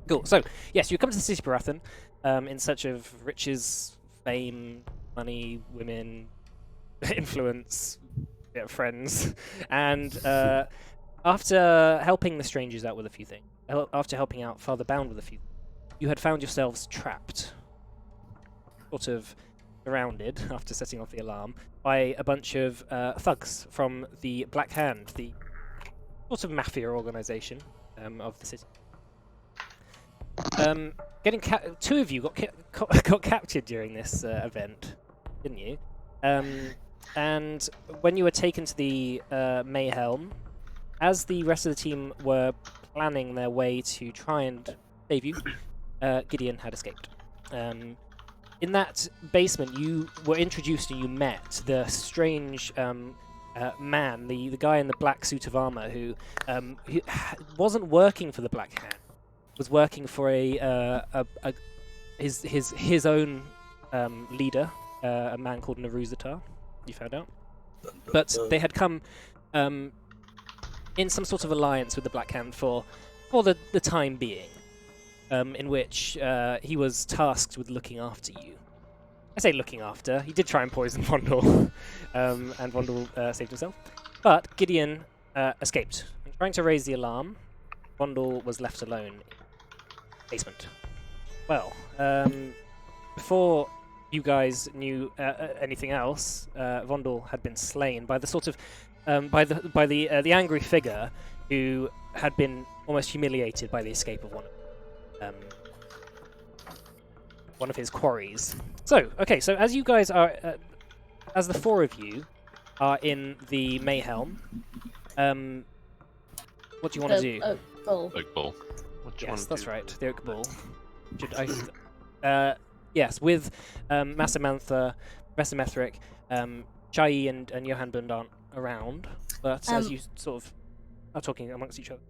Cool. So, yes, you come to the city of Baratheon in search of riches, fame, money, women, influence, friends, and after helping the strangers out with a few things, after helping out Father Bound with a few, you had found yourselves trapped, sort of surrounded after setting off the alarm by a bunch of thugs from the Black Hand, the sort of mafia organization of the city. Getting two of you got captured during this event, didn't you? And when you were taken to the Mayhelm, as the rest of the team were planning their way to try and save you, Gideon had escaped. In that basement, you were introduced and you met the strange man, the guy in the black suit of armor who wasn't working for the Black Hand, was working for his own leader, a man called Naruzatar. You found out, but they had come in some sort of alliance with the Black Hand for the time being, in which he was tasked with looking after you. I say looking after. He did try and poison Vondel, and Vondel saved himself. But Gideon escaped. And trying to raise the alarm, Vondel was left alone in the basement. Well, before you guys knew anything else, Vondel had been slain by the sort of by the angry figure who had been almost humiliated by the escape of one of his quarries. So, okay, so as you guys are, as the four of you are in the Mayhelm, what do you want to do? Oak Bull. Oak Bull. What do you Yes, want that's to do? right, the Oak Bull. Yes, with Massamantha, Professor Methric, Chai and Johan Bund aren't around, but as you sort of are talking amongst each other.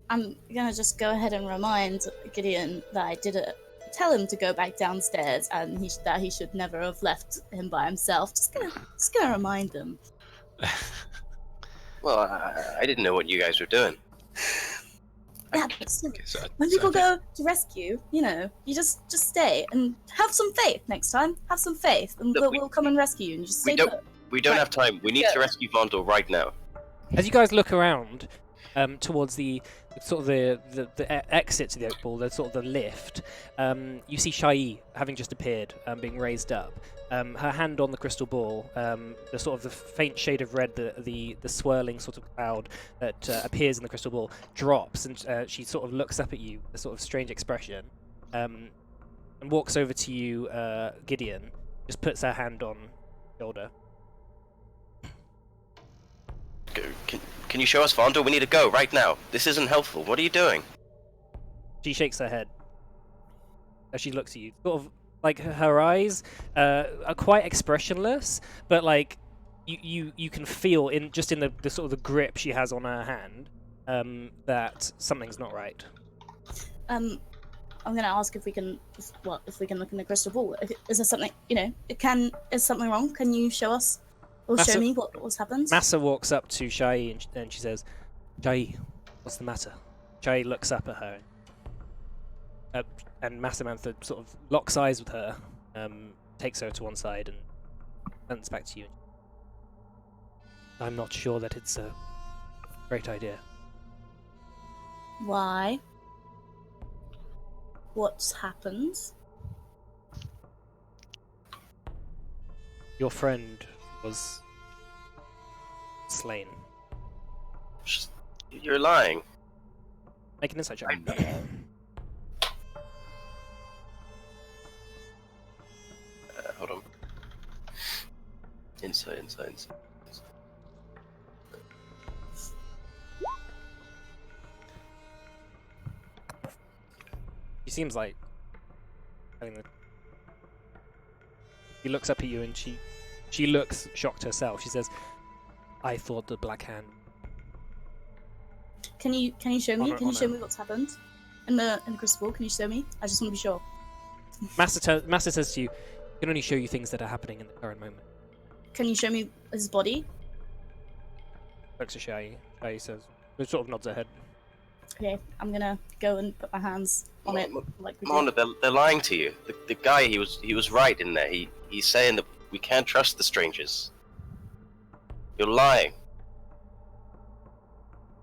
I'm gonna just go ahead and remind Gideon that I didn't tell him to go back downstairs and that he should never have left him by himself. Just gonna remind him. Well, I didn't know what you guys were doing. Yeah, but still, Okay, so when people go to rescue, you just stay and have some faith next time. Have some faith, and Look, we'll come and rescue you. And just we stay don't- put. We don't Right. have time. We need to rescue Vondel right now. As you guys look around towards the sort of the exit to the Oak Ball, the sort of the lift, you see Shai having just appeared, being raised up. Her hand on the crystal ball, the sort of the faint shade of red, the swirling sort of cloud that appears in the crystal ball drops, and she sort of looks up at you, a sort of strange expression, and walks over to you, Gideon. Just puts her hand on your shoulder. Can you show us Vondel? We need to go right now. This isn't helpful. What are you doing? She shakes her head as she looks at you. Sort of like her eyes are quite expressionless, but like you can feel in the sort of the grip she has on her hand that something's not right. I'm gonna ask if we can look in the crystal ball. Is there something is something wrong? Can you show us or show me what's happened? Massa walks up to Shai and she says, "Shai, what's the matter?" Shai looks up at her. And Massamantha sort of locks eyes with her, takes her to one side, and turns back to you. I'm not sure that it's a great idea. Why? What's happened? Your friend was slain. You're lying. Make an insight check. Hold on. Insight. She seems like having the... She looks up at you and she looks shocked herself. She says, "I thought the Black Hand..." Can you show me? Can you show Honor. me what's happened in the crystal ball? Can you show me? I just want to be sure. Master says to you, "I can only show you things that are happening in the current moment." Can you show me his body? Looks at Shai. Shai says, sort of nods her head. Okay, I'm gonna go and put my hands on it like we did. Mona, they're lying to you. The guy, he was right in there. He's saying that we can't trust the strangers. You're lying.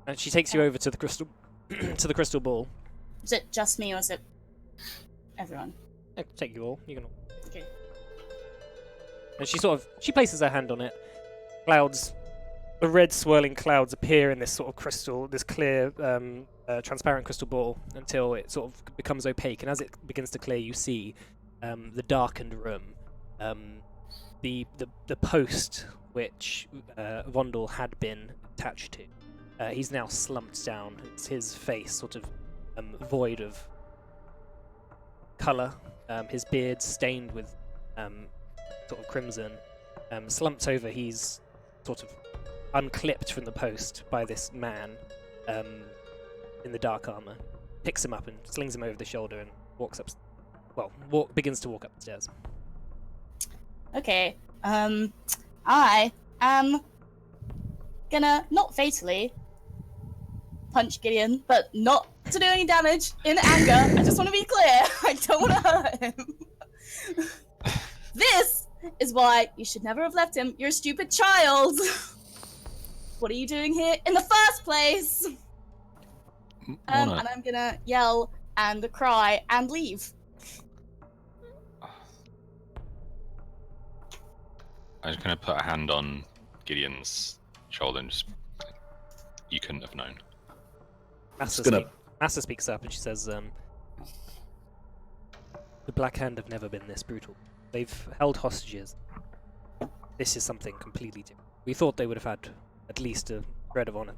And she takes you over to the crystal to the crystal ball. Is it just me or is it everyone? I can take you all. You can all. Okay. And she places her hand on it. Clouds, the red swirling clouds appear in this sort of crystal, this clear, transparent crystal ball until it sort of becomes opaque. And as it begins to clear, you see the darkened room, the post which Vondel had been attached to. He's now slumped down. It's his face sort of void of colour. His beard stained with sort of crimson. Slumped over, he's sort of unclipped from the post by this man in the dark armour. Picks him up and slings him over the shoulder and walks up. Well, begins to walk up the stairs. Okay. I am gonna not fatally punch Gideon, but not to do any damage in anger. I just want to be clear. I don't want to hurt him. This is why you should never have left him. You're a stupid child. What are you doing here in the first place? And I'm gonna yell and cry and leave. I'm just gonna put a hand on Gideon's shoulder and just... You couldn't have known. Master speaks up and she says, the Black Hand have never been this brutal. They've held hostages. This is something completely different. We thought they would have had at least a thread of honor.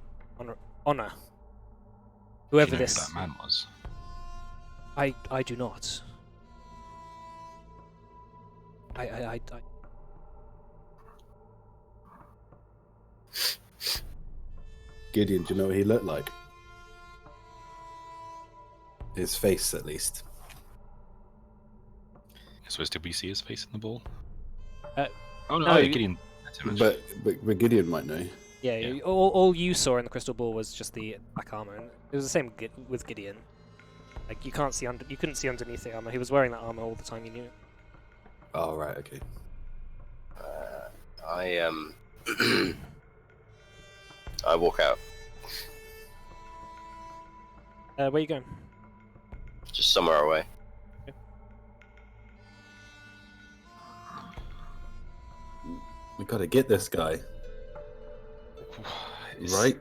Whoever Do you know this... who that man was? I do not. I Gideon, do you know what he looked like? His face, at least. So did we see his face in the ball? Oh, no, Gideon. But Gideon might know. Yeah. All you saw in the crystal ball was just the black armor, and it was the same with Gideon. Like you couldn't see underneath the armor. He was wearing that armor all the time. You knew it. Oh right, okay. I walk out. Where are you going? Just somewhere away. We gotta get this guy. Right?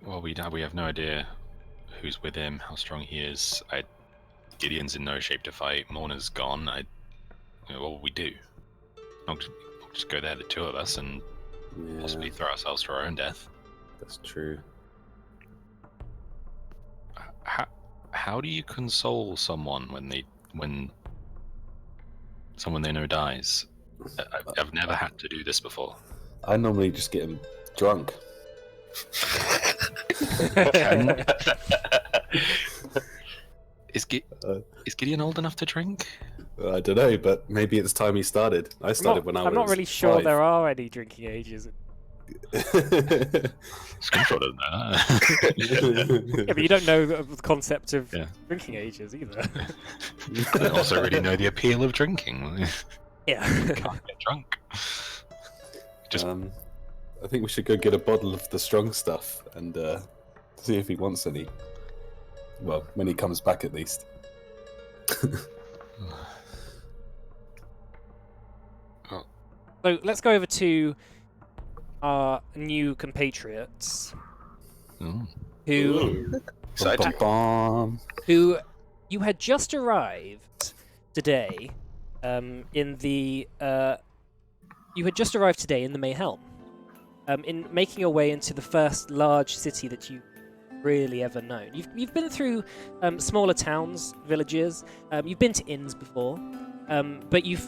Well, we have no idea who's with him, how strong he is. Gideon's in no shape to fight. Morna's gone. What will we do? Not just go there, the two of us, and possibly throw ourselves to our own death. That's true. How do you console someone when someone they know dies? I've never had to do this before. I normally just get him drunk. Is Gideon old enough to drink? I don't know, but maybe it's time he started. I started when I was I'm not really sure 5. there are any drinking ages. Scrimshaw doesn't know that. Yeah, but you don't know the concept of drinking ages either. I don't also really know the appeal of drinking. Yeah. Can't get drunk. Just I think we should go get a bottle of the strong stuff and see if he wants any. Well, when he comes back at least. So let's go over to our new compatriots, who Exciting. who you had just arrived today in the Mayhelm, in making your way into the first large city that you really ever known. You've been through smaller towns, villages. You've been to inns before, but you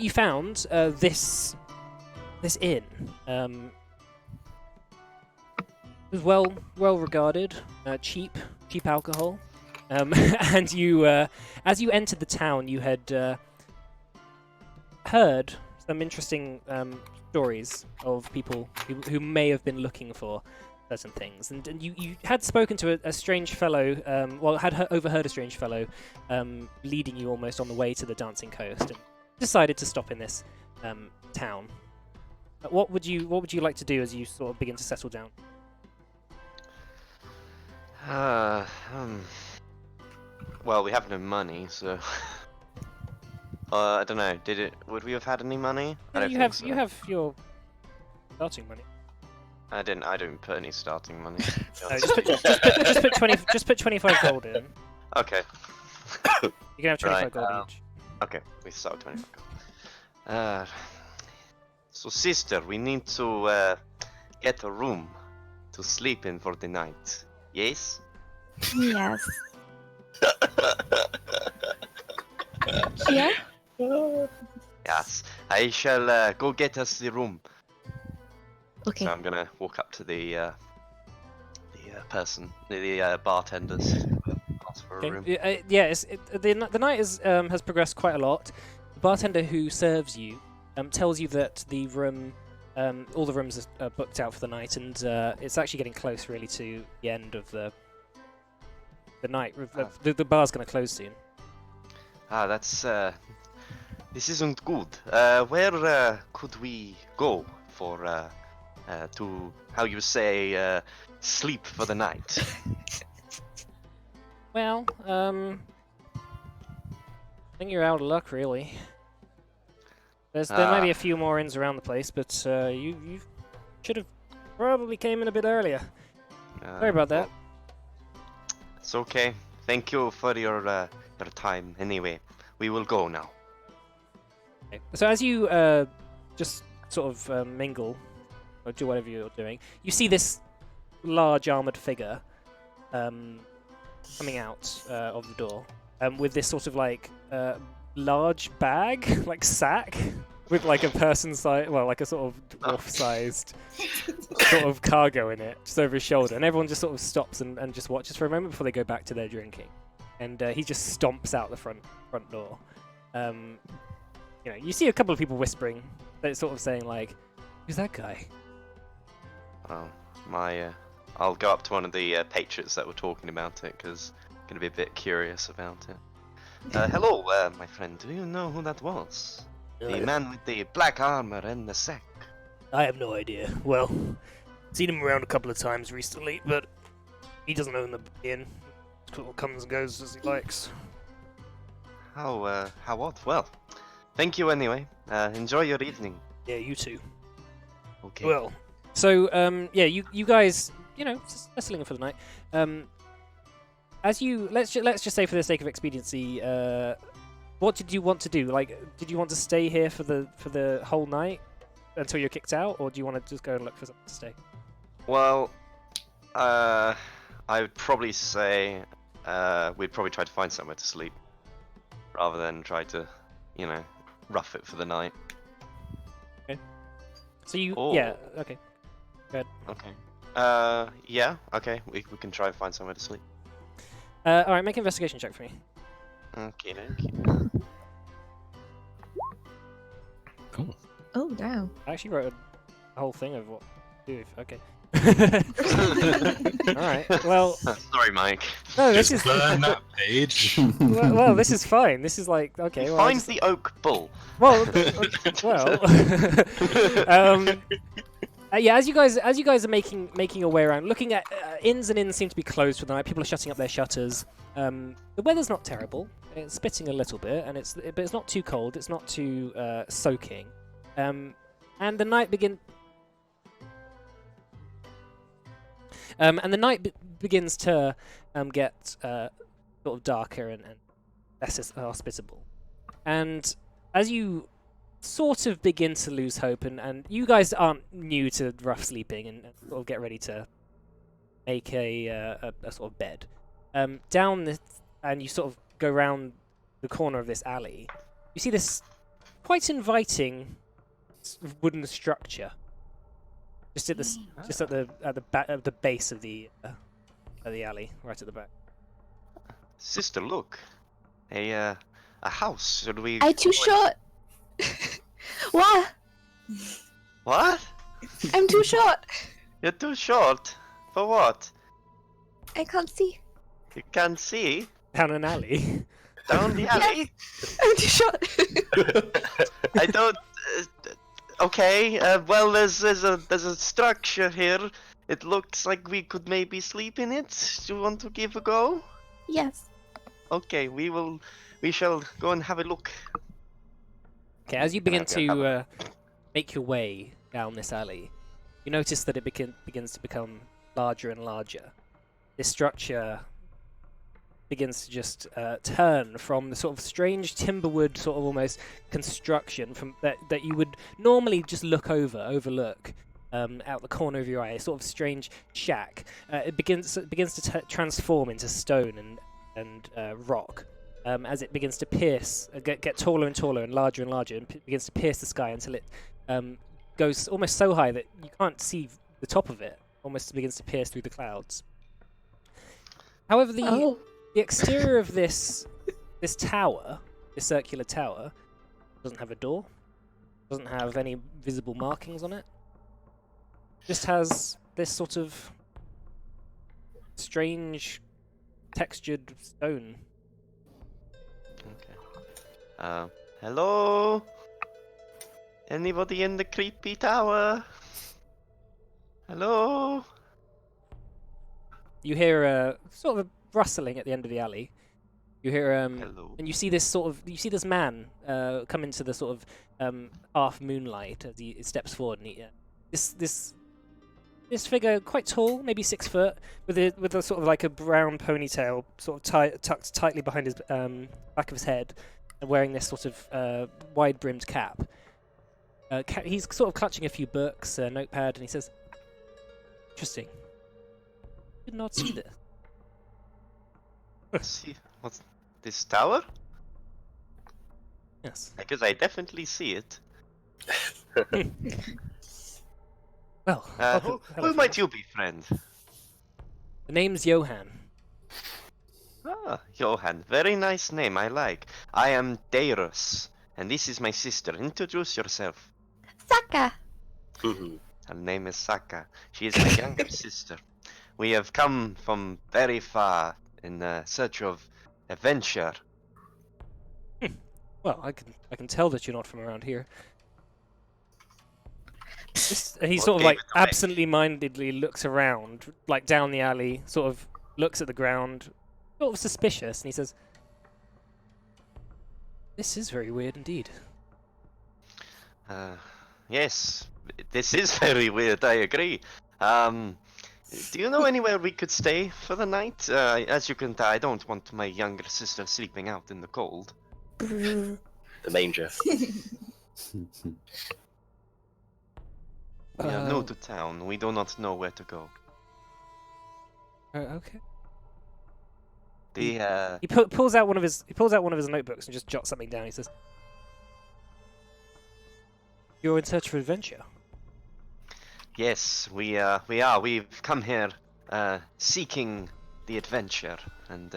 found this inn. It was well regarded, cheap alcohol, and you as you entered the town, you had heard some interesting stories of people who may have been looking for certain things. And you had spoken to a strange fellow, overheard a strange fellow leading you almost on the way to the Dancing Coast, and decided to stop in this town. What would you like to do as you sort of begin to settle down? Well, we have no money, so I don't know. Would we have had any money? I don't think so. You have your starting money. I don't put any starting money. No, just put 25 gold in. Okay. You can have 25 Right, gold each. Okay, we start with 25 gold. So sister, we need to get a room to sleep in for the night. Yes? Yes. Here? Yes. I shall go get us the room. Okay. So I'm gonna walk up to the bartenders. Ask for a room. Okay. The night has progressed quite a lot. The bartender who serves you tells you that the room, all the rooms are booked out for the night, and it's actually getting close, really, to the end of the night. The bar's going to close soon. That's this isn't good. Where could we go for to, how you say, sleep for the night? Well, I think you're out of luck, really. There might be a few more inns around the place, but you should have probably came in a bit earlier. Sorry about that. It's okay. Thank you for your time. Anyway, we will go now. Okay. So as you just sort of mingle or do whatever you're doing, you see this large armored figure coming out of the door with this sort of like large bag, like sack, with like a person size, well, like a sort of dwarf-sized sort of cargo in it, just over his shoulder, and everyone just sort of stops and just watches for a moment before they go back to their drinking. And he just stomps out the front door. You see a couple of people whispering, they're sort of saying like, "Who's that guy?" Oh, I'll go up to one of the patrons that were talking about it, because I'm going to be a bit curious about it. Hello, my friend. Do you know who that was? The man with the black armor and the sack. I have no idea. Well, seen him around a couple of times recently, but he doesn't own the inn. Sort of comes and goes as he likes. How odd. Well, thank you anyway. Enjoy your evening. Yeah, you too. Okay. Well, so you guys, just settling in for the night. As you let's just say for the sake of expediency, what did you want to do? Like, did you want to stay here for the whole night until you're kicked out, or do you want to just go and look for something to stay? Well, I would probably say we'd probably try to find somewhere to sleep, rather than try to, rough it for the night. Okay. So okay. Go ahead. Okay. Yeah. Okay. We can try and find somewhere to sleep. All right, make an investigation check for me. Okay. Cool. Oh, damn. I actually wrote a whole thing of what to do. Okay. All right. Well. Sorry, Mike. No, this Just is burn that page. well, this is fine. This is like okay. He Well, finds the oak bull. well. Yeah, as you guys are making your way around, looking at inns, and inns seem to be closed for the night. People are shutting up their shutters. The weather's not terrible. It's spitting a little bit, but it's not too cold. It's not too soaking. And the night begins to get sort of darker and less hospitable. And as you sort of begin to lose hope, and you guys aren't new to rough sleeping, and sort of get ready to make a sort of bed. Down this, and you sort of go round the corner of this alley. You see this quite inviting wooden structure, just at the base of the alley, right at the back. Sister, look, a house. Should we? I too short. What? What? I'm too short. You're too short. For what? I can't see. You can't see? Down an alley. Down the alley? I'm too short. I don't. Okay. Well, there's a structure here. It looks like we could maybe sleep in it. Do you want to give a go? Yes. Okay, we shall go and have a look. Okay, as you begin Okay, have to make your way down this alley, you notice that it begins to become larger and larger. This structure begins to just turn from the sort of strange timberwood sort of almost construction from that you would normally just overlook out the corner of your eye, a sort of strange shack. It begins to transform into stone and rock as it begins to pierce, get taller and taller and larger, and begins to pierce the sky until it goes almost so high that you can't see the top of it. Almost begins to pierce through the clouds. However, the exterior of this tower, this circular tower, doesn't have a door, doesn't have any visible markings on it. Just has this sort of strange textured stone. Okay. Hello? Anybody in the creepy tower? Hello? You hear a sort of a rustling at the end of the alley. You hear Hello. and you see this man come into the sort of half moonlight as he steps forward, and he, this figure, quite tall, maybe 6 foot, with a sort of like a brown ponytail, sort of tucked tightly behind his back of his head, and wearing this sort of wide-brimmed cap. He's sort of clutching a few books, a notepad, and he says, "Interesting. Did not see this." See, what's this tower? Yes. Because I definitely see it. Well, Who hello, might you be, friend? the name's Johan. Ah, Johan. Very nice name, I like. I am Deirus, and this is my sister. Introduce yourself. Saka. Her name is Saka. She is my younger sister. We have come from very far in search of adventure. Well, I can tell that you're not from around here. And he What sort of gave like it away? absently mindedly looks around, like down the alley, sort of looks at the ground, sort of suspicious, and he says, "This is very weird indeed." Yes, this is very weird, I agree. Do you know anywhere we could stay for the night? As you can tell, I don't want my younger sister sleeping out in the cold. The manger. We are new to town. We do not know where to go. Okay. The He pulls out one of his notebooks and just jots something down. He says, "You're in search for adventure." yes, we are. We've come here seeking the adventure and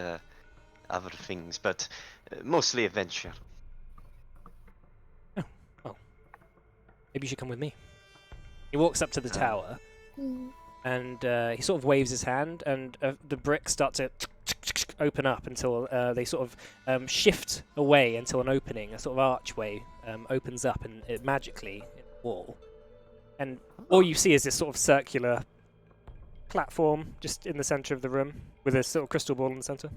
other things, but mostly adventure. Maybe you should come with me. He walks up to the tower, and he sort of waves his hand, and the bricks start to open up until they sort of shift away until an opening, a sort of archway, opens up, and it magically in the wall. And all you see is this sort of circular platform just in the center of the room with a sort of crystal ball in the center.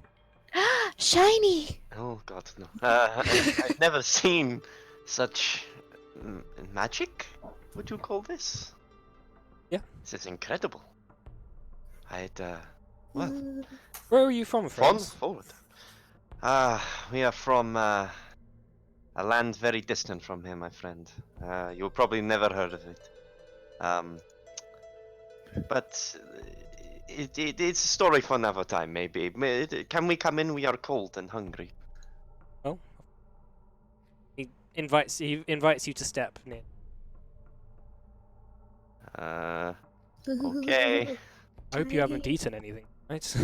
Shiny. Oh God, no! I've never seen such magic. Would you call this? Yeah. This is incredible. Well, Where are you from, fun friends? forward. We are from a land very distant from here, my friend. You probably never heard of it. But it's a story for another time, maybe. Can we come in? We are cold and hungry. He invites you to step near. Okay. I hope you haven't eaten anything, right?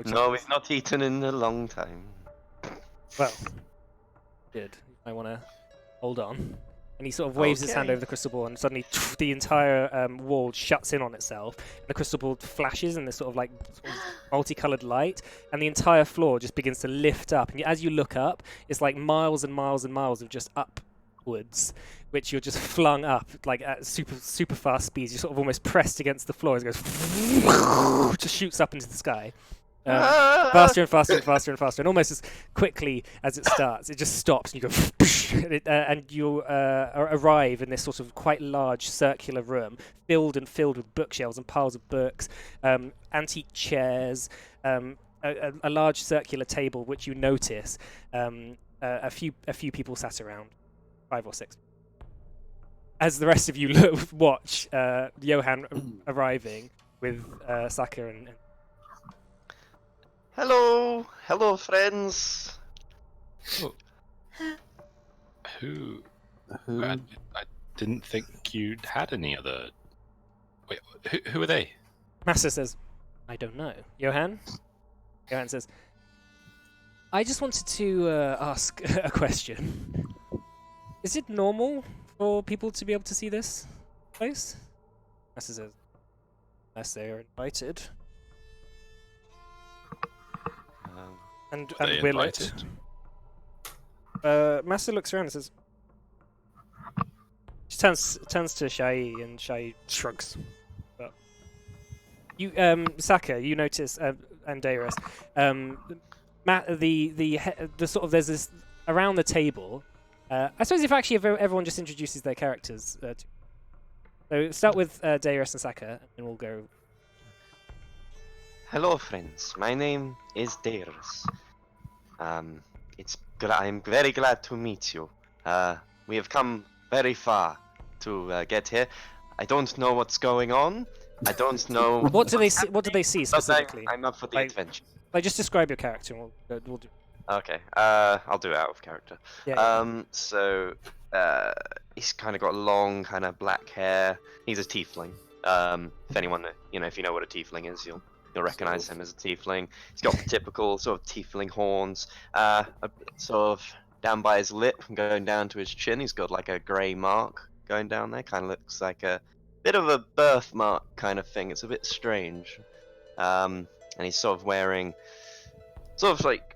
No, we've not eaten in a long time. Well, good. I want to hold on. And he sort of waves his hand Okay. over the crystal ball, and suddenly the entire wall shuts in on itself. And the crystal ball flashes in this sort of multicolored light, and the entire floor just begins to lift up. And as you look up, it's like miles and miles and miles of just upwards, which you're just flung up like at super fast speeds. You're sort of almost pressed against the floor as it goes, just shoots up into the sky. Faster and faster and faster and faster, and almost as quickly as it starts, it just stops, and you go, and you arrive in this sort of quite large circular room, filled with bookshelves and piles of books, antique chairs, a large circular table, which you notice a few people sat around, 5 or 6. As the rest of you watch Johan arriving with Saka and Hello, friends. Who? I didn't think you'd had any other. Wait, who are they? Massa says, I don't know. Johan says, I just wanted to ask a question. Is it normal for people to be able to see this place? Massa says, unless they are invited. And Are they will it? invited? Massa looks around and says, she turns to Shai, and Shai shrugs. But you, Saka, you notice, and Darius, the sort of there's this around the table. I suppose if everyone just introduces their characters. So start with Darius and Saka, and we'll go. Hello, friends. My name is Darius. I'm very glad to meet you. We have come very far to get here. I don't know what's going on. I don't know. What do they see? What do they see But specifically? I'm up for the Like- adventure. Like, just describe your character, and we'll do. Okay. I'll do it out of character. Yeah. So, he's kind of got long, kind of black hair. He's a tiefling. If anyone, if you know what a tiefling is, you'll recognize him as a tiefling. He's got the typical sort of tiefling horns. Sort of down by his lip and going down to his chin, he's got like a grey mark going down there. Kind of looks like a bit of a birthmark kind of thing. It's a bit strange. And he's sort of wearing sort of like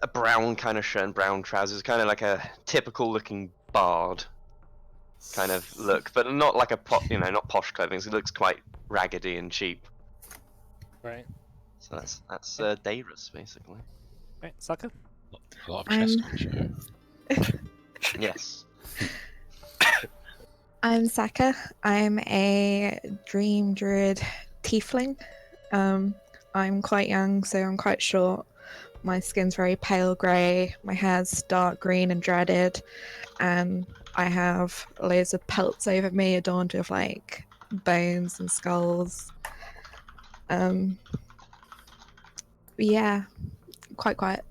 a brown kind of shirt and brown trousers, kind of like a typical looking bard kind of look, but not like not posh clothing. So it looks quite raggedy and cheap. Right. So that's Darius basically. Right. Saka. A lot of chest on show. Yes. I'm Saka. I'm a dream druid tiefling. I'm quite young, so I'm quite short. My skin's very pale grey. My hair's dark green and dreaded, and I have loads of pelts over me adorned with like bones and skulls. Yeah, quite quiet.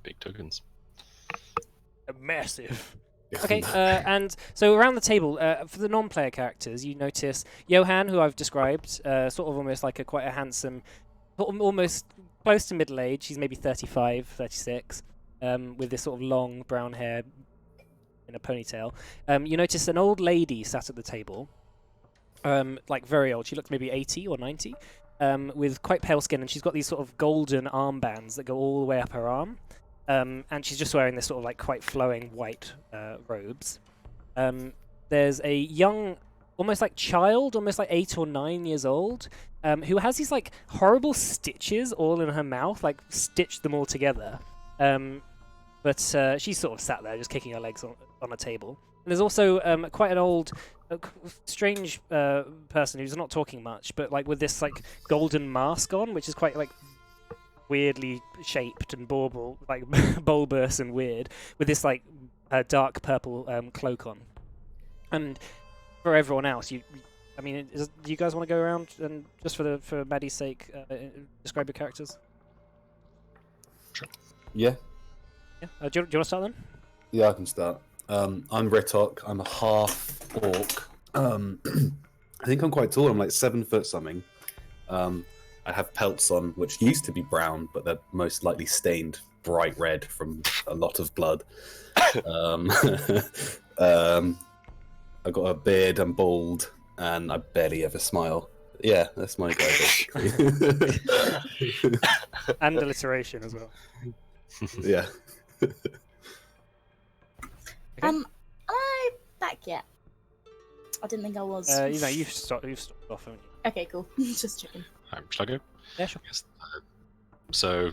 Big tokens. Massive. Okay, and so around the table, for the non-player characters, you notice Johan, who I've described, sort of almost like quite a handsome, almost close to middle age. He's maybe 35, 36, with this sort of long brown hair in a ponytail. You notice an old lady sat at the table, like very old. She looks maybe 80 or 90, with quite pale skin, and she's got these sort of golden armbands that go all the way up her arm. And she's just wearing this sort of like quite flowing white robes. There's a young, almost like child, almost like 8 or 9 years old, who has these like horrible stitches all in her mouth, like stitched them all together. But she's sort of sat there just kicking her legs on a table. And there's also quite an old, strange person who's not talking much, but like with this like golden mask on, which is quite like weirdly shaped and bulbous and weird, with this like dark purple cloak on. And for everyone else, do you guys want to go around and just for Maddie's sake, describe your characters? Yeah, Yeah. Do you want to start then? yeah, I can start. I'm Ritok. I'm a half orc. I think I'm quite tall. I'm like 7 foot something. I have pelts on, which used to be brown, but they're most likely stained bright red from a lot of blood. I've got a beard, I'm bald, and I barely ever smile. Yeah, that's my guy, basically. And alliteration as well. Yeah. Am I back yet? I didn't think I was. You've stopped off, haven't you? Okay, cool. Just checking. Shall I go? Yeah, sure. Yes. So,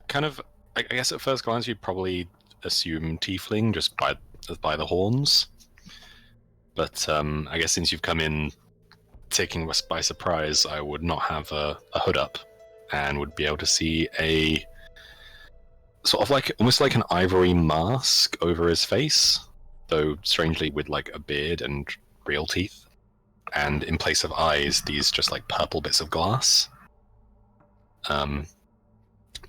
kind of, I guess at first glance you'd probably assume tiefling just by the horns. But I guess since you've come in taking us by surprise, I would not have a hood up and would be able to see a sort of like almost like an ivory mask over his face, though strangely with like a beard and real teeth. And in place of eyes, these just like purple bits of glass. And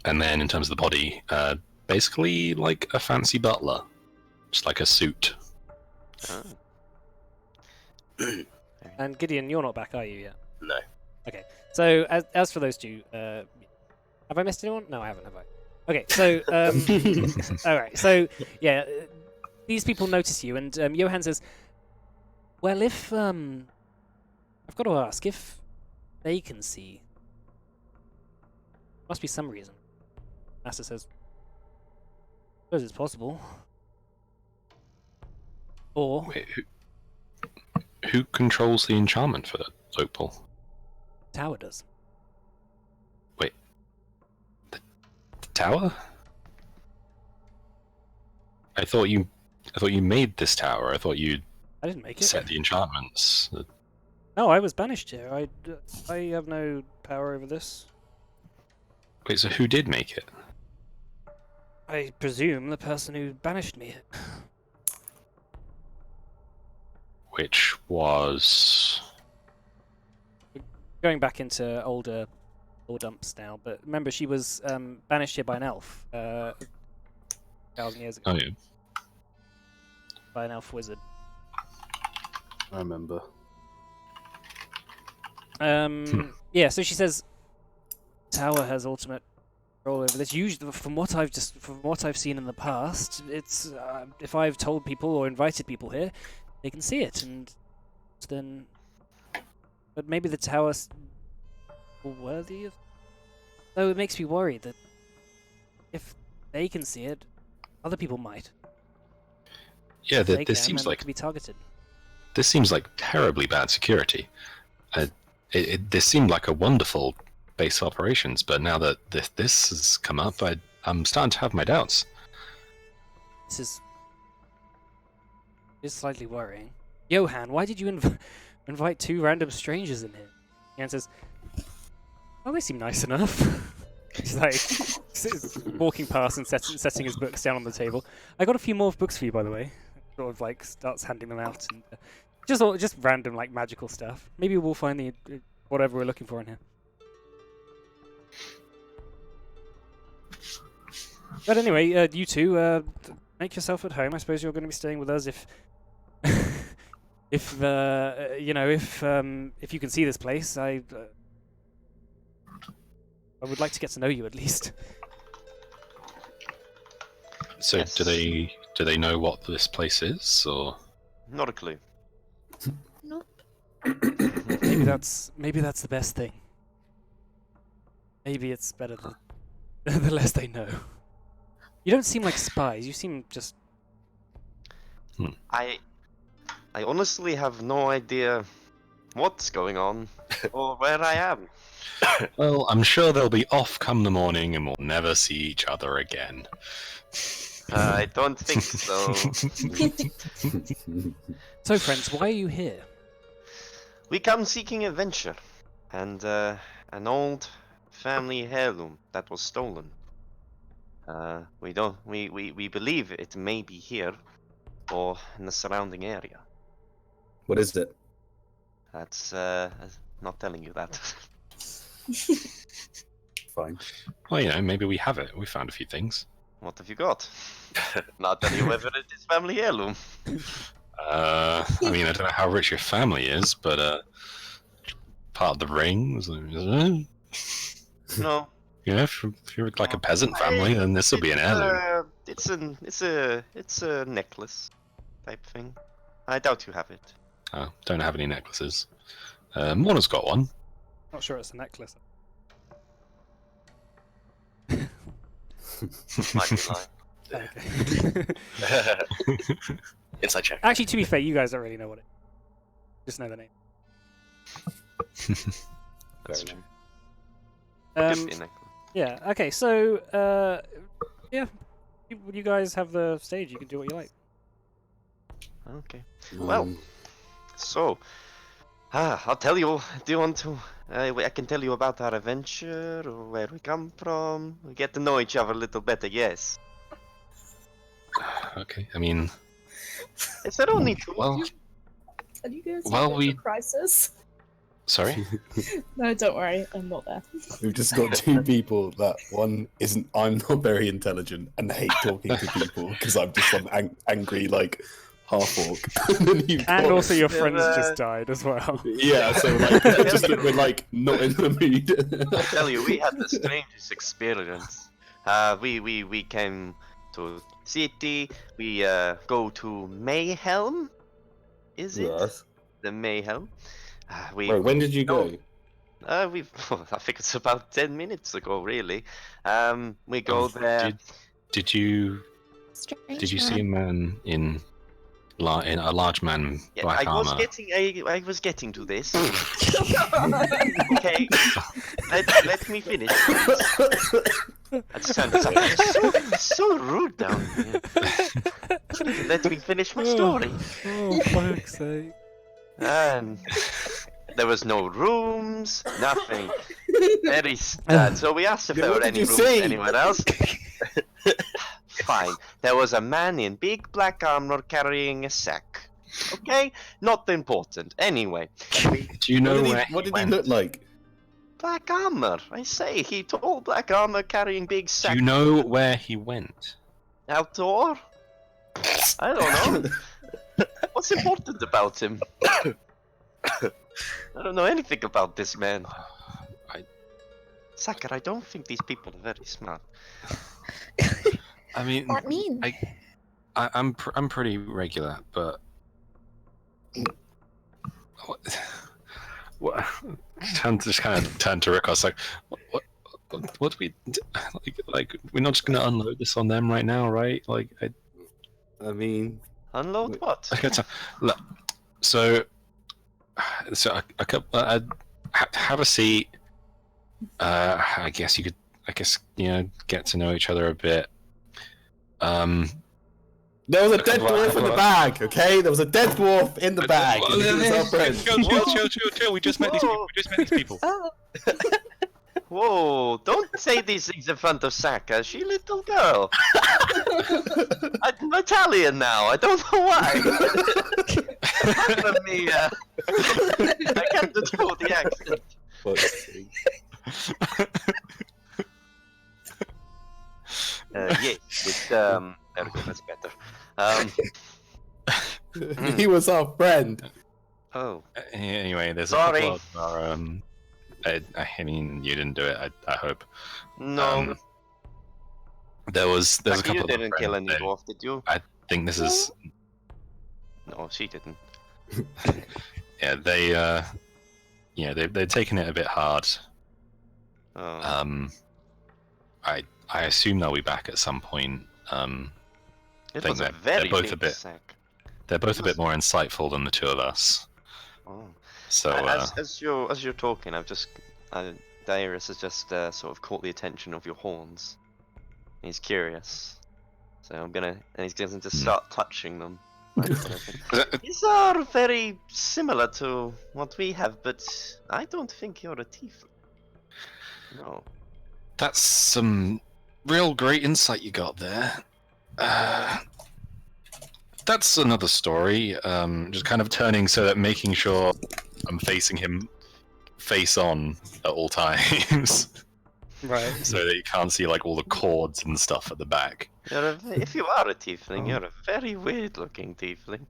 then in terms of the body, basically like a fancy butler, just like a suit. Oh. And Gideon, you're not back, are you yet? No. Okay. So as for those two, have I missed anyone? No, I haven't, have I? Okay. So all right. So yeah, these people notice you, and Johan says, "Well, if I've got to ask if they can see. Must be some reason." Master says, "I suppose it's possible." Or Wait, who controls the enchantment for Opal? Tower does. The tower? I thought you made this tower. I thought you I didn't make it. set the enchantments. No, I was banished here. I have no power over this. Wait, so who did make it? I presume the person who banished me. Which was... Going back into older lore dumps now, but remember she was banished here by an elf 1,000 years ago. Oh yeah. By an elf wizard. I remember. Yeah, so she says Tower has ultimate control over this. Usually, from what I've seen in the past, it's if I've told people or invited people here, they can see it, and then. But maybe the tower's worthy of. Though it makes me worried that if they can see it, other people might. Yeah, They this can, seems and like could be targeted. this seems like terribly bad security. This seemed like a wonderful base of operations, but now that this has come up, I'm starting to have my doubts. This is slightly worrying. Johan, why did you invite two random strangers in here? Johan says, "Oh, they seem nice enough." He's like walking past and setting his books down on the table. I got a few more books for you, by the way. Sort of like starts handing them out, and just random like magical stuff. Maybe we'll find the whatever we're looking for in here. But anyway, you two make yourself at home. I suppose you're going to be staying with us if if you can see this place. I would like to get to know you at least. So Yes. do they know what this place is, or Not a clue. Nope. Maybe that's the best thing. Maybe it's better the less they know. You don't seem like spies. You seem just. I honestly have no idea what's going on or where I am. well, I'm sure they'll be off come the morning, and we'll never see each other again. I don't think so. So, friends, why are you here? We come seeking adventure and an old family heirloom that was stolen. We believe it may be here or in the surrounding area. What is it? That's not telling you that. Fine. Well, maybe we have it. We found a few things. What have you got? Not tell you whether it is family heirloom. I mean, I don't know how rich your family is, but part of the rings. No. If you're like a peasant family, then this will be an heirloom. It's a necklace type thing. I doubt you have it. Oh, don't have any necklaces. Morna's got one. Not sure it's a necklace. Might be lying. Okay. Inside check. Actually, to be fair, you guys don't really know what it is. Just know the name. That's Fair true. enough. Could be a necklace. Yeah. Okay. So, yeah, you guys have the stage. You can do what you like. Okay. Well, so, I'll tell you. Do you want to? I can tell you about our adventure, or where we come from. We get to know each other a little better. Yes. Okay, I mean, Is there only two of well, you? Are you guys Well, having we- a crisis? sorry. No, don't worry. I'm not there. We've just got two people that one isn't. I'm not very intelligent and hate talking to people because I'm just some angry like half orc. And also, your Yeah, friends but- just died as well. yeah, so like just we're like not in the mood. I tell you, we had the strangest experience. We came to city. We go to Mayhelm. Is it Yes. the Mayhelm? We Wait, when did you go? we've I think it's about 10 minutes ago, really. We go Oh, there. Did you Strange see a man in a large man Yeah, black I was armor? I was getting to this. Okay, let me finish. That sounds so rude down here. Let me finish my story. Oh, fuck's sake. And there was no rooms, nothing. Very sad. So we asked if Yeah, there what were did any you rooms say? anywhere else. Fine. There was a man in big black armor carrying a sack. Okay? Not important. Anyway. Do you know What did he went? look like? Black armor. I say, he tall black armor carrying big Do sack. you know where he went? Outdoor? I don't know. What's important about him? I don't know anything about this man. Sakura, I don't think these people are very smart. I mean, What mean? I'm pretty regular, but what? Just kind of turned to Rick. I was like, what do we like? We're not just gonna unload this on them right now, right? Like, I mean, Unload Wait. what? okay, look, so have a seat. I guess you could. I guess get to know each other a bit. there was a dead dwarf in the bag. Okay, there was a dead dwarf in the bag. And he was our friend. Chill. We just met these people. Oh, Whoa, don't say these things in front of Saka. She a little girl. I'm Italian now. I don't know why. Let me, I can't do the accent. Fuck's sake. Yes, it's, there we go, that's better. He was our friend. Oh, Anyway, there's Sorry. a couple of our, I mean, you didn't do it. I hope. no. There's a Saka, couple you of didn't kill any friends. dwarf, did you? I think this is No, she didn't. they've taken it a bit hard. Oh. I assume they'll be back at some point. It think was a they're very both big a bit- sack. They're both a bit more insightful than the two of us. Oh. So As you're talking, Darius has just sort of caught the attention of your horns. He's curious, so he's going to start touching them. These are very similar to what we have, but I don't think you're a tiefling. No. that's some real great insight you got there. That's another story. Just kind of turning so that making sure I'm facing him face on at all times, Right. so that you can't see like all the cords and stuff at the back. If you are a tiefling, you're a very weird-looking tiefling.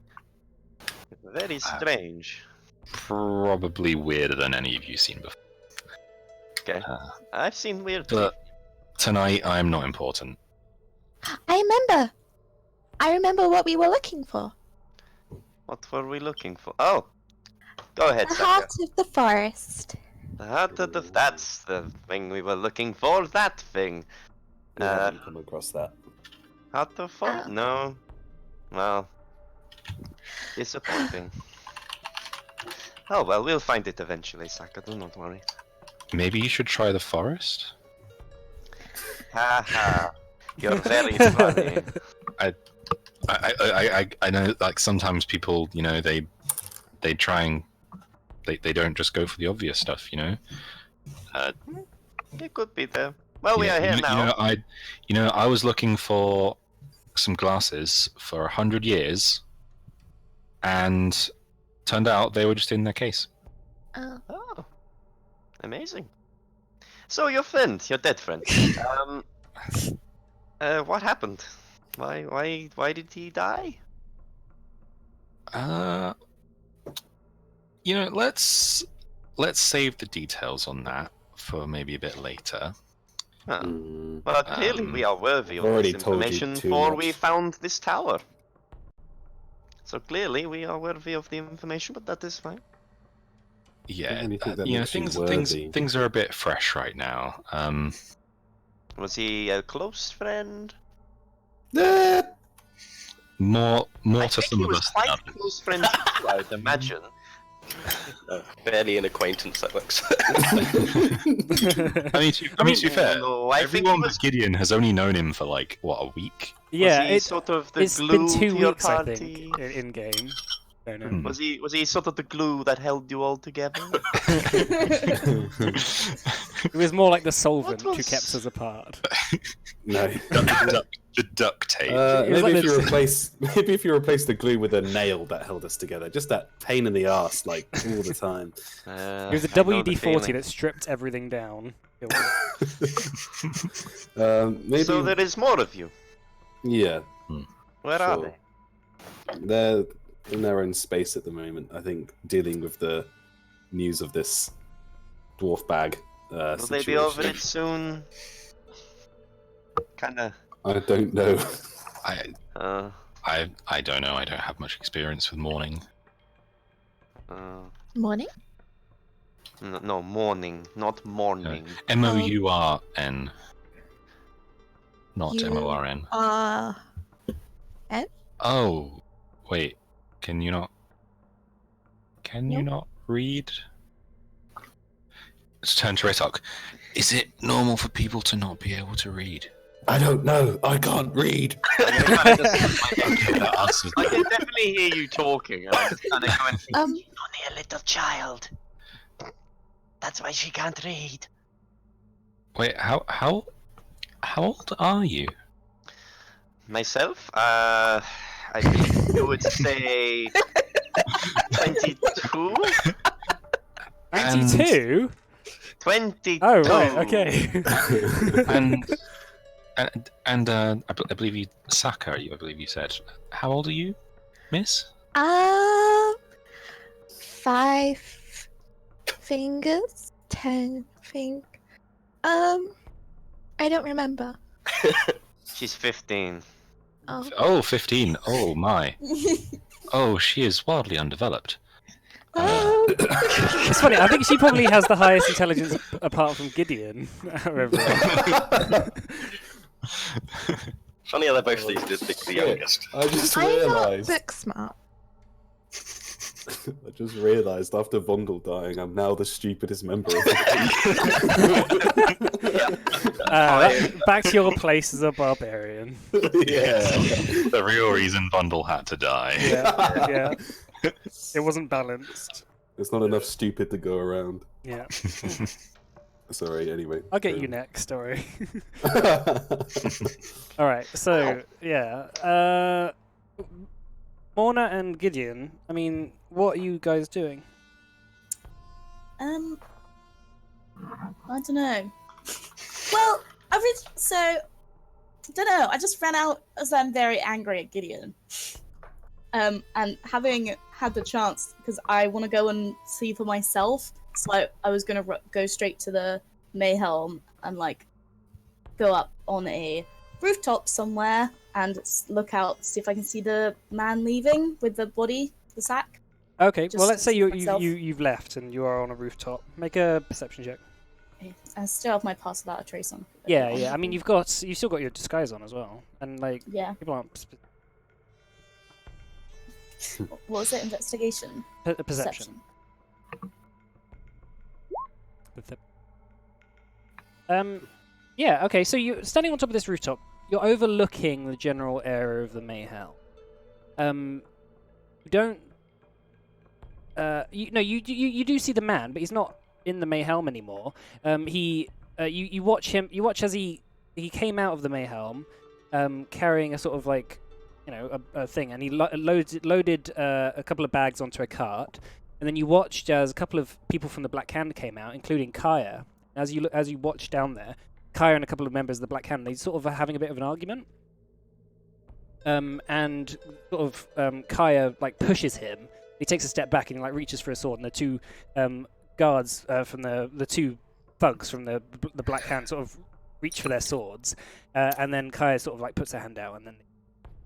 Very strange. Probably weirder than any of you seen before. Okay. I've seen weird. But tonight I'm not important. I remember what we were looking for. What were we looking for? Oh, go ahead, The Saka. heart of the forest. The heart of the. That's the thing we were looking for. That thing. I haven't come across that. Heart of forest? Oh. No. Well, disappointing. Oh well, we'll find it eventually, Saka. Do not worry. Maybe you should try the forest. Ha ha. You're very funny. I know, like, sometimes people, you know, they try and they don't just go for the obvious stuff, you know. It could be there. Well, we Yeah, are here now. I was looking for some glasses for 100 years, and turned out they were just in their case. Oh. Oh, amazing. So your friend, your dead friend, what happened? Why did he die? You know, let's save the details on that for maybe a bit later. Huh. Mm, Well, clearly we are worthy I've of already this told you information too before much. we found this tower. So clearly we are worthy of the information, but that is fine. Yeah, really think that you know, makes you things worthy. are a bit fresh right now. Was he a close friend? More I to think some he of was us quite than others. close friends too, I would imagine. Barely an acquaintance, that works. I mean, to be fair, No, I think he everyone was. but Gideon has only known him for like what, a week. Yeah, was he it, sort of the it's glue been 2 to your weeks, I party? think, in game. Don't know. Hmm. Was he sort of the glue that held you all together? It was more like the solvent who was- kept us apart. No. The duct tape. It was Maybe like if the- you replace the glue with a nail that held us together, just that pain in the ass, like all the time. It was a I know the WD-40 feeling. that stripped everything down. It was- Maybe. So there is more of you. Yeah, Where are Sure. they? they're in their own space at the moment. I think dealing with the news of this dwarf bag. Will they be situation. over it soon? Kinda. I don't know. I don't know. I don't have much experience with mourning. Morning? No, morning, not morning. MOURN, not You- MORN. Oh, wait. Can you not? Can you Nope. not read? Let's turn to Retok. Is it normal for people to not be able to read? I don't know. I can't read. Okay, that answers I that. can definitely hear you talking. And I'm just kind of going, she's Um, only a little child. That's why she can't read. Wait, how old are you? Myself, I think you would say 22. 92? 22. Oh, right, okay. And I believe you, Saka. I believe you said. How old are you, Miss? 5 fingers, 10 I don't remember. She's 15. Oh, Oh, 15. Oh my. Oh, she is wildly undeveloped. It's funny, I think she probably has the highest intelligence apart from Gideon. out of everyone. Funny how they're both the youngest. I just I'm not realised. book smart. I just realised after Vondel dying, I'm now the stupidest member of the Back to your place as a barbarian. Yeah. The real reason Bundle had to die. Yeah. It wasn't balanced. There's not enough stupid to go around. Yeah. Sorry, anyway. I'll get you next, story. Alright, so, yeah. Morna and Gideon, I mean, what are you guys doing? I don't know. Well, don't know. I just ran out as I'm very angry at Gideon. And having had the chance, because I want to go and see for myself, so I was going to go straight to the Mayhelm and like go up on a rooftop somewhere and look out, see if I can see the man leaving with the body, the sack. Okay, Just well, let's say to you, myself. you've left and you are on a rooftop. Make a perception check. Okay. I still have my pass without a trace on. Yeah, yeah. I mean, you've still got your disguise on as well, and like Yeah. people aren't What was it? Investigation. perception. Yeah. Okay. So you're standing on top of this rooftop. You're overlooking the general area of the Mayhel. You don't. You do see the man, but he's not in the Mayhelm anymore. You watch him. You watch as he came out of the Mayhelm, carrying a sort of like, a thing, and he loaded a couple of bags onto a cart, and then you watched as a couple of people from the Black Hand came out, including Kaya. As you watch down there, Kaya and a couple of members of the Black Hand, they sort of are having a bit of an argument. And sort of Kaya like pushes him. He takes a step back and he like reaches for a sword, and the two guards from the two thugs from the Black Hand sort of reach for their swords, and then Kaya sort of like puts her hand out and then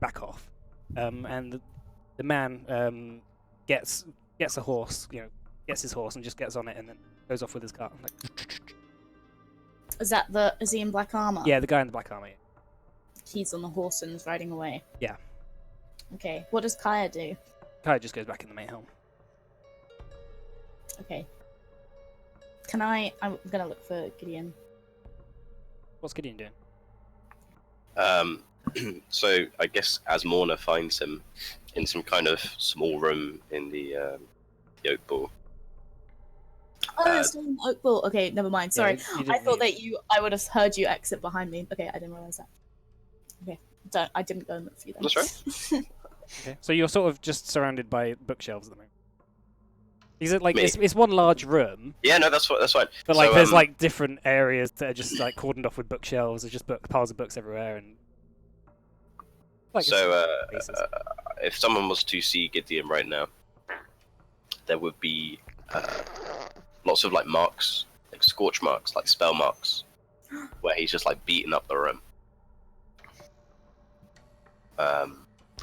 back off. And the man gets a horse, gets his horse and just gets on it and then goes off with his cart. Like, Is he in black armor? yeah, the guy in the black armor. Yeah. He's on the horse and is riding away. Yeah. Okay. What does Kaya do? Kaya just goes back in the Mayhelm. Okay. I'm gonna look for Gideon. What's Gideon doing? So I guess as Morna finds him in some kind of small room in the Oak Ball. Oh, it's still in the Oak Ball. Okay, never mind. Sorry. you I didn't thought leave. that I would have heard you exit behind me. Okay, I didn't realize that. Okay. I didn't go and look for you then. That's right. Okay. So you're sort of just surrounded by bookshelves at the moment. Is it like Me. it's one large room, Yeah, no, that's fine. but like So, there's like different areas that are just like cordoned off with bookshelves. There's just piles of books everywhere, and like So, places. if someone was to see Gideon right now, there would be lots of like marks, like scorch marks, like spell marks, where he's just like beating up the room.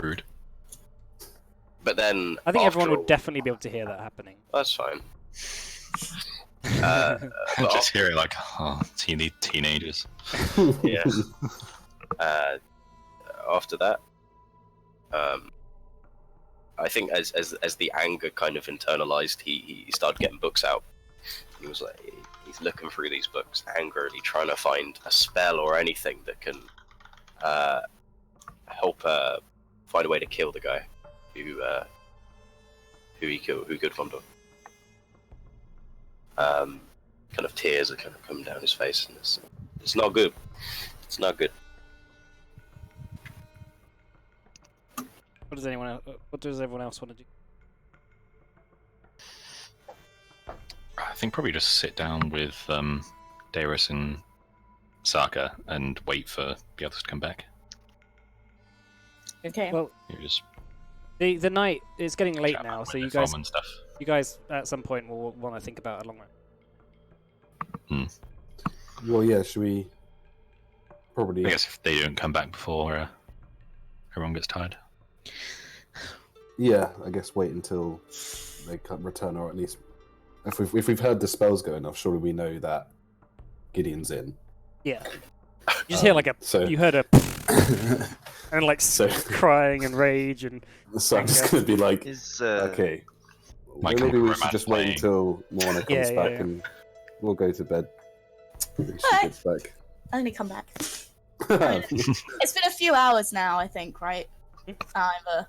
Rude. But then I think everyone after would definitely be able to hear that happening. That's fine. But Just hear it like, oh, teenagers. yeah. After that, I think as the anger kind of internalized, he started getting books out. He was like, he's looking through these books angrily, trying to find a spell or anything that can help find a way to kill the guy who killed Vondor. Kind of tears are kind of coming down his face, and it's not good. It's not good. What does everyone else want to do? I think probably just sit down with Darius and Saka and wait for the others to come back. Okay. Well, You just the night is getting late chat now, about so where you they're guys from and stuff. at some point will want to think about a long run. Well, yeah, should we probably... I guess if they don't come back before everyone gets tired. Yeah, I guess wait until they return, or at least if we've heard the spells going off, surely we know that Gideon's in. Yeah. You just hear like you heard a and like So- crying and rage and So I'm just going to be like, Is okay, My maybe we Chemical should just Romance wait until Morna comes Yeah, back yeah. and we'll go to bed when she Alright. gets back. Let me come back. It's been a few hours now, I think, right? I've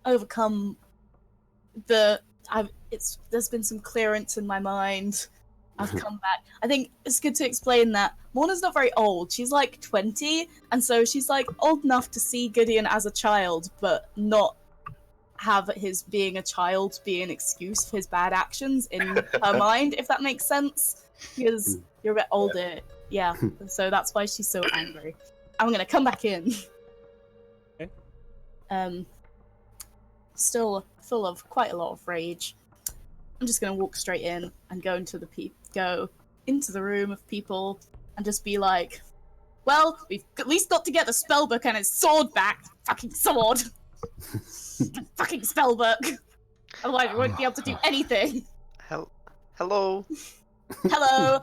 overcome there's been some clearance in my mind. I've come back. I think it's good to explain that Morna's not very old. She's like 20, and so she's like old enough to see Gideon as a child, but not have his being a child be an excuse for his bad actions in her mind, if that makes sense. Because you're a bit older, yeah. So that's why she's so angry. I'm gonna come back in. Okay. Still full of quite a lot of rage. I'm just gonna walk straight in and go into the into the room of people and just be like, well, we've at least got to get the spellbook and his sword back. Fucking sword. Fucking spellbook. Otherwise we won't be able to do anything. Hello. Hello.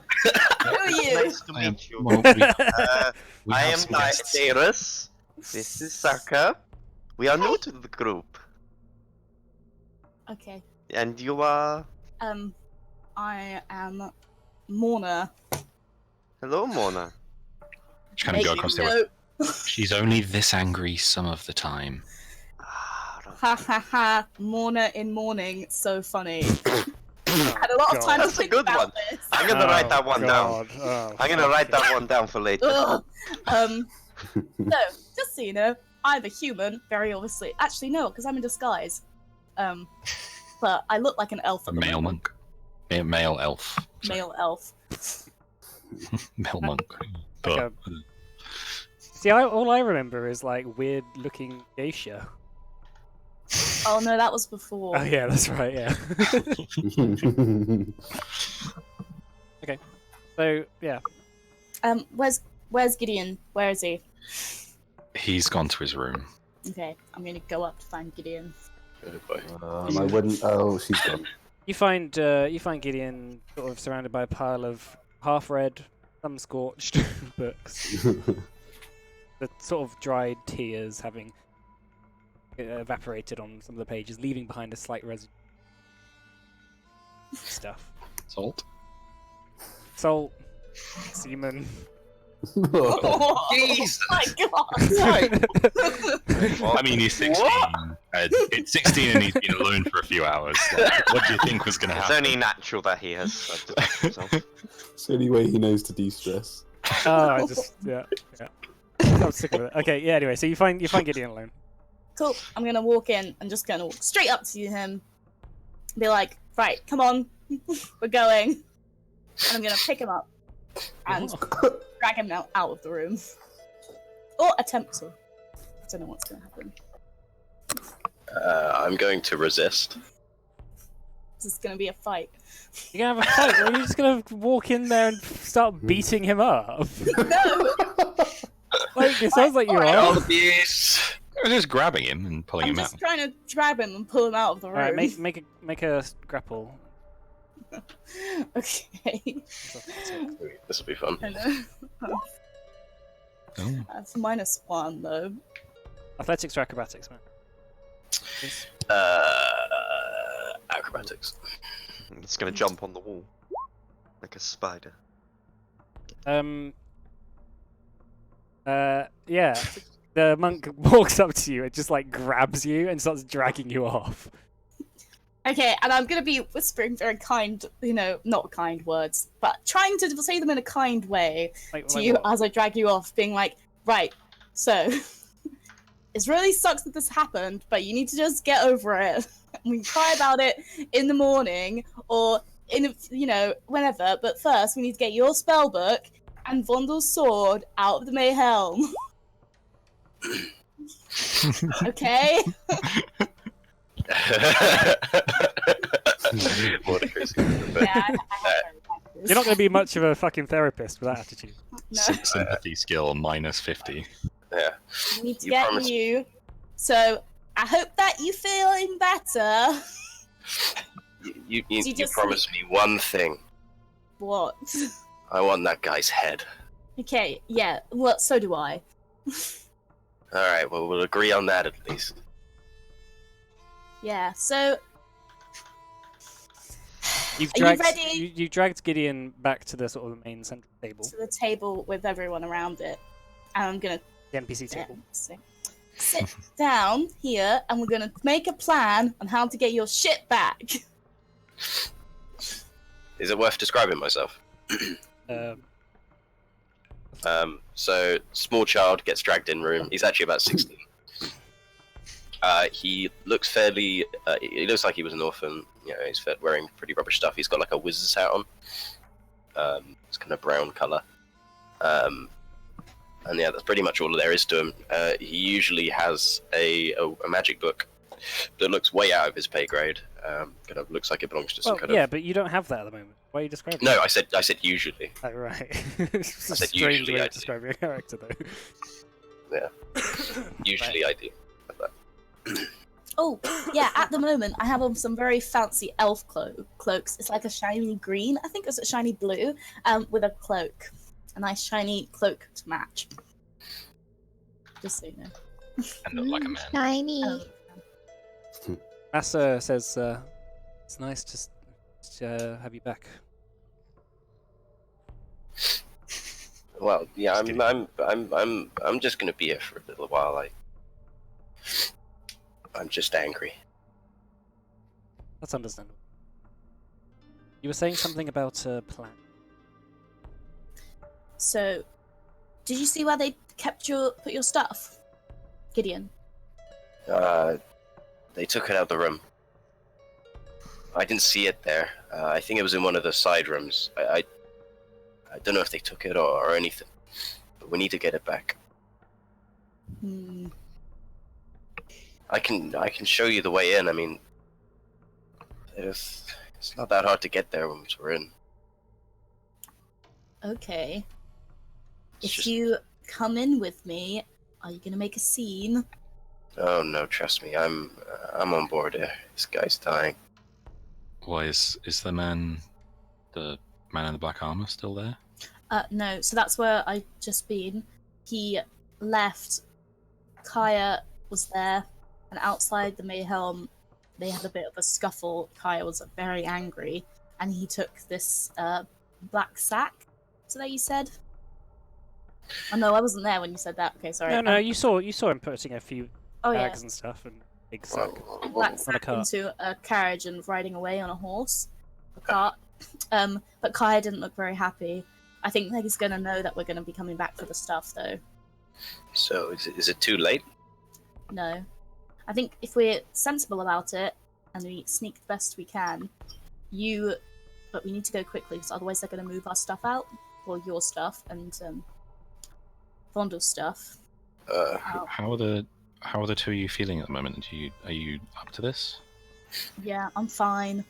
Who are you? Nice to meet you. Well, we I have am some guests. Darius. This is Saka. We are new to the group. Okay. And you are... I am Morna. Hello, Mona. Just kind of go Make across you the way. know- She's only this angry some of the time. Ha ha ha. Morna in morning. So funny. Oh, Had a lot of time to That's a think good about one. this. I'm gonna write that one down. God. Oh, I'm gonna write that one down for later. Ugh. So, just so you know, I'm a human, very obviously. Actually, no, because I'm in disguise. But I look like an elf A at the male moment. monk. Male elf. Sorry. Male elf. Male monk. Like a- See, all I remember is like weird looking geisha. Oh no, that was before. Oh yeah, that's right. Yeah. So yeah, Where's Gideon? Where is he? He's gone to his room. Okay, I'm gonna go up to find Gideon. Oh boy. I wouldn't. Oh, she's gone. you find Gideon sort of surrounded by a pile of half-read, some scorched books. The sort of dried tears having evaporated on some of the pages, leaving behind a slight residue. Stuff. Salt. Salt, semen. Oh Jesus. my god! I mean, he's 16. It's 16 and he's been alone for a few hours. Like, what do you think was going to It's happen? only natural that he has identified himself. It's the only way he knows to de-stress. Oh, I just yeah. I'm sick of it. Okay, yeah. Anyway, so you find Gideon alone. Cool. I'm gonna walk in. I'm just gonna walk straight up to him. Be like, right, come on, we're going. And I'm gonna pick him up and drag him out of the room, or attempt to. I don't know what's gonna happen. I'm going to resist. This is gonna be a fight. You're gonna have a fight. Or are you just gonna walk in there and start beating him up? No, Like it sounds like you Alright, are. Abuse. I was just grabbing him and pulling I'm him just out. trying to grab him and pull him out of the room. All right, make a grapple. Okay. This will be fun. I know. Oh. That's -1 though. Athletics or acrobatics, man? Acrobatics. It's gonna jump on the wall. Like a spider. Yeah. The monk walks up to you and just like grabs you and starts dragging you off. Okay, and I'm gonna be whispering very kind, not kind words, but trying to say them in a kind way to you what? as I drag you off, being like, right, so it really sucks that this happened, but you need to just get over it. We can cry about it in the morning or whenever. But first, we need to get your spell book and Vondel's sword out of the Mayhelm. Okay. You're not going to be much of a fucking therapist with that attitude. No. Sympathy skill -50. Yeah. We need to You get promised- you. So I hope that you feeling better. You you just- promised me one thing. What? I want that guy's head. Okay, yeah. Well, so do I. Alright, well, we'll agree on that at least. Yeah. So You've Are you dragged ready? you dragged Gideon back to the sort of the main central table, to the table with everyone around it, and I'm gonna the NPC table. sit down here, and we're gonna make a plan on how to get your shit back. Is it worth describing myself? So, small child gets dragged in room. He's actually about 16. He looks fairly... he looks like he was an orphan. You know, he's wearing pretty rubbish stuff. He's got like a wizard's hat on. It's kind of brown colour. And yeah, that's pretty much all there is to him. He usually has a magic book that looks way out of his pay grade. Kind of looks like it belongs to some Well, kind yeah, of. but you don't have that at the moment. Why are you describing? No, I said usually. Oh, right. It's a said strange usually way I of do. describing a character, though. Usually I do. Oh, yeah, at the moment, I have on some very fancy elf cloaks. It's like a shiny green, I think it was a shiny blue, with a cloak. A nice shiny cloak to match. Just so you know. And look like a man. Shiny. Asa says, "It's nice to have you back." Well, yeah, Just kidding. I'm just gonna be here for a little while. I'm just angry. That's understandable. You were saying something about a plan. So, did you see where they put your stuff, Gideon? They took it out of the room. I didn't see it there. I think it was in one of the side rooms. I don't know if they took it or anything, but we need to get it back. Hmm. I can show you the way in. I mean, it's not that hard to get there once we're in. Okay. It's If just- you come in with me, are you gonna make a scene? Oh no, trust me, I'm on board here. This guy's dying. Why is the man in the black armor still there? No, so that's where I just been. He left. Kaya was there, and outside the Mayhelm, they had a bit of a scuffle. Kaya was very angry, and he took this black sack. So that you said? Oh no, I wasn't there when you said that. Okay, sorry. No, you saw him putting a few Oh yeah, bags and stuff and big sack. black on a sack cart. into a carriage and riding away on a horse, a cart. But Kaya didn't look very happy. I think that he's gonna know that we're gonna be coming back for the stuff, though. So is it too late? No, I think if we're sensible about it and we sneak the best we can, but we need to go quickly because otherwise they're gonna move our stuff out, or your stuff and Vondel's stuff. out. How are the two of you feeling at the moment? Are you up to this? Yeah, I'm fine.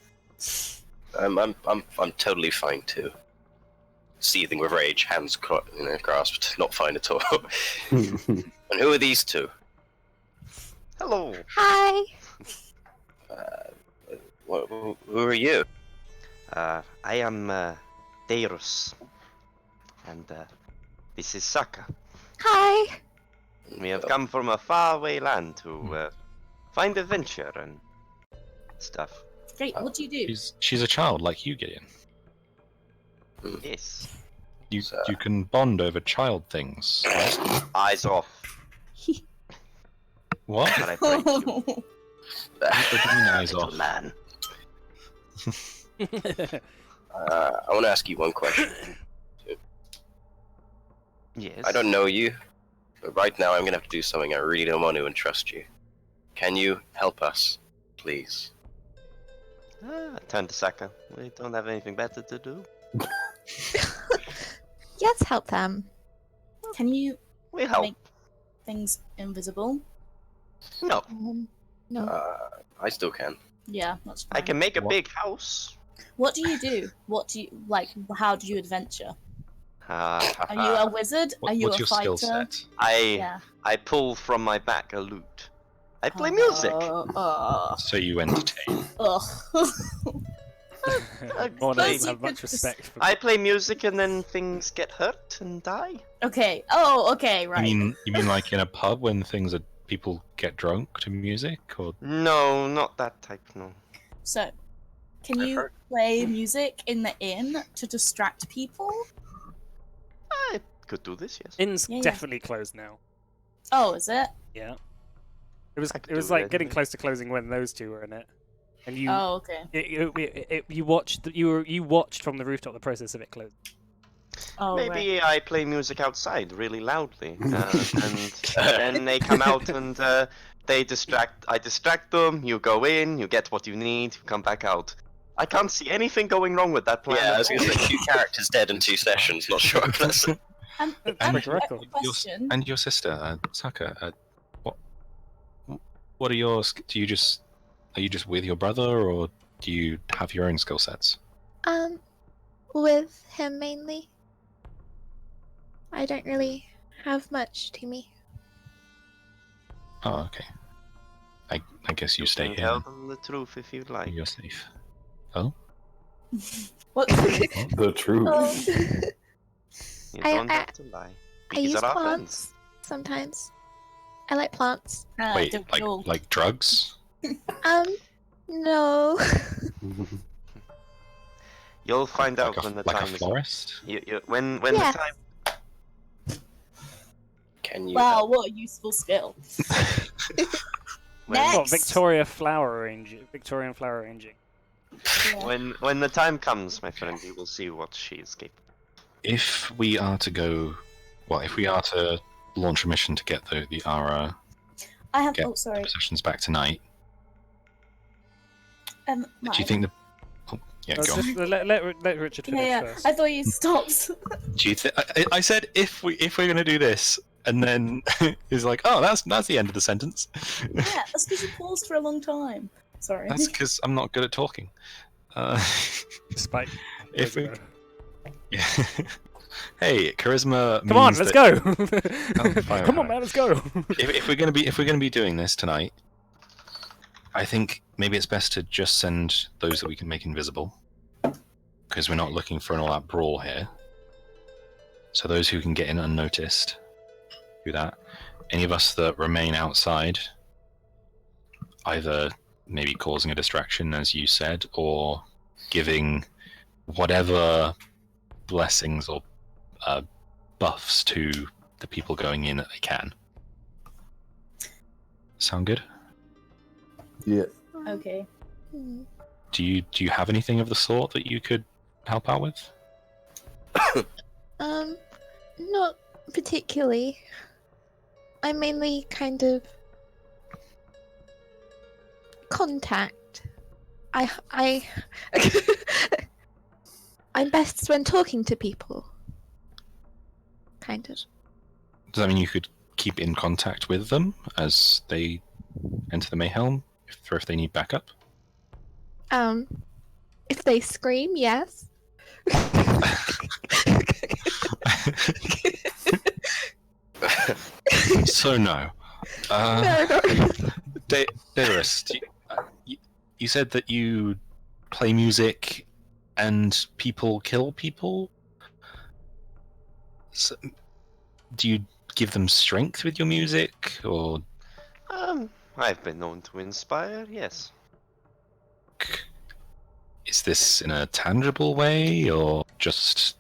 I'm totally fine too. Seething with rage, hands grasped, not fine at all. And who are these two? Hello. Hi. Who are you? I am Deirus, and this is Saka. Hi. We have come from a faraway land to find adventure and stuff. Great. What do you do? She's a child like you, Gideon. Yes. You So- you can bond over child things. Right? Eyes off. What? But I break you, What do you mean eyes little off? man. I want to ask you one question. Yes. I don't know you, but right now I'm gonna have to do something I really don't want to entrust you. Can you help us, please? Turn to Saka. We don't have anything better to do. Let's help them. Can you We help. Make- things invisible? No. No. I still can. Yeah, that's fine. I can make a What? big house. What do you do? What do you like? How do you adventure? Are you I a wizard? Are you What's a your fighter? skill set? Yeah. I pull from my back a lute. I play music. So you entertain. Ugh. More Suppose doesn't you have much could just- respect for I play music and then things get hurt and die. Okay. Oh, okay. Right. You mean like in a pub when people get drunk to music, or No, not that type. No. So, can I've you heard- play music in the inn to distract people? I could do this. Yes. Inn's Yeah, yeah. definitely closed now. Oh, is it? Yeah. It was I could it was do like it, getting yeah. close to closing when those two were in it, and you Oh, okay. you watched you watched from the rooftop the process of it closing. Oh, right. Maybe I play music outside really loudly, and then they come out and they distract. I distract them. You go in, you get what you need, you come back out. I can't see anything going wrong with that plan. Yeah, I at was gonna all. say 2 characters dead in 2 sessions. Not sure if that's. And Perfect record. question. and your sister Saka. What are your? Do you just Are you just with your brother, or do you have your own skill sets? With him mainly. I don't really have much to me. Oh, okay. I guess you stay can here. tell them the truth if you'd like. You're safe. Oh? What? The truth. Oh. You I- don't I- have to lie. I These use are our plants friends. sometimes. I like plants. Wait, don't we all? like drugs? No. You'll find out Like when the like a time is. florist? When Yeah. the time. Can you? Wow, help? what a useful skill. When, Next. What, Victorian flower arranging? Yeah. when the time comes, my friend, you will see what she is capable. If we are to go, well, if we are to launch a mission to get our I have. Get Oh, sorry. possessions back tonight, do Mike. you think the? Oh, yeah, go on. Just let Richard finish Yeah, first. I thought you stopped. Do you I said if we're going to do this, and then he's like, oh, that's the end of the sentence. Yeah, that's because you paused for a long time. Sorry. That's because I'm not good at talking. Despite. If we, yeah. Hey, charisma. Come on, means let's that- go. fine, Come on, fine. man, let's go. if we're gonna be doing this tonight, I think maybe it's best to just send those that we can make invisible, because we're not looking for an all-out brawl here. So those who can get in unnoticed, do that. Any of us that remain outside, either maybe causing a distraction, as you said, or giving whatever blessings or buffs to the people going in that they can. Sound good? Yeah. Okay. Hmm. Do you have anything of the sort that you could help out with? Not particularly. I'm mainly kind of contact. I I'm best when talking to people. Kind of. Does that mean you could keep in contact with them as they enter the Mayhelm, if they need backup? If they scream, yes. So no. No. Daedalus, you said that you play music and people kill people? So, do you give them strength with your music, or I've been known to inspire, yes. is this in a tangible way, or just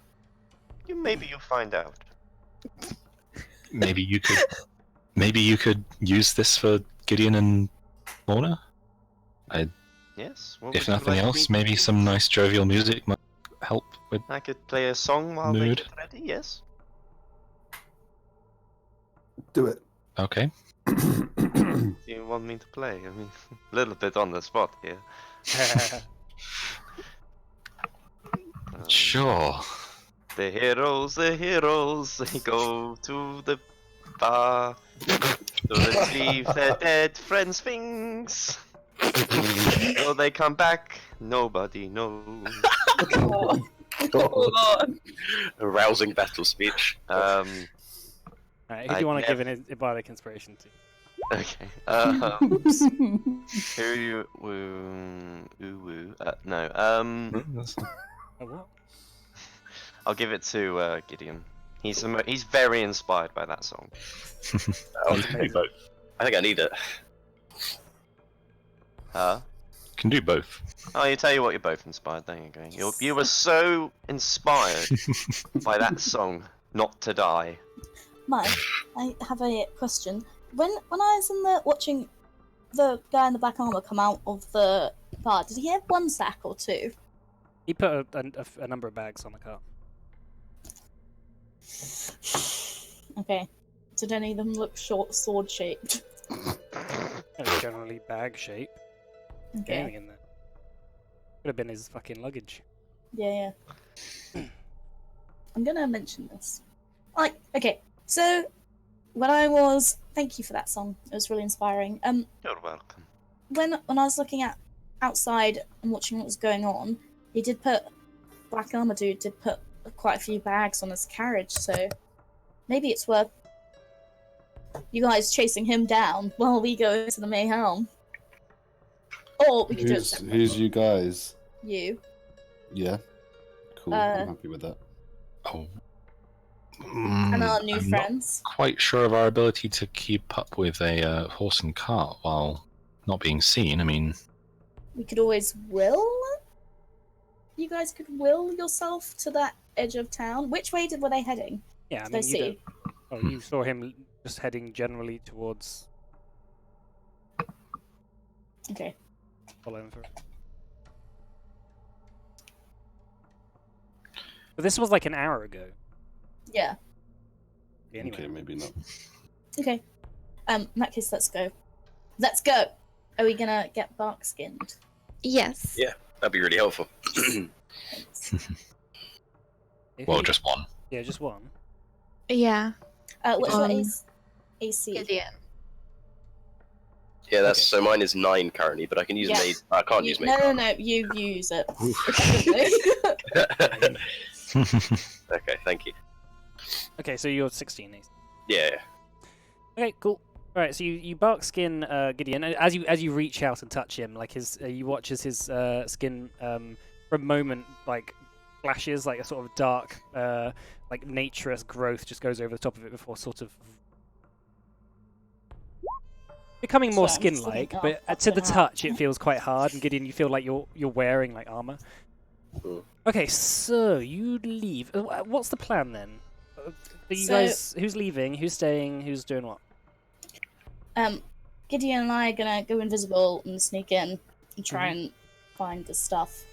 Maybe you'll find out. maybe you could use this for Gideon and Lorna? Yes. What If would you nothing like me else, to maybe do? some nice jovial music might help with. I could play a song while they Mood. get ready, yes. Do it. Okay. Do you want me to play? I mean, a little bit on the spot here. Sure. The heroes, they go to the bar to retrieve their dead friends' things. Will they come back? Nobody knows. Oh, God. A rousing battle speech. Alright, who do I you want to give never- an Ibardic inspiration to? Okay. Who you? No. Oh, what? I'll give it to Gideon. He's very inspired by that song. You can do both. I think I need it. Huh? Can do both. Oh, you tell you what, you're both inspired. There you go. You were so inspired by that song, "Not to Die." Mike, I have a question. When I was in the watching the guy in the black armor come out of the bar, did he have one sack or two? He put a number of bags on the cart. Okay. Did any of them look short sword shaped? They're generally bag shape. Okay. Gaming in there. Could have been his fucking luggage. Yeah. I'm gonna mention this. Like, okay, so when I was, thank you for that song. It was really inspiring. You're welcome. when I was looking at outside and watching what was going on, he did put Black Armor Dude did put quite a few bags on his carriage, so maybe it's worth you guys chasing him down while we go into the Mayhelm. Or we could do it separately. Who's you guys? You. Yeah. Cool. I'm happy with that. Oh. And our new I'm friends. not quite sure of our ability to keep up with a horse and cart while not being seen. I mean, We could always will. You guys could will yourself to that edge of town. Which way were they heading? Yeah, I Did I mean, you, see? you saw him just heading generally towards Okay. following through. But this was like an hour ago. Yeah. Anyway. Okay, maybe not. Okay. In that case, let's go. Let's go. Are we gonna get bark skinned? Yes. Yeah. That'd be really helpful. well, just one. Yeah, just one. Yeah. What's your Um, AC? Gideon. Yeah, that's Okay. so mine is 9 currently, but I can use Yeah. maid. I can't use maid. No. You use it. Okay, thank you. Okay, so you're 16. Ace. Yeah. Okay, cool. All right, so you bark skin Gideon, and as you reach out and touch him, like his you watch as his skin for a moment like flashes like a sort of dark like naturous growth just goes over the top of it before sort of becoming more Sorry, I'm just skin-like, looking but up to the and out. touch it feels quite hard, and Gideon, you feel like you're wearing like armor. Mm. Okay, so you leave. What's the plan then? Are you So- guys? Who's leaving? Who's staying? Who's doing what? Gideon and I are gonna go invisible and sneak in and try Mm-hmm. and find the stuff.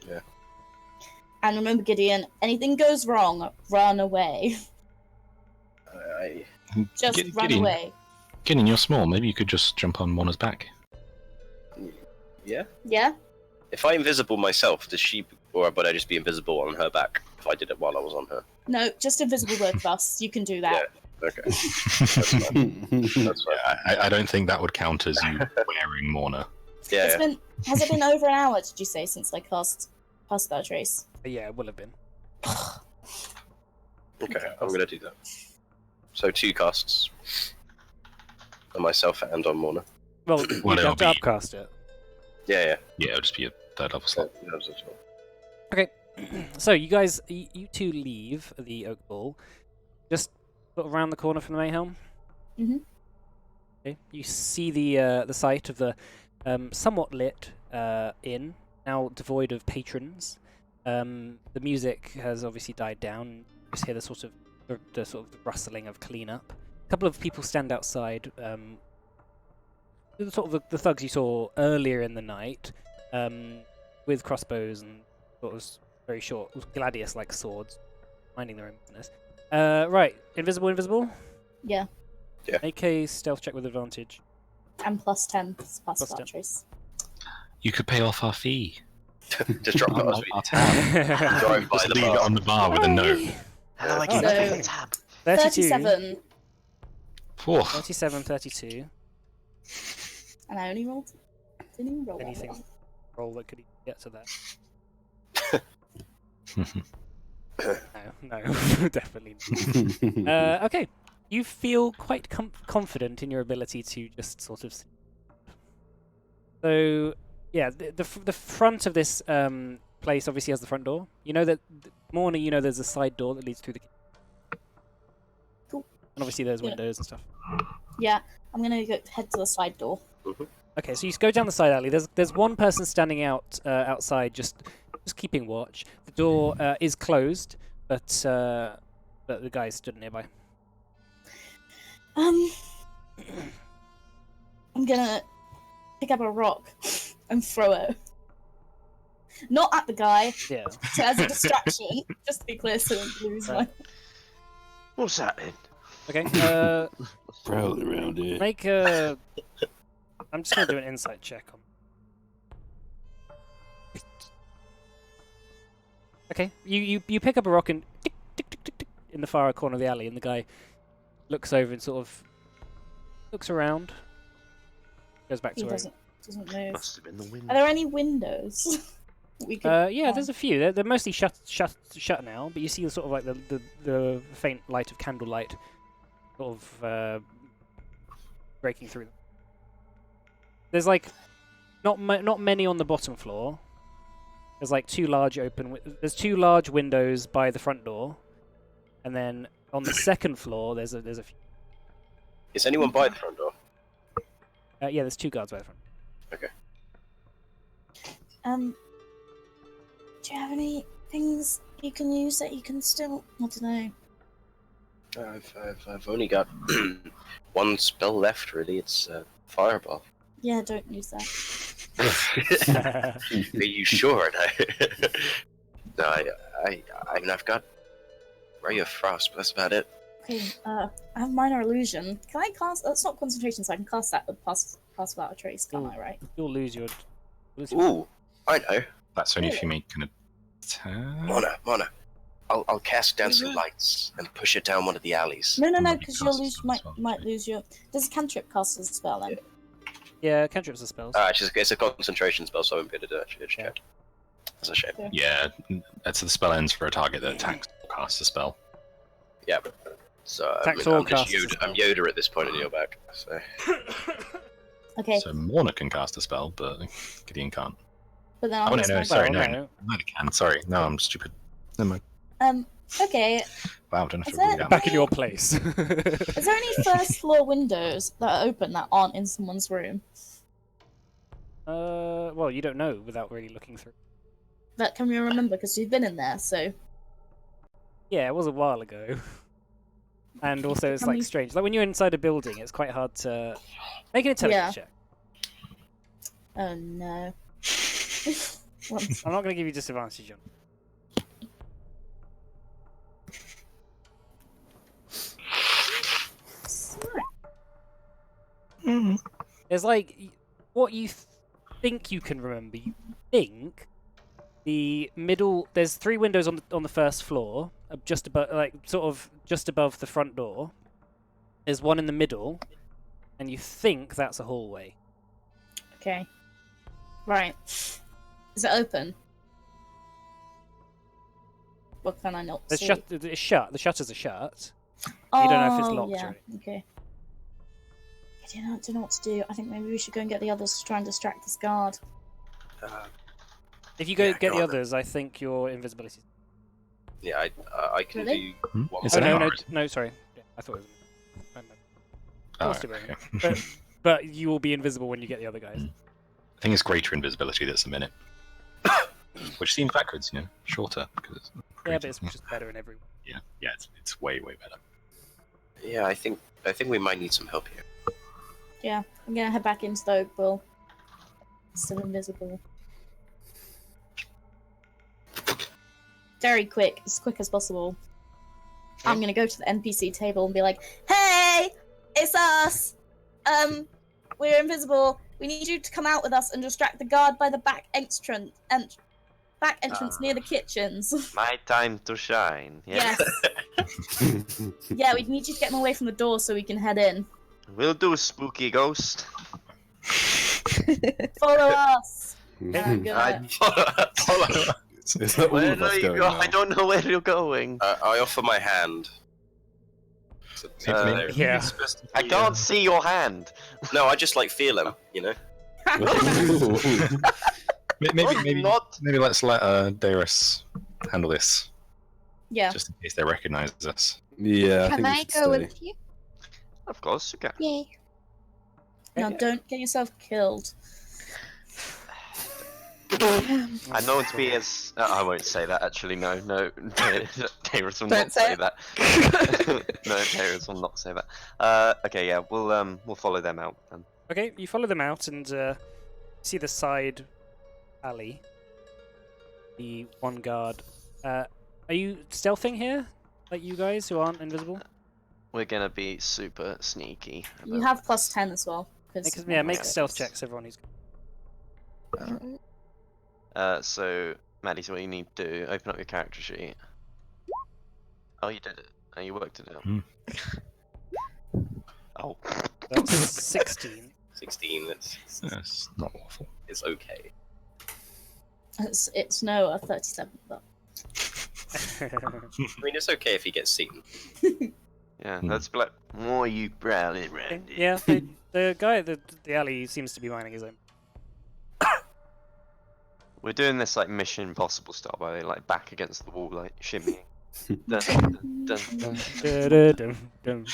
Yeah. And remember, Gideon, anything goes wrong, run away. I Just Gid- run Gideon. away. Gideon, you're small. Maybe you could just jump on Morna's back. yeah. Yeah? If I invisible myself, does she, or would I just be invisible on her back if I did it while I was on her? No, just invisible both of us. You can do that. Okay. That's fine. That's fine. I don't think that would count as you wearing Morna. Yeah. It's been has it been over an hour, did you say, since I cast that trace? Yeah, it will have been. Okay, I'm gonna do that. So 2 casts. On myself and on Morna. Well, Well, you have it'll to be- upcast it. Yeah. Yeah, it'll just be a third level slot. So you guys, you two leave the Oak Ball, just sort of around the corner from the Mayhelm. Mhm. Okay. You see the site of the somewhat lit inn, now devoid of patrons. The music has obviously died down. You just hear the sort of the rustling of cleanup. A couple of people stand outside. The sort of the thugs you saw earlier in the night, with crossbows and sort of very short gladius-like swords, minding their own business. Right, invisible. Yeah. Make a stealth check with advantage. And plus 10 plus Plus that 10. trace. You could pay off our fee. Just drop that as Our tab. Drive by Just the leave it bar. on the bar with a note. Hello, I Oh, can okay. open the tab. 32, 37. Whew. 37, 32. And I only rolled. Didn't even roll that Anything well. roll that could get to that. No, definitely not. Okay, you feel quite confident in your ability to just sort of. So, yeah, the front of this place obviously has the front door. You know that morning. You know there's a side door that leads through the. Cool. And obviously there's Yeah. windows and stuff. Yeah, I'm gonna head to the side door. Okay, so you go down the side alley. There's one person standing outside, just keeping watch. The door is closed, but the guy stood nearby. I'm gonna pick up a rock and throw it. Not at the guy, Yeah. so as a distraction, just to be clear, so I don't lose my. What's happening? Okay. Proud around here. Make a. I'm just gonna do an insight check on. Okay. You pick up a rock and tick, tick, tick, tick, tick, in the far corner of the alley, and the guy looks over and sort of looks around. Goes back to He where. doesn't move. Must have been the wind. Are there any windows? we could Yeah, there's a few. They're mostly shut now, but you see the sort of like the faint light of candlelight, sort of breaking through. There's like not many on the bottom floor. There's like there's two large windows by the front door, and then on the second floor there's a few. Is anyone by the front door? Yeah, there's two guards by the front. Okay. Do you have any things you can use that you can still? I don't know. I've only got one spell left. Really, it's fireball. Yeah, don't use that. Are you sure? No, I mean I've got Ray of Frost, but that's about it. Okay, I have minor illusion. Can I cast? That's not concentration, so I can cast that with pass without a trace, can't I? Right? You'll lose your. Ooh, I know. That's only if you make an attack. Mona. I'll cast dancing lights and push it down one of the alleys. No, Might because cast you'll a lose. spell Might as well, might actually. lose your. Does a cantrip cast as a spell then? Yeah, cantrips are spells. It's a concentration spell, so I won't be able to do it. It's Yeah. That's a shame. Yeah, that's the spell ends for a target that attacks or casts a spell. Yeah. So Attacks I'm all just casts a Yoda. I'm Yoda at this point in your back. So Okay, So Morna can cast a spell, but Gideon can't. but then Oh I'll no, cast no, my sorry, Well, no, no. no, I can. Sorry, no, I'm stupid. Never mind. Okay. Wow, I don't have Is to read that- out. Back in your place. Is there any first floor windows that are open that aren't in someone's room? Well, you don't know without really looking through. That can you remember because you've been in there, so Yeah, it was a while ago. And also, it's Can like we- strange. Like when you're inside a building, it's quite hard to make an intelligence check. oh no. Well, I'm not going to give you disadvantage, John. There's like what you think you can remember. You think the middle. There's three windows on the first floor, just above, like sort of just above the front door. There's one in the middle, and you think that's a hallway. okay. Right. Is it open? What can I not It's see? shut. It's shut. The shutters are shut. You don't know if it's Oh, locked yeah. or anything. Okay. I don't know what to do. I think maybe we should go and get the others to try and distract this guard. If you go Yeah, get go the on then. others, I think your invisibility. yeah, I can Really? do one. Is Oh it no, an no, hour? no! Sorry, yeah, I thought it was. Oh, Lost it, okay. But you will be invisible when you get the other guys. I think it's greater invisibility that's a minute. Which seems backwards, you know, shorter. Because it's Yeah, greater. but it's just better in every. Yeah, it's way better. Yeah, I think we might need some help here. Yeah, I'm gonna head back into the Oakville. Still invisible. Very quick, as quick as possible. I'm gonna go to the NPC table and be like, "Hey, it's us. We're invisible. We need you to come out with us and distract the guard by the back entrance near the kitchens." My time to shine. Yeah. Yes. Yeah, we need you to get them away from the door so we can head in. Will do, spooky ghost. Follow us. Mhm. Good. Is that all Where of are us you going go? now? I don't know where you're going. I offer my hand. Uh, Yeah. it's supposed to I be, can't see your hand. No, I just like feel him. You know. Maybe Not. maybe let's let Darius handle this, Yeah. just in case they recognise us. Yeah, I Can think we I should go stay. with you? Of course you can. Yay. No, don't get yourself killed. I know to be as. I won't say that actually. No. Darius will Don't not say say it. that. No, Darius will not say that. Okay, yeah, we'll follow them out then. Okay, you follow them out and see the side alley. The one guard. Are you stealthing here? Like you guys who aren't invisible? We're gonna be super sneaky. You have +10 as well. Make stealth checks, everyone who's. So, Maddie, so what you need to do, open up your character sheet. Oh, you did it. Oh, you worked it out. Hmm. Oh. That's 16. 16. That's not awful. It's okay. It's no 37, but I mean, it's okay if he gets seen. Yeah, let's be like, more you prowling around here. Yeah, the guy at the alley seems to be minding his own. We're doing this like Mission Impossible style, by the way, like back against the wall, like shimmying. Dun, dun, dun, dun. Dum-dum-dum.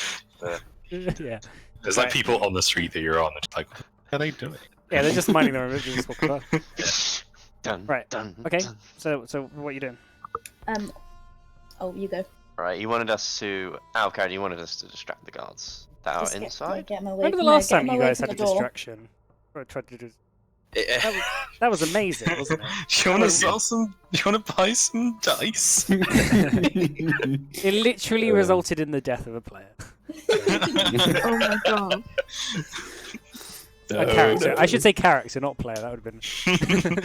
Yeah, There's like people on the street that you're on. It's like, what are they doing? yeah, they're just minding their own business. Dun, Right, dun, okay. dun. So what are you doing? Oh, you go. Right, you wanted us to. Oh, Karen, you wanted us to distract the guards that are Just inside? Get him away Remember the from last get time him you away guys from had a the door. distraction? Or tried to do... That was amazing, wasn't it? Do you want to sell some? Do you want to buy some dice? It literally resulted in the death of a player. Oh my god. A character. I should say character, not player. That would have been.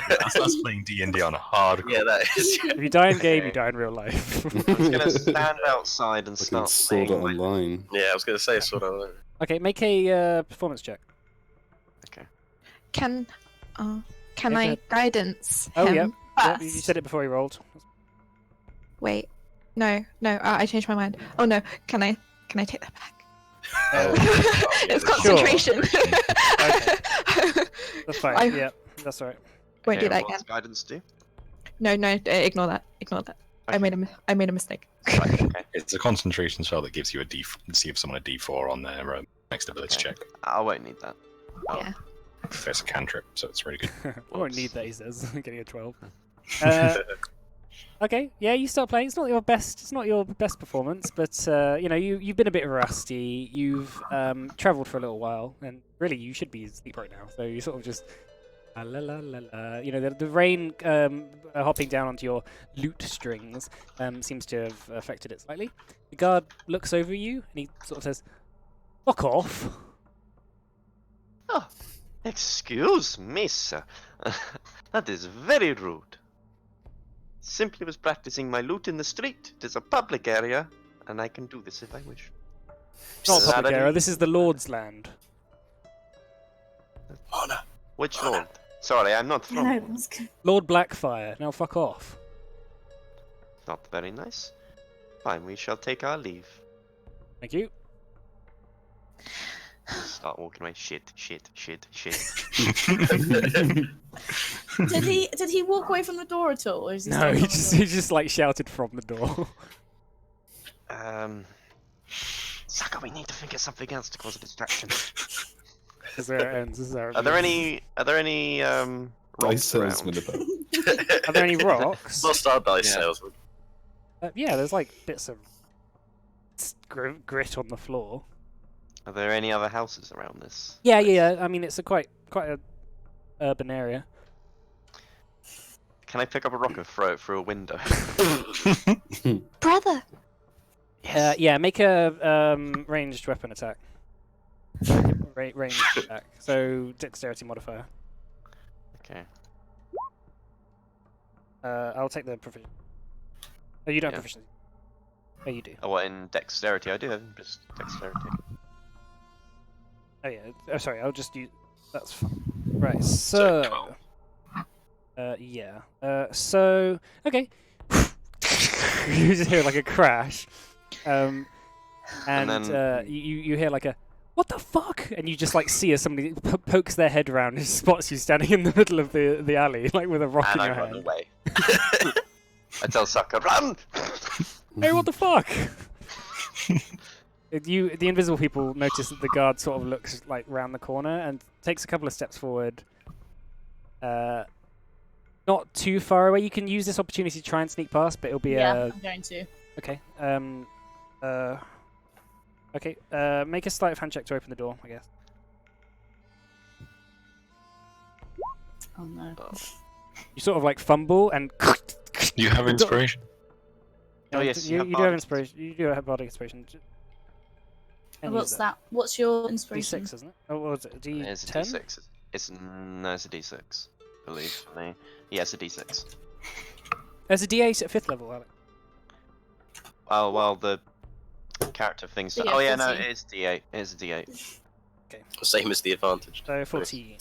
That's us playing D&D on a hardcore. Yeah, that is. If you die in game, you die in real life. I'm just gonna stand outside and Fucking start Sword playing Art my... Online. Yeah, I was gonna say sort of. Okay, make a performance check. Can Yeah, I go guidance Oh, him yeah. Yeah, first? you said it before he rolled. Wait. No, I changed my mind. Oh no, can I take that back? It's Sure. concentration. That's fine. I- Yeah, that's all right. Won't do that What's again. guidance do? No, ignore that. Ignore that. I made a mistake. Right, okay. It's a concentration spell that gives you a see if someone a D4 on their next ability Okay. check. I won't need that. Oh, Yeah. It's a cantrip, so it's really good. I won't need Whoops. that, he says. Getting a 12. Okay, yeah, you start playing. It's not your best performance, but you know, you've been a bit rusty. You've travelled for a little while, and really, you should be asleep right now. So you sort of just la la la la la. You know, the rain hopping down onto your lute strings seems to have affected it slightly. The guard looks over you, and he sort of says, "Fuck off." Oh, excuse me, sir. That is very rude. Simply was practicing my lute in the street. It is a public area, and I can do this if I wish. Not a public Saturday- area. This is the Lord's land. Oh no! Which lord? Sorry, I'm not from. No, it was good. Lord Blackfire. Now fuck off. Not very nice. Fine, we shall take our leave. Thank you. Start walking away. Shit. Did he walk away from the door at all? Or is he No, still he just like shouted from the door. Sucker, we need to think of something else to cause a distraction. This is where it ends. This is how it Are there begins. any Dice rocks salesman around? about. Are there any rocks? Lost our dice Yeah. salesman. Yeah, there's like bits of grit on the floor. Are there any other houses around this? Yeah. I mean, it's a quite a urban area. Can I pick up a rock and throw it through a window? Brother. Yeah, make a ranged weapon attack. Ranged attack. So dexterity modifier. Okay. I'll take the proficiency. Oh, you don't have Yeah. proficiency. Oh, you do. Oh, what, in dexterity? I do have just dexterity. Oh yeah. Oh, sorry. I'll just use. That's fine. Right. So. 12. Yeah. So. Okay. You just hear like a crash, and then- you hear like a what the fuck, and you just like see as somebody pokes their head around and spots you standing in the middle of the alley, like with a rock And in I your run hand. away. I tell Sucker, run! Hey, what the fuck? The invisible people notice that the guard sort of looks like round the corner and takes a couple of steps forward. Not too far away. You can use this opportunity to try and sneak past, but it'll be Yeah, I'm going to. okay. Okay. Make a sleight of hand check to open the door, I guess. Oh no. You sort of like fumble and. You have inspiration. Oh, yes, you you have do have bardic inspiration. You do have bardic inspiration. And What's use that? What's your inspiration? D6, isn't it? Oh, what was it? D10? It's a D6. It's a D6. Believe me. Yeah, it's a D6. There's a D8 at 5th level, Alex. Oh well, the character thing. So, Yeah, oh yeah, no, 14. it is D8. It is a D8. Okay. Same as the advantage. So 14.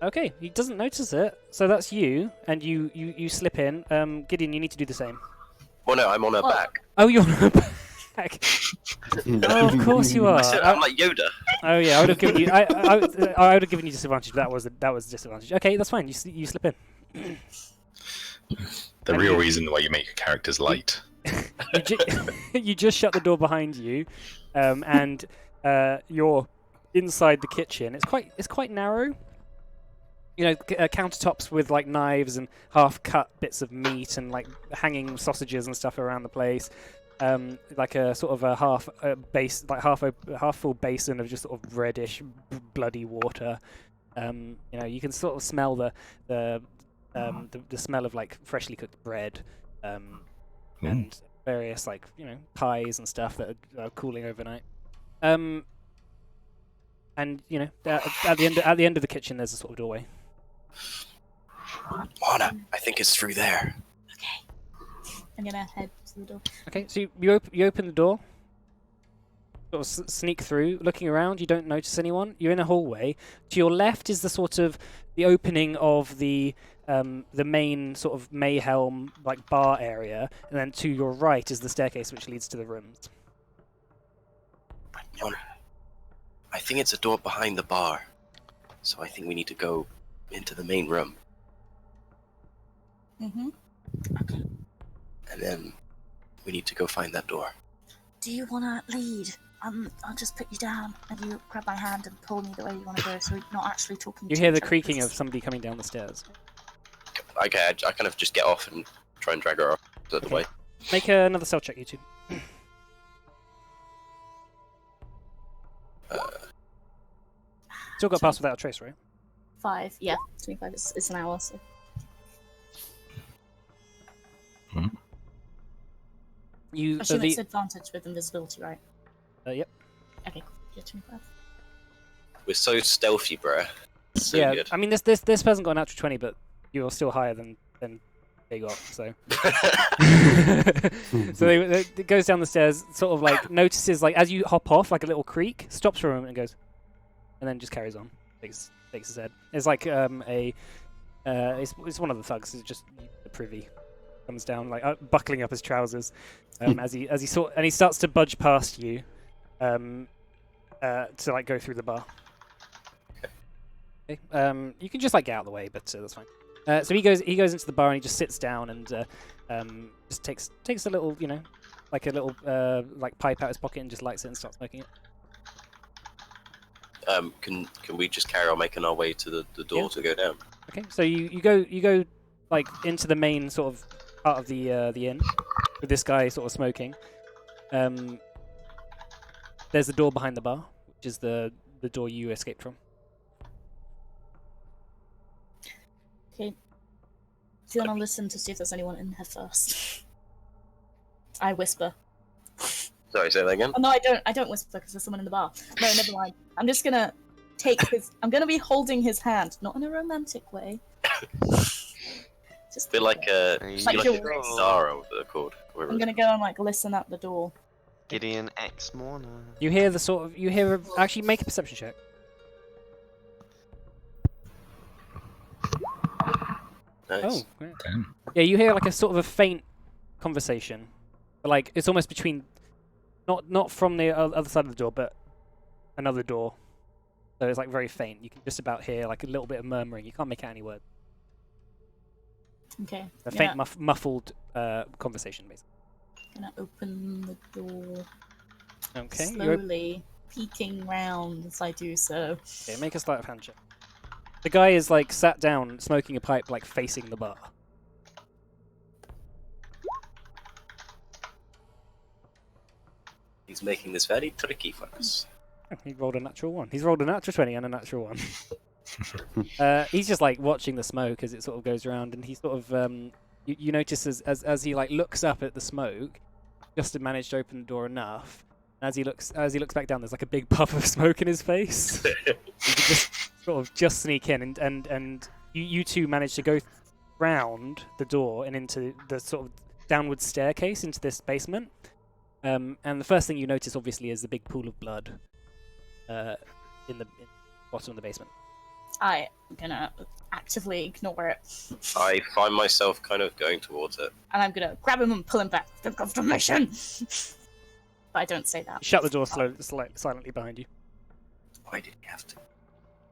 Okay, he doesn't notice it. So that's you, and you slip in. Gideon, you need to do the same. Well, no, I'm on her back. Oh, you're on her back. Oh, of course you are. I said, I'm like Yoda. Oh yeah, I would have given you. I would have given you disadvantage, but that was a disadvantage. Okay, that's fine. You slip in. The real reason why you make your characters light. You just shut the door behind you, and you're inside the kitchen. It's quite narrow. You know, countertops with like knives and half-cut bits of meat and like hanging sausages and stuff around the place. Like a sort of a half full basin of just sort of reddish, bloody water. You know, you can sort of smell the smell of like freshly cooked bread, and various like pies and stuff that are cooling overnight. And you know, at the end of the kitchen, there's a sort of doorway. Lana, I think it's through there. Okay. I'm gonna head to the door. Okay, so you open the door, sort of sneak through, looking around. You don't notice anyone. You're in a hallway. To your left is the opening of the main sort of Mayhelm like bar area, and then to your right is the staircase which leads to the rooms. Lana, I think it's a door behind the bar, so I think we need to go into the main room. Mhm. And then we need to go find that door. Do you wanna lead? I'll just put you down, and you grab my hand and pull me the way you want to go, so we're not actually talking. You hear the creaking of somebody coming down the stairs. Okay, I kind of just get off and try and drag her off the other way. Make another stealth check, you two. Still got past without a trace, right? 5, yeah, 25 is an hour, so. You I assume it's advantage with invisibility, right? Yep. Okay, yeah, 25. We're so stealthy, bruh. So yeah, good. I mean this person got a natural 20, but you're still higher than they got, so. So it goes down the stairs, sort of like notices like as you hop off, like a little creak, stops for a moment and goes, and then just carries on. Takes his head. It's like it's one of the thugs. It's just the privy comes down like buckling up his trousers as he starts to budge past you to like go through the bar. Okay. You can just like get out of the way, but that's fine. So he goes into the bar and he just sits down and just takes a little like a little like pipe out his pocket and just lights it and starts smoking it. Can we just carry on making our way to the door to go down? Okay, so you go like into the main sort of part of the inn with this guy sort of smoking. There's the door behind the bar, which is the door you escaped from. Okay. Do you want to listen to see if there's anyone in here first? I whisper. Sorry, say that again? Oh no, I don't whisper because there's someone in the bar. No, never mind. I'm just gonna I'm gonna be holding his hand, not in a romantic way. Just feel like a like Zara with the chord. I'm gonna go and like listen at the door. Gideon X Morna. You hear actually make a perception check. Nice. Oh, great. Damn. Yeah, you hear like a sort of a faint conversation, but like it's almost between, not from the other side of the door, but another door. So it's like very faint. You can just about hear like a little bit of murmuring. You can't make out any word. Okay. A faint, muffled conversation, basically. Gonna open the door. Okay. Slowly, peeking round as I do so. Okay, make a sleight of hand check. The guy is like sat down, smoking a pipe, like facing the bar. He's making this very tricky for us. He rolled a natural 1. He's rolled a natural 20 and a natural 1. He's just like watching the smoke as it sort of goes around, and he sort of you notice as he like looks up at the smoke, just to manage to open the door enough. As he looks back down, there's like a big puff of smoke in his face. You can just sort of just sneak in, and you two manage to go round the door and into the sort of downward staircase into this basement. And the first thing you notice, obviously, is the big pool of blood in the bottom of the basement. I'm gonna actively ignore it. I find myself kind of going towards it. And I'm gonna grab him and pull him back. Don't go for mission! But I don't say that. Shut the door silently behind you. Why did he have to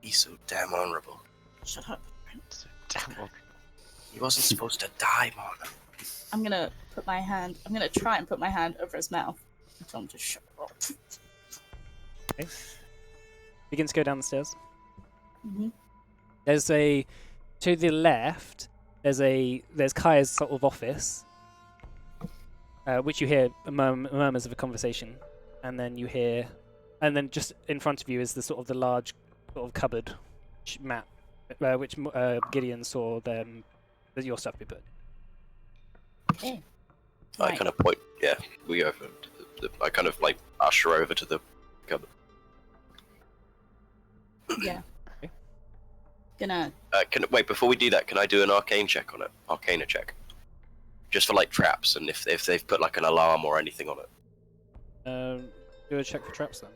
be so damn honorable? Shut up. He wasn't supposed to die, Mona. I'm gonna try and put my hand over his mouth and tell him to shut up. Okay. Begins to go down the stairs. Mm-hmm. There's to the left. There's Kaya's sort of office, which you hear murmurs of a conversation, and then just in front of you is the large sort of cupboard map, which Gideon saw your stuff be put. Okay. I Right. kind of point. Yeah, we go. I kind of like usher over to the cupboard. Yeah. Okay. Gonna. Wait, before we do that, can I do an arcana check on it? Arcana check. Just for like traps, and if they've put like an alarm or anything on it. Do a check for traps then.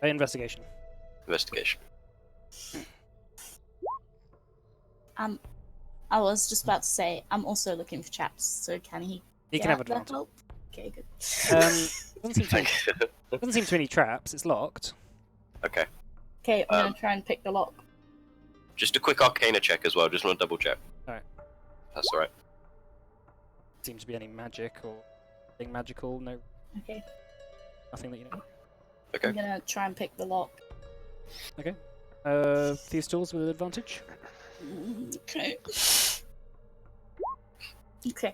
Investigation. Investigation. I was just about to say I'm also looking for chaps. So can he? You can get have that advantage. help? Okay, good. Doesn't seem to be any traps. It's locked. Okay. Okay, I'm gonna try and pick the lock. Just a quick arcana check as well. Just want to double check. Alright. That's alright. Seems to be any magic or anything magical. No, Okay. nothing that you know. Okay. I'm gonna try and pick the lock. Thieves' tools with advantage. Okay. Okay.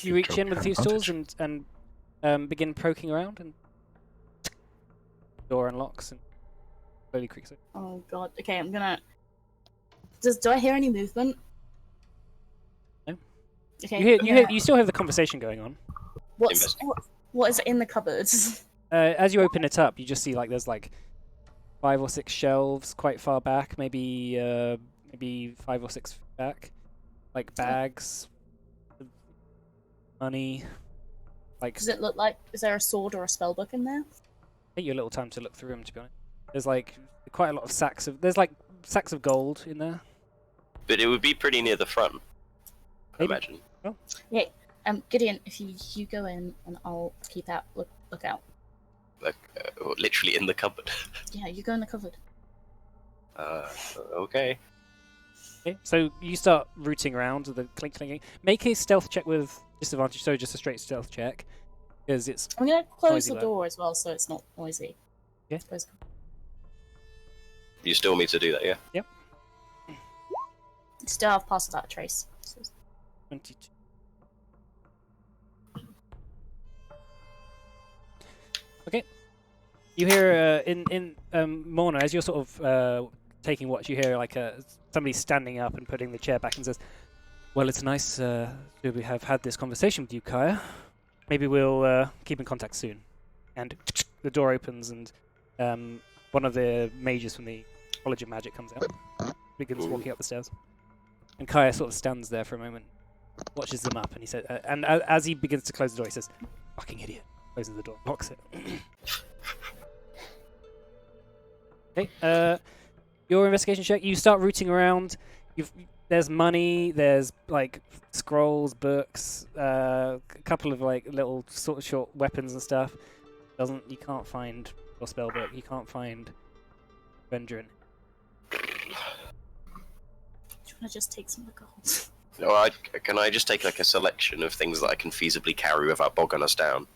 You reach in with thieves' tools and begin poking around, and door unlocks and slowly creaks open. Oh god. Okay, I'm gonna. Do I hear any movement? No. Okay. You still have the conversation going on. What is in the cupboards? As you open it up, you just see there's 5 or 6 shelves quite far back, maybe 5 or 6 feet back, bags, of money. Does it look like? Is there a sword or a spellbook in there? Take you a little time to look through them, to be honest. There's quite a lot of sacks of gold in there. But it would be pretty near the front. I Maybe. imagine. Gideon, if you go in and I'll keep out look out. Like literally in the cupboard. Yeah, you go in the cupboard. Okay. Okay, so you start rooting around with the clinking. Make a stealth check with disadvantage, so just a straight stealth check, because it's I'm gonna close noisy the loud. door as well, so it's not noisy. Yeah. Suppose- You still want me to do that, yeah? Yep. Still have passed that trace. So 22. Okay. You hear in Morna, as you're sort of taking watch, you hear somebody standing up and putting the chair back and says, "Well, it's nice to have had this conversation with you, Kaya. Maybe we'll keep in contact soon." And the door opens, and one of the mages from the College of Magic comes out, begins walking up the stairs, and Kaya sort of stands there for a moment, watches them up, and he said, and as he begins to close the door, he says, "Fucking idiot!" Closes the door, locks it. Okay. Your investigation check. You start rooting around. There's money. There's scrolls, books, a couple of little sort of short weapons and stuff. You can't find your spell book. You can't find Vendrin. do you wanna just take some of the gold? No, can I just take a selection of things that I can feasibly carry without bogging us down?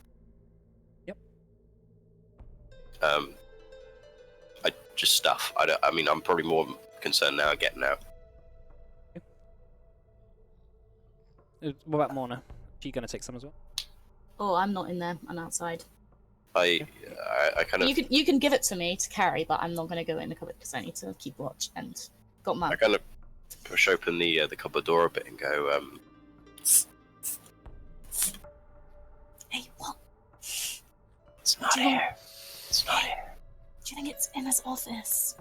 Yep. Just stuff. I'm probably more concerned now getting out. What about Morna? She gonna take some as well? Oh, I'm not in there. I'm outside. I kind of You can give it to me to carry, but I'm not gonna go in the cupboard because I need to keep watch and got my. I kind of push open the cupboard door a bit and go, Hey, what? It's not here. It's not here. Do you think it's in his office?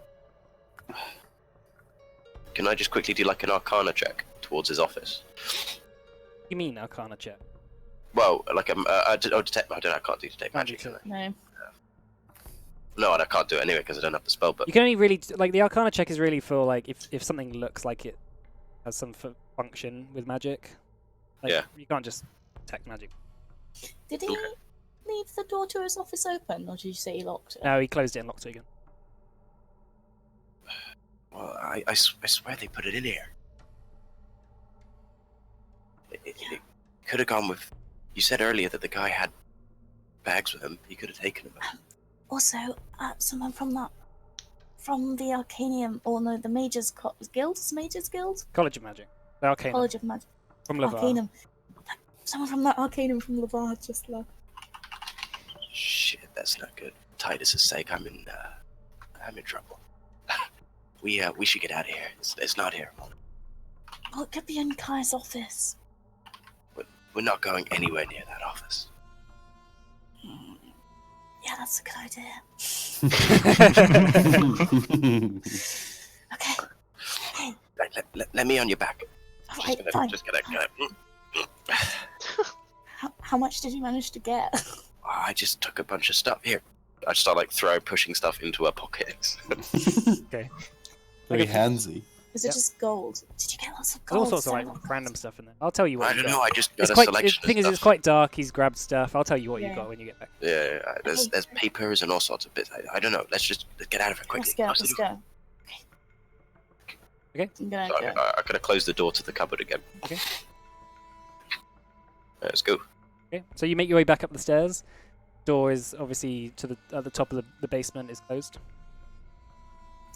Can I just quickly do an arcana check towards his office? You mean Arcana check? Well, like detect. I can't do detect magic. Can I? No. No, and I can't do it anyway because I don't have the spell. But You can only really like the Arcana check is really for like if something looks like it has some function with magic. Like, Yeah. You can't just detect magic. Did he leave the door to his office open, or did you say he locked it? No, he closed it and locked it again. well, I swear they put it in here. It could have gone with. You said earlier that the guy had bags with him. He could have taken them. Also, someone from the Arcanium, or no, the Mages Guild? Is Mages Guild? College of Magic. The Arcana. College of Magic. From Lavar. Arcanum. Someone from that Arcanum from Lavar just left. Shit, that's not good. Titus's sake, I'm in trouble. we should get out of here. It's not here. Oh, it could be in Kai's office. We're not going anywhere near that office. Yeah, that's a good idea. Okay. Hey, Let me on your back. alright, fine. Just gonna How much did you manage to get? I just took a bunch of stuff here. I just start like pushing stuff into her pockets. Okay. Very Okay. handsy. Is it Yep. just gold? Did you get lots of There's all gold? sorts of like random stuff in there. I'll tell you what. I you don't got. know. I just got It's a quite. selection. The thing of is, it's stuff. quite dark. He's grabbed stuff. I'll tell you what you Yeah. got when you get back. Yeah, there's papers and all sorts of bits. I don't know. Let's get out of here quickly. Let's go. Okay. I'm gonna Sorry, go. I could have closed the door to the cupboard again. Okay. Let's go. Okay. So you make your way back up the stairs. Door is obviously at the top of the basement is closed.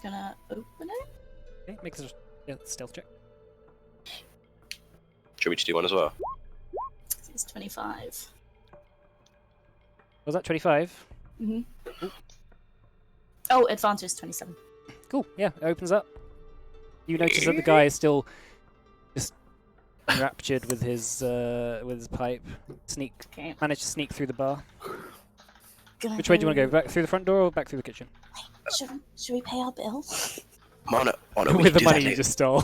Gonna open it. Okay. Make a stealth check. Should we just do one as well? It's 25. Was that 25? Oh, advantage 27. Cool. Yeah. It opens up. You notice that the guy is still just enraptured with his pipe. Okay. Managed to sneak through the bar. Gonna Which way do you want to go? Back through the front door or back through the kitchen? Should we pay our bill? Mona, we With can the do money that you later. just stole.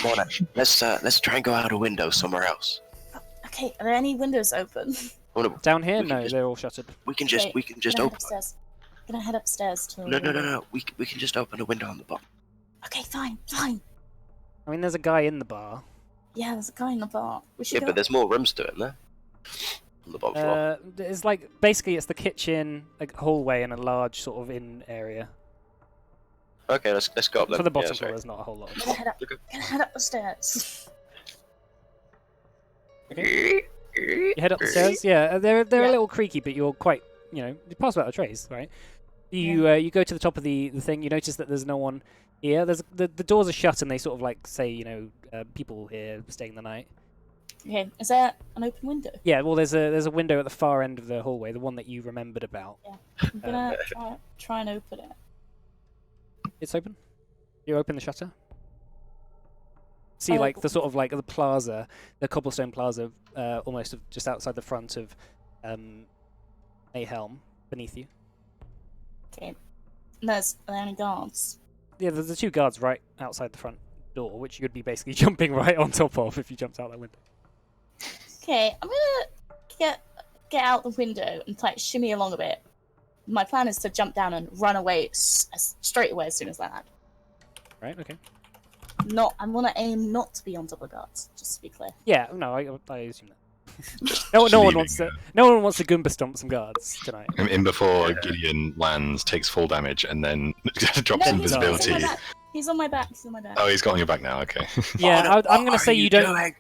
Mona, let's try and go out a window somewhere else. Okay, are there any windows open? Mona, Down here? We can No, just- they're all shuttered. we can just Gonna open. head upstairs. Gonna head upstairs to. No. We can just open a window on the bottom. Okay, fine. I mean, there's a guy in the bar. Yeah, there's a guy in the bar. We should Yeah, go. but there's more rooms to it, isn't there? On the bottom floor. It's like basically it's the kitchen, like hallway, and a large sort of in area. Okay, let's go up then. For the Yeah, bottom floor, sorry. there's not a whole lot. Gonna head up. Okay. Gonna head up the stairs. You head up the stairs. Yeah, they're Yeah. a little creaky, but you're quite, you pass without a trace, right? You go to the top of the thing. You notice that there's no one here. There's the doors are shut, and they sort of like say, people here staying the night. Okay, is there an open window? Yeah, well, there's a window at the far end of the hallway, the one that you remembered about. I'm gonna try and open it. It's open. You open the shutter. See, Oh, like the sort of like the plaza, the cobblestone plaza, almost just outside the front of Mayhelm, beneath you. Okay. Are there any guards? Yeah, there's the two guards right outside the front door, which you'd be basically jumping right on top of if you jumped out that window. Okay, I'm gonna get out the window and like shimmy along a bit. My plan is to jump down and run away straight away as soon as I land. Right. Okay. I want to aim not to be on top of guards, just to be clear. Yeah. No, I assume that. No one wants to Goomba stomp some guards tonight. In before Gideon lands, takes full damage, and then drops No, invisibility. He's on my back. He's on my back. Oh, he's got on your back now. Okay. Yeah, Mona, I'm gonna what say are you don't. doing?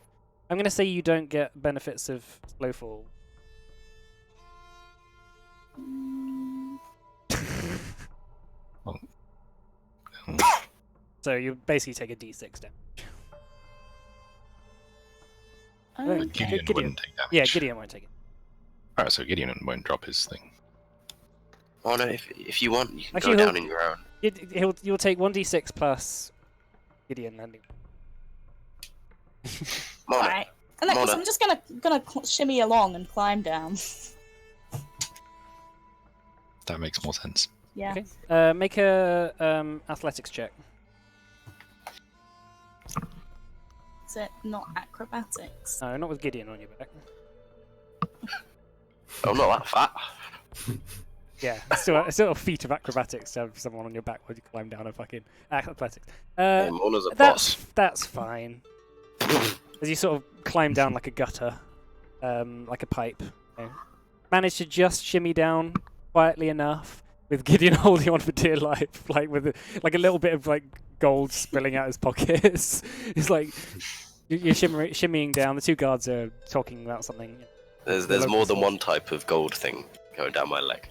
I'm gonna say you don't get benefits of slow fall. Mm, So you basically take a d6 damage. okay. Gideon wouldn't take damage. Yeah, Gideon won't take it. Alright, so Gideon won't drop his thing. Mona, if you want, you can Actually, go down in your own. You'll take 1d6 plus Gideon landing. Mona, Alright. In that case, Mona. I'm just gonna shimmy along and climb down. That makes more sense. Yeah. Okay. Make a athletics check. not acrobatics. No, not with Gideon on your back. I'm not that fat. Yeah, it's still a feat of acrobatics to have someone on your back while you climb down a fucking athletics. Hey, Mona's a boss. That's fine. As you sort of climb down like a gutter, like a pipe, you know, manage to just shimmy down quietly enough, with Gideon holding on for dear life, like with a little bit of like gold spilling out his pockets. It's like you're shimmying down. The two guards are talking about something. There's more than one type of gold thing going down my leg.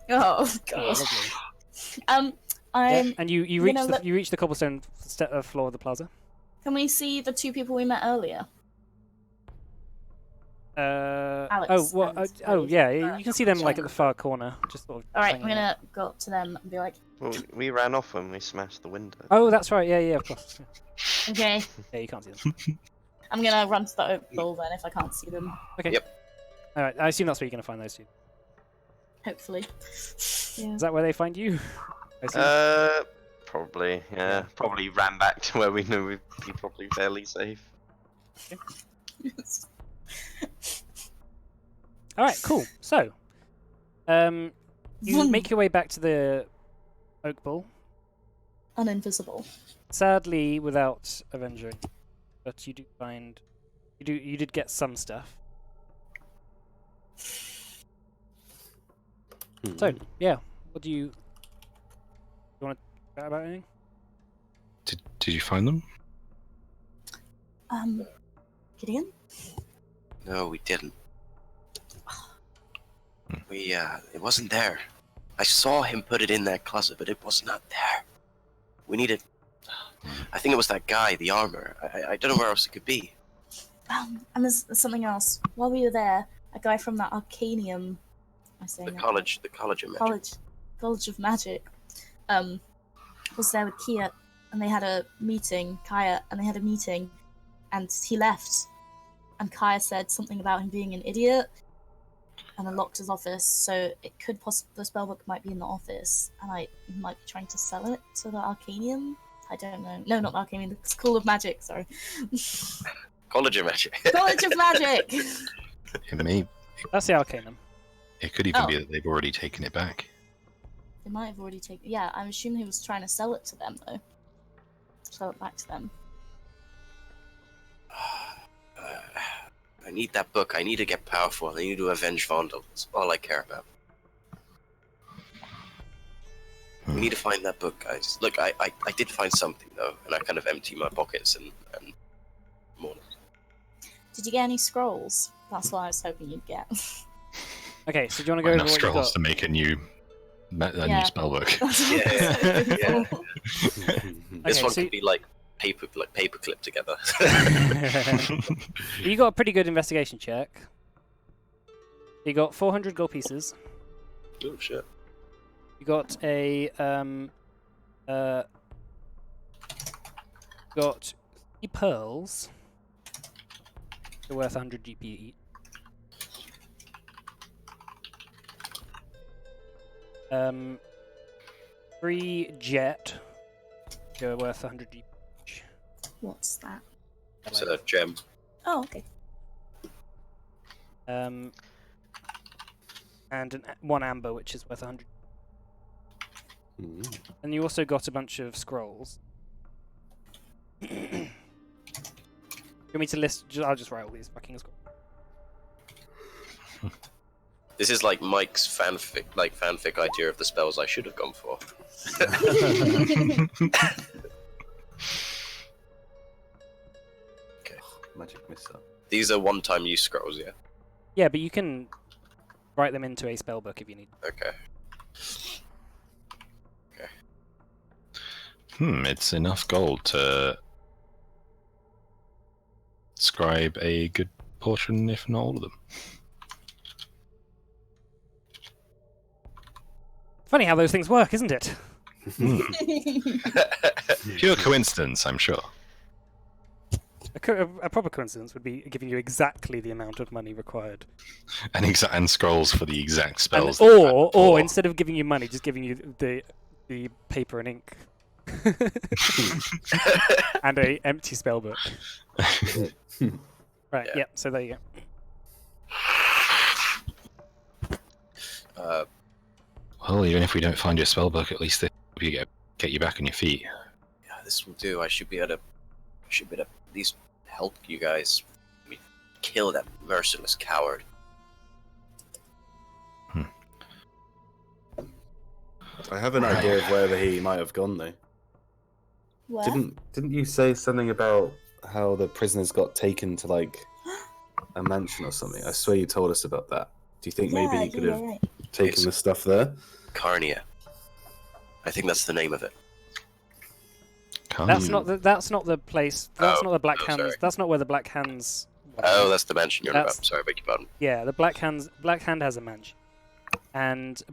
Oh Oh, god. lovely. I'm. And you you reach know, you reach the cobblestone floor of the plaza. Can we see the two people we met earlier? Alex Oh, well, and yeah. Steve. You can see them like at the far corner, just sort of. All right, I'm hanging out. gonna go up to them and be like, Well, we ran off when we smashed the window. Oh, that's right. Yeah, of course. okay. Yeah, you can't see them. I'm gonna run to the oak bowl then if I can't see them. Okay. Yep. All right. I assume that's where you're gonna find those two. Hopefully. Yeah. Is that where they find you? I assume. Probably, yeah. Probably ran back to where we knew we'd be probably fairly safe. All right. Cool. So, you Vroom. make your way back to the oak bowl. Uninvisible. Sadly, without avenging, but you do find you did get some stuff. So yeah, what do you want to chat about anything? Did you find them? Gideon? No, we didn't. It wasn't there. I saw him put it in that closet, but it was not there. We needed. I think it was that guy, the armor. I don't know where else it could be. And there's something else. While we were there, a guy from that Arcanium. The college of magic. College of Magic, was there with Kia, and they had a meeting. Kaya, and they had a meeting, and he left, and Kaya said something about him being an idiot, and unlocked his office. So it could possibly the spellbook might be in the office, and I might be trying to sell it to the Arcanium. I don't know. No, not the Arcanium. The School of Magic. Sorry. College of Magic. College of Magic. That's the Arcanum. It could even Oh. be that they've already taken it back. They might have already taken. Yeah, I'm assuming he was trying to sell it to them though. Sell it back to them. I need that book. I need to get powerful. I need to avenge Vondel. That's all I care about. We need to find that book, guys. Look, I did find something though, and I kind of empty my pockets and more. Did you get any scrolls? That's what I was hoping you'd get. Okay, so do you want to go Enough over what you scrolls got? to make a new Yeah. spellbook. This Okay, one so could be like paper clipped together. you got a pretty good investigation check. You got 400 gold pieces. Oh shit. You got a got 3 pearls. They're worth 100 GP each. Um, 3 jet. They're worth 100 GP each. What's that? It's a gem. Oh, okay. And one amber, which is worth 100. And you also got a bunch of scrolls. You want me to list? I'll just write all these fucking scrolls. This is like Mike's fanfic idea of the spells I should have gone for. Okay. Magic missile. These are one-time use scrolls, yeah? Yeah, but you can write them into a spell book if you need. Okay. It's enough gold to scribe a good portion, if not all of them. Funny how those things work, isn't it? Pure coincidence, I'm sure. A proper coincidence would be giving you exactly the amount of money required. And scrolls for the exact And, spells. that you had or before. instead of giving you money, just giving you the paper and ink And a empty spell book. Right, Yeah. yeah, so there you go. Well, even if we don't find your spell book, at least they help you get you back on your feet. Yeah, this will do. I should be able to at least help you guys. Kill that merciless coward. I have an idea of wherever he might have gone, though. What? Didn't you say something about how the prisoners got taken to like a mansion or something? I swear you told us about that. Do you think maybe he could have Right. taken the stuff there? Carnia. I think that's the name of it. That's not the place. That's Oh, not the Black oh, Hands. sorry. That's not where the Black Hands. Oh, that's the mansion you're on That's- about. Sorry, beg your pardon. Yeah, the Black Hand has a mansion,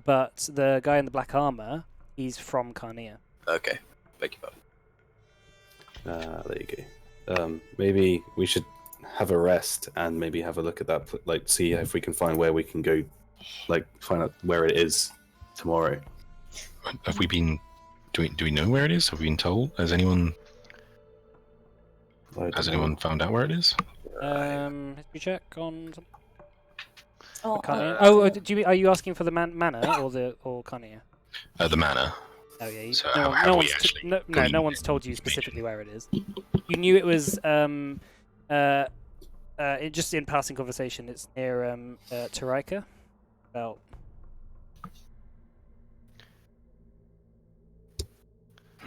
but the guy in the black armor, he's from Carnia. Okay, beg your pardon. There you go. Maybe we should have a rest and maybe have a look at that. Like, see if we can find where we can go. Like, find out where it is tomorrow. Have we been? Do we know where it is? Have we been told? Has anyone found out where it is? History check on Oh, Carnia. Are you asking for the manor or Carnia? The manor. Oh yeah. So no have we one's actually no gleaned one's told you specifically where it is. You knew it was just in passing conversation. It's near Taraika. About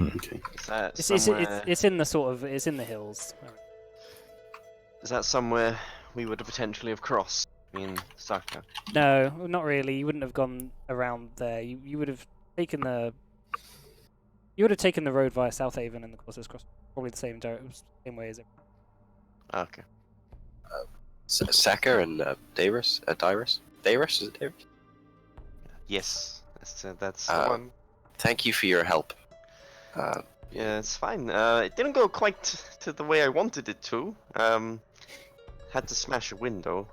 Okay. Is that it's somewhere? it's in the sort of it's in the hills. Is that somewhere we would potentially have crossed in Saka? No, not really. You wouldn't have gone around there. You would have taken the road via Southaven and the courses cross probably the same way as it. Okay. Saka and Dyrus? Dyrus? Dyrus? Is it Dyrus? Yes, that's the one. Thank you for your help. Yeah, it's fine. It didn't go quite to the way I wanted it to. Had to smash a window.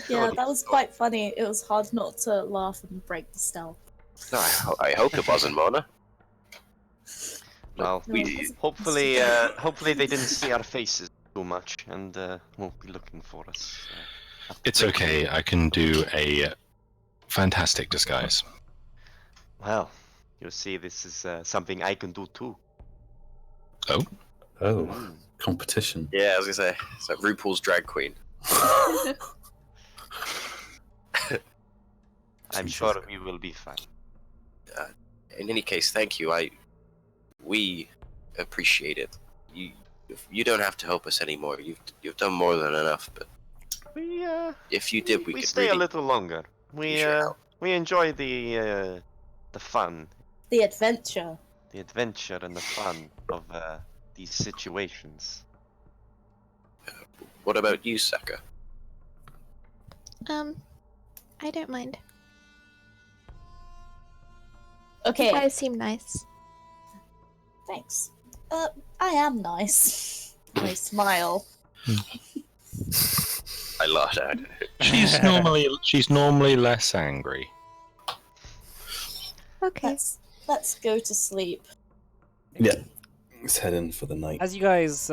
yeah, that was quite funny. It was hard not to laugh and break the stealth. No, I hope it wasn't, Mona. Well, No, it wasn't. hopefully they didn't see our faces too much and won't be looking for us. It's okay. I can do a fantastic disguise. Well, you'll see this is something I can do too. Oh, Mm. competition. Yeah, I was gonna say, it's like RuPaul's drag queen. I'm sure we will be fine. In any case, thank you. We appreciate it. You don't have to help us anymore. You've done more than enough. But We if you did, we could stay really a little longer. We use your help. we enjoy the fun, The adventure. the adventure, and the fun of these situations. What about you, Saka? I don't mind. Okay, You guys seem nice. thanks. I am nice. I smile. I laughed at it. She's normally less angry. Okay. Let's go to sleep. Yeah. Let's head in for the night. As you guys,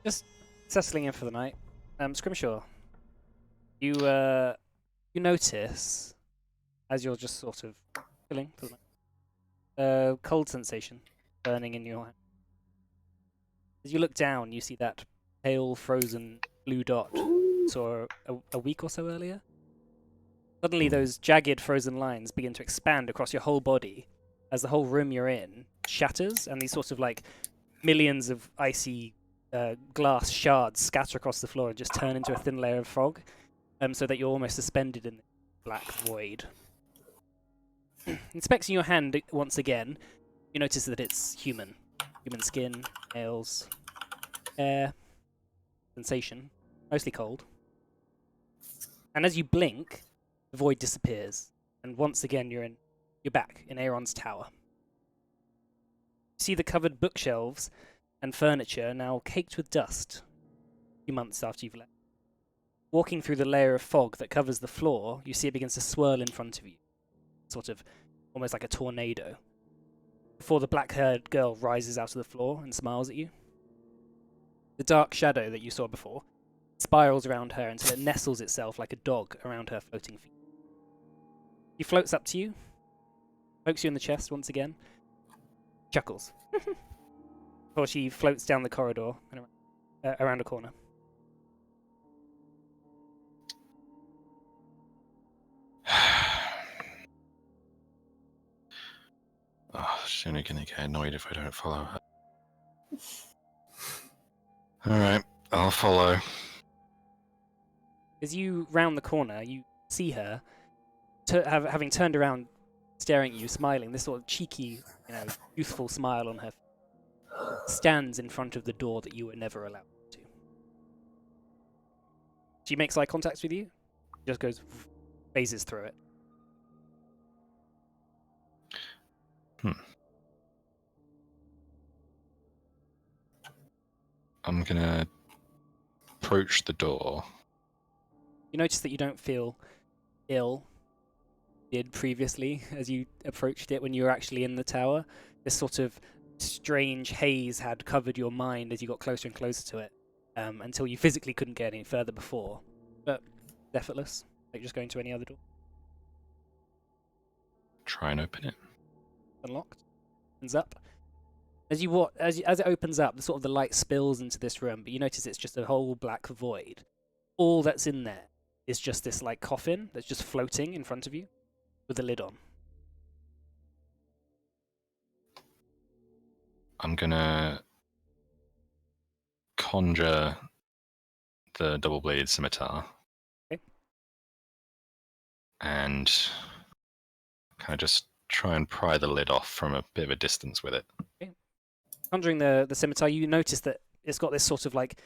just settling in for the night, Scrimshaw, you notice as you're just sort of chilling for the night, cold sensation burning in your hand. As you look down, you see that pale, frozen blue dot you saw a week or so earlier. Suddenly, those jagged, frozen lines begin to expand across your whole body as the whole room you're in shatters, and these sort of like millions of icy glass shards scatter across the floor and just turn into a thin layer of fog, so that you're almost suspended in the black void. Inspecting your hand once again, you notice that it's human. Human skin, nails, hair, sensation, mostly cold. And as you blink, the void disappears, and once again you're back in Aeron's tower. You see the covered bookshelves and furniture now caked with dust a few months after you've left. Walking through the layer of fog that covers the floor, you see it begins to swirl in front of you, sort of almost like a tornado. before the black-haired girl rises out of the floor and smiles at you. The dark shadow that you saw before spirals around her until it nestles itself like a dog around her floating feet. He floats up to you, pokes you in the chest once again, chuckles, before she floats down the corridor and around a corner. Oh, she's only gonna get annoyed if I don't follow her. Alright, I'll follow. As you round the corner, you see her, having turned around, staring at you, smiling, this sort of cheeky, youthful smile on her face, stands in front of the door that you were never allowed to. She makes eye contact with you, just goes, phases through it. I'm gonna approach the door. You notice that you don't feel ill, did previously as you approached it when you were actually in the tower. This sort of strange haze had covered your mind as you got closer and closer to it, until you physically couldn't get any further before. But effortless, like just going to any other door. Try and open it. Unlocked, opens up. As it opens up, the light spills into this room, but you notice it's just a whole black void. All that's in there is just this like coffin that's just floating in front of you, with the lid on. I'm gonna conjure the double-bladed scimitar. Okay. And kind of just try and pry the lid off from a bit of a distance with it. Okay. Conjuring the scimitar, you notice that it's got this sort of like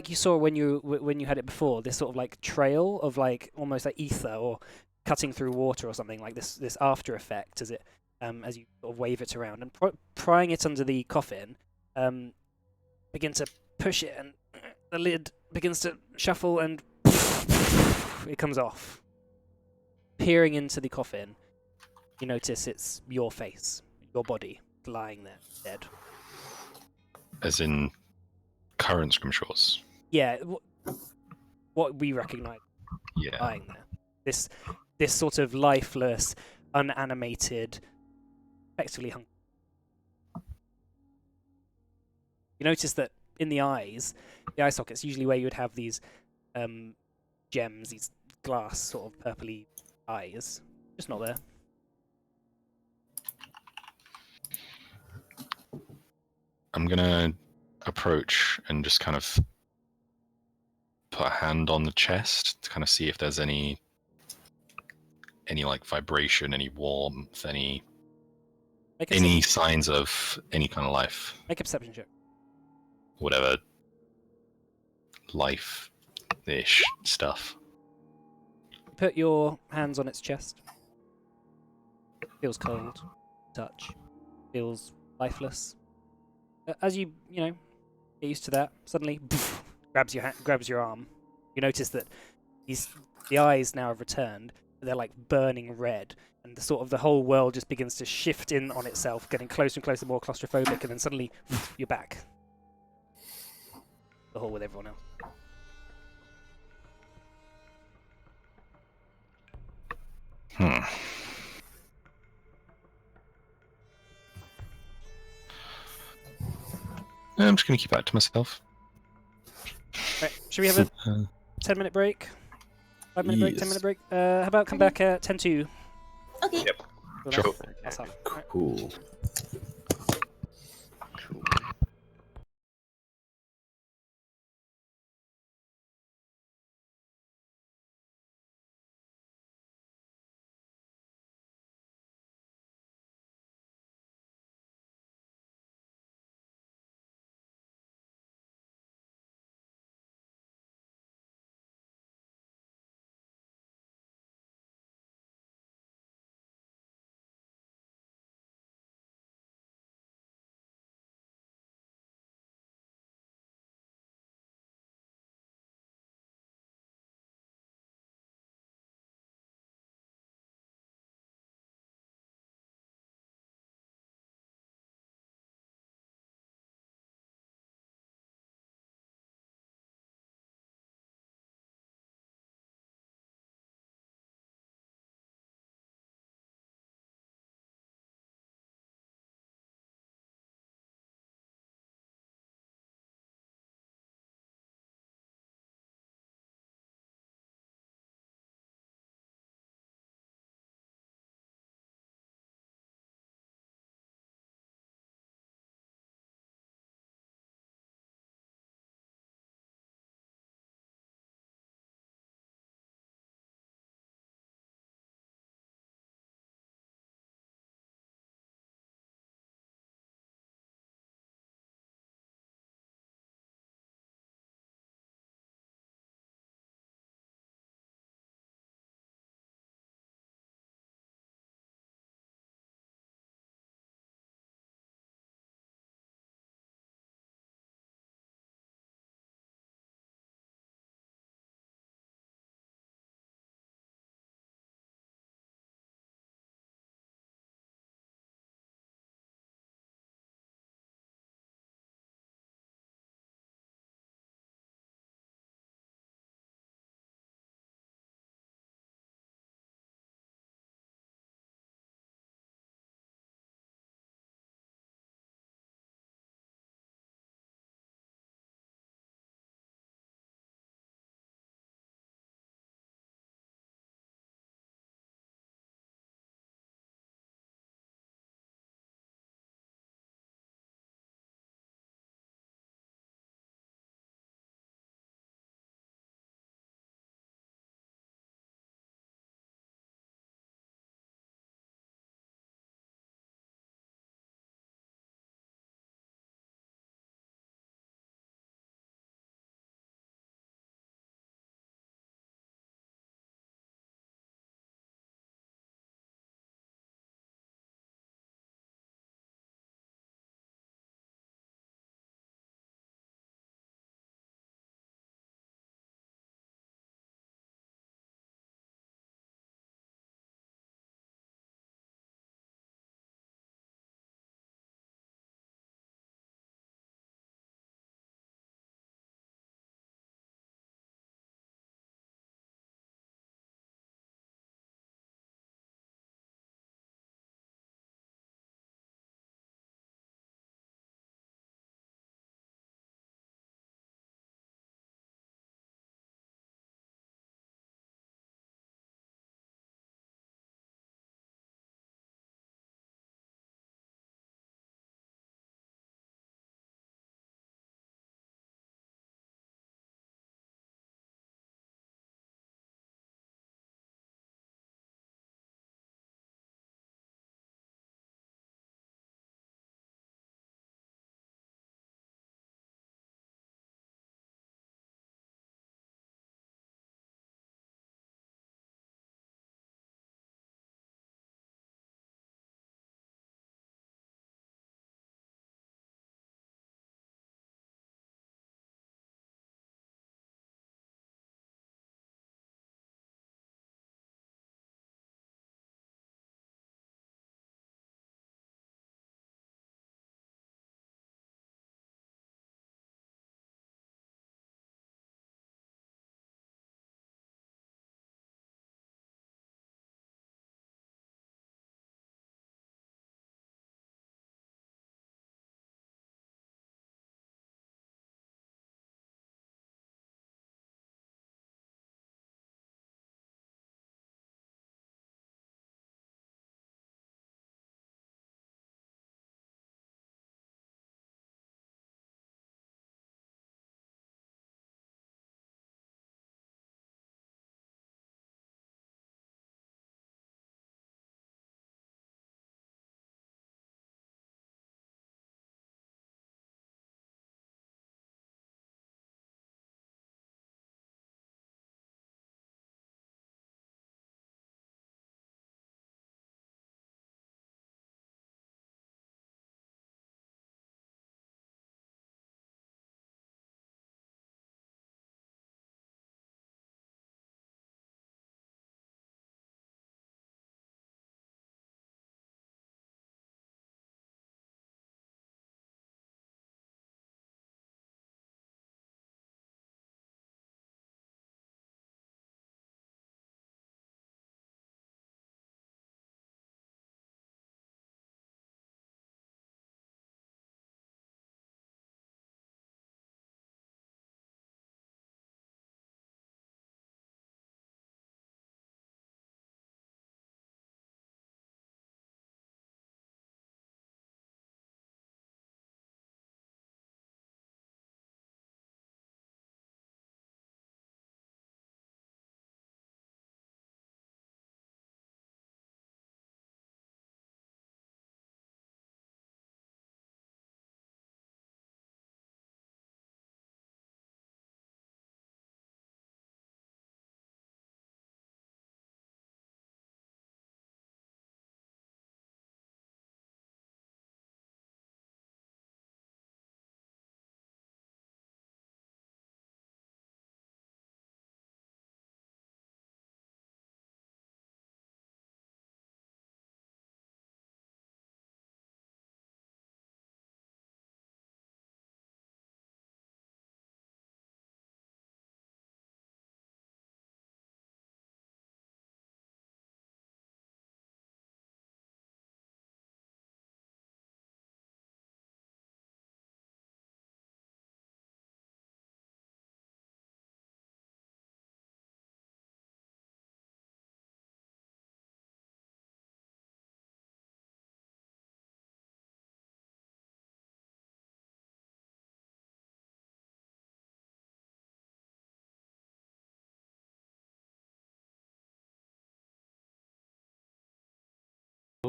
you saw when you had it before, this sort of like trail of like almost like ether or cutting through water or something, like this after effect as you sort of wave it around and prying it under the coffin. Begin to push it and the lid begins to shuffle and it comes off. Peering into the coffin, you notice it's your face, your body lying there dead. As in current Scrimshaws. Yeah, what we recognise Yeah. lying there. This sort of lifeless, unanimated, effectively hung. You notice that in the eye sockets, usually where you would have these gems, these glass sort of purpley eyes, just not there. I'm gonna approach and just kind of put a hand on the chest to kind of see if there's any like vibration, any warmth, any signs of any kind of life. Make a perception check. Whatever life-ish stuff. Put your hands on its chest. Feels cold. Touch. Feels lifeless. As you get used to that, suddenly grabs your arm. You notice that the eyes now have returned. They're like burning red, and the whole world just begins to shift in on itself, getting closer and closer, more claustrophobic, and then suddenly you're back. The hall with everyone else. I'm just going to keep that to myself. Right, should we have a 10-minute break? 5-minute break, 10-minute break? How about come back at 10:02? Okay. Yep. Sure. That's half. Right. Cool.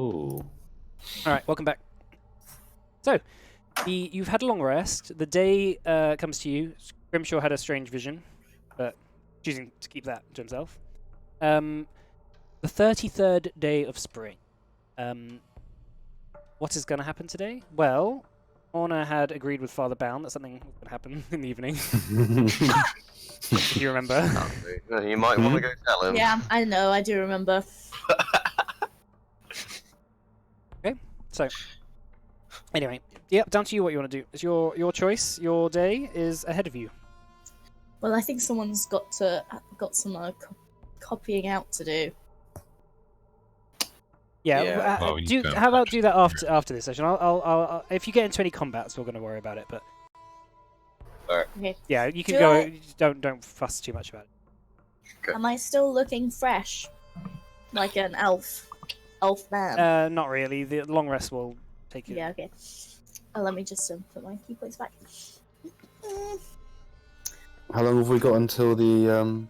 Oh. All right, welcome back. So, you've had a long rest. The day comes to you. Grimshaw had a strange vision, but choosing to keep that to himself. The 33rd day of spring. What is going to happen today? Well, Orna had agreed with Father Bound that something would happen in the evening. If you remember. You might want to go tell him. Yeah, I know. I do remember. So, anyway, yeah, down to you what you want to do. It's your choice. Your day is ahead of you. Well, I think someone's got some copying out to do. Yeah. Yeah. Well, we do. don't How about have do that after this session? I'll if you get into any combats, we're going to worry about it. But Okay. yeah, you can Do go. I- Don't fuss too much about it. Am I still looking fresh, like an elf man? Not really. The long rest will take it. Yeah. Okay. Let me just put my key points back. How long have we got until the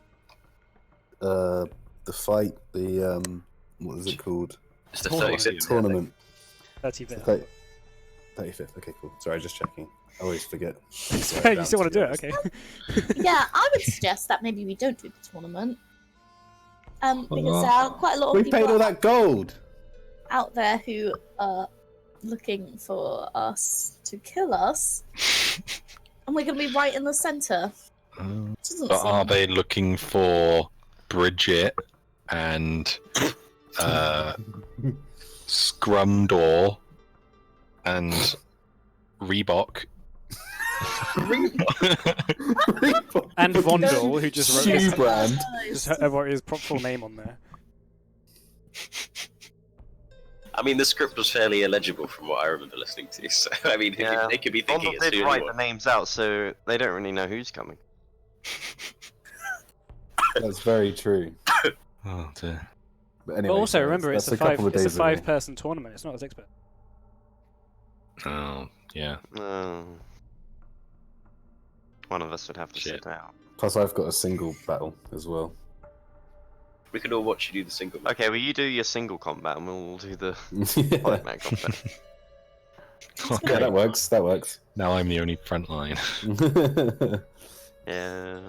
fight? The what is it called? It's the Tournament. 36th. Tournament. 35th. 35th. Okay, cool. Sorry, just checking. I always forget. You still want to do it? Okay. Yeah, I would suggest that maybe we don't do the tournament. Because there are quite a lot of We people paid all that gold. out there who are looking for us to kill us, and we're going to be right in the center. Doesn't But are seem- they looking for Bridget and Scrumdoor and Reebok? And Vondel, who just wrote his, Shoe brand. wrote his full name on there. I mean, the script was fairly illegible from what I remember listening to. So I mean, Yeah. they could be thinking Bondle it's did who write anyone. the names out, so they don't really know who's coming. That's very true. Oh dear. But anyway, But also so remember, it's that's a couple of days away. 5-person tournament. It's not as expert. Oh yeah. One of us would have to Shit. sit out. Plus, I've got a single battle as well. We could all watch you do the single. match. Okay, well you do your single combat and we'll do the Yeah. polymat combat. Yeah, that works. That works. Now I'm the only front line, Yeah.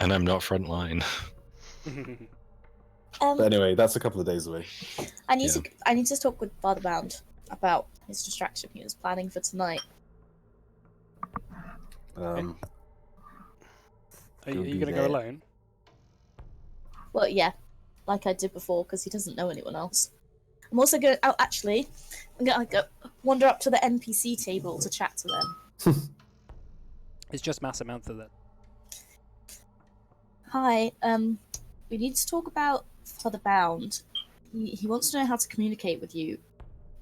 and I'm not front line. But anyway, that's a couple of days away. I need to talk with Father Bound about his distraction he was planning for tonight. Are you You'll be going to go there. alone? Well, yeah, like I did before, because he doesn't know anyone else. I'm also going. Oh, actually, I'm going to go wander up to the NPC table to chat to them. It's just Massamantha then. Hi. We need to talk about Father Bound. He wants to know how to communicate with you,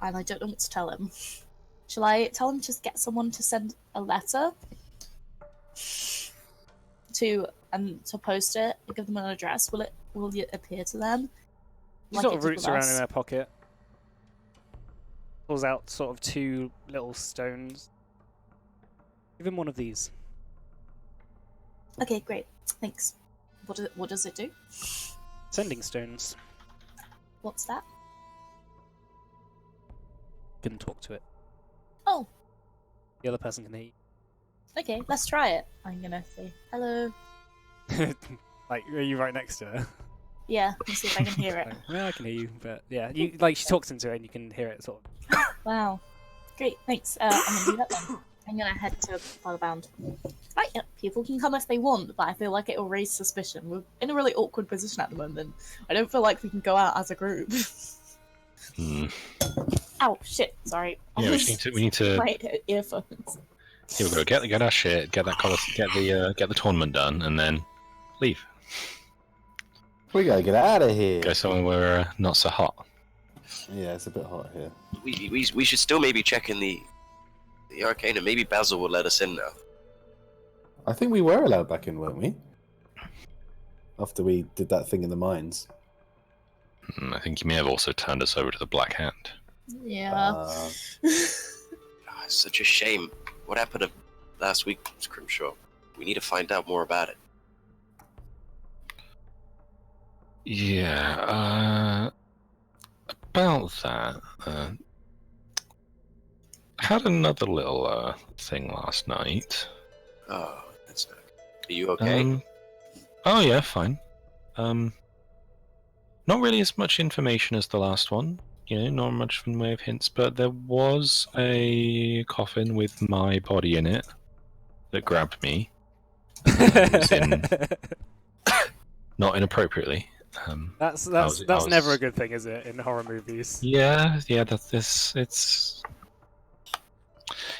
and I don't know what to tell him. Shall I tell him to get someone to send a letter to post it and give them an address? Will it appear to them? He like sort it of did roots with around us? in her pocket. Pulls out sort of 2 little stones. Give him one of these. Okay, great. Thanks. What does it do? Sending stones. What's that? You can talk to it. Oh, The other person can hear okay. Let's try it. I'm gonna say hello. you. Like, are you right next to her? Yeah, let's see if I can hear it. Like, yeah, I can hear you, but yeah, you like she talks into it and you can hear it sort of. Wow. Great, thanks. I'm gonna do that then. I'm gonna head to Father Bound. Right, yeah, people can come if they want, but I feel like it will raise suspicion. We're in a really awkward position at the moment. I don't feel like we can go out as a group. Hmm. Ow, shit, sorry. Yeah, we need to. My earphones. Here we go. Get our shit. Get the tournament done, and then leave. We gotta get out of here. Go somewhere where not so hot. Yeah, it's a bit hot here. We should still maybe check in the arcane, and maybe Basil will let us in now. I think we were allowed back in, weren't we? After we did that thing in the mines. I think he may have also turned us over to the Black Hand. Yeah. Uh, It's such a shame. What happened to last week, Scrimshaw? We need to find out more about it. Yeah. about that, I had another little thing last night. Oh, that's not good. Are you okay? Oh yeah, fine. Not really as much information as the last one. You know, not much in the way of hints, but there was a coffin with my body in it that grabbed me. It was in not inappropriately. That's I was- never a good thing, is it, in horror movies? Yeah, that's this. It's.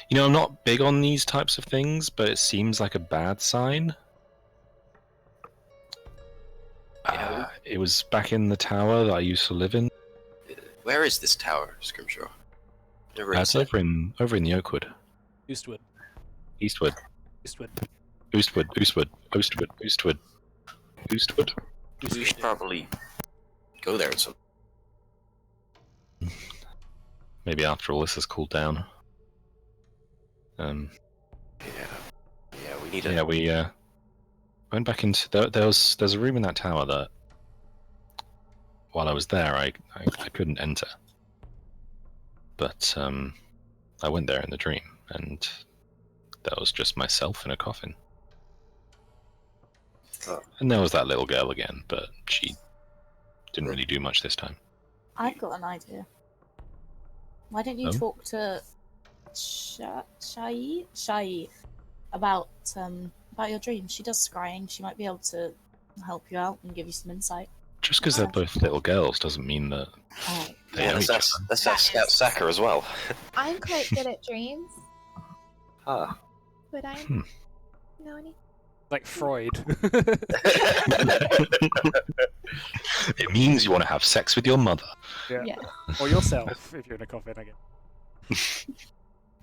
You know, I'm not big on these types of things, but it seems like a bad sign. Yeah. It was back in the tower that I used to live in. Where is this tower, Scrimshaw? Never It's over in the Oakwood. Eastwood. Eastwood. Eastwood. Eastwood. We should probably go there at some. Maybe after all this has cooled down. Yeah, we need to. Yeah, we went back into there's a room in that tower that while I was there I couldn't enter. But I went there in the dream and that was just myself in a coffin. Oh. And there was that little girl again, but she didn't really do much this time. I've got an idea. Why don't you Oh? talk to Shai about your dreams? She does scrying. She might be able to help you out and give you some insight. Just because they're both little girls doesn't mean that Oh, they Yeah, know each other. let's ask Scout Sacker as well. I'm quite good at dreams. Ah. Would I Hmm. know any? Like Freud. It means you want to have sex with your mother. Yeah. Or yourself, if you're in a coffin, I guess.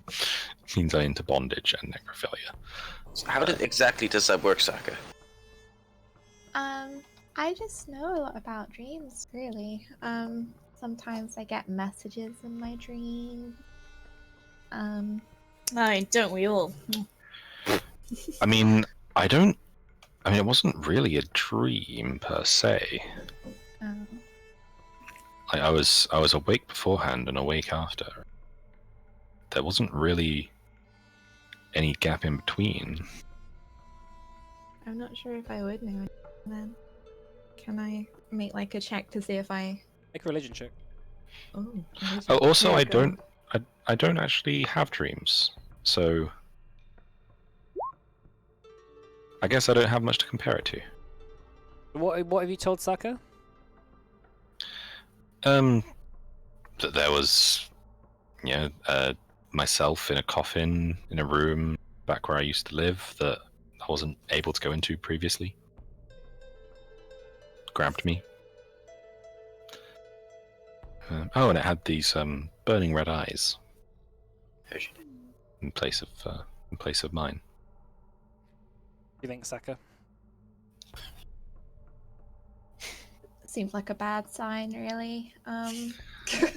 It means I'm into bondage and necrophilia. So how exactly does that work, Sacker? I just know a lot about dreams, really. Sometimes I get messages in my dreams. I mean, don't we all? I mean, it wasn't really a dream per se. Um, I was awake beforehand and awake after. There wasn't really any gap in between. I'm not sure if I would know then. Can I make like a check to see if I? Make a religion check. Oh. Oh, also, Yeah, I go on. don't actually have dreams, so I guess I don't have much to compare it to. What have you told Saka? That there was, myself in a coffin in a room back where I used to live that I wasn't able to go into previously. Grabbed me. And it had these burning red eyes in place of mine. You think, Saka? seems like a bad sign, really.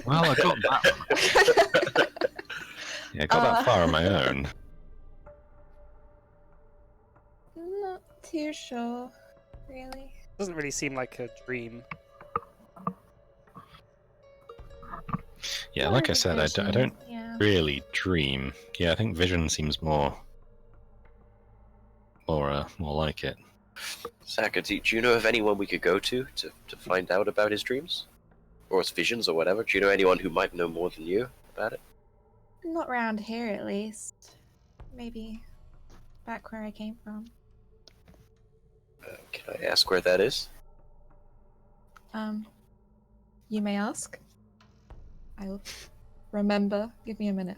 Well, I got that. Yeah, I got that far on my own. Not too sure, really. Doesn't really seem like a dream. Yeah, More like of I a said, I vision, don't Yeah. really dream. Yeah, I think vision seems more like it. Saka, do you know of anyone we could go to find out about his dreams? Or his visions or whatever? Do you know anyone who might know more than you about it? Not round here, at least. Maybe back where I came from. Can I ask where that is? You may ask. I will remember. Give me a minute.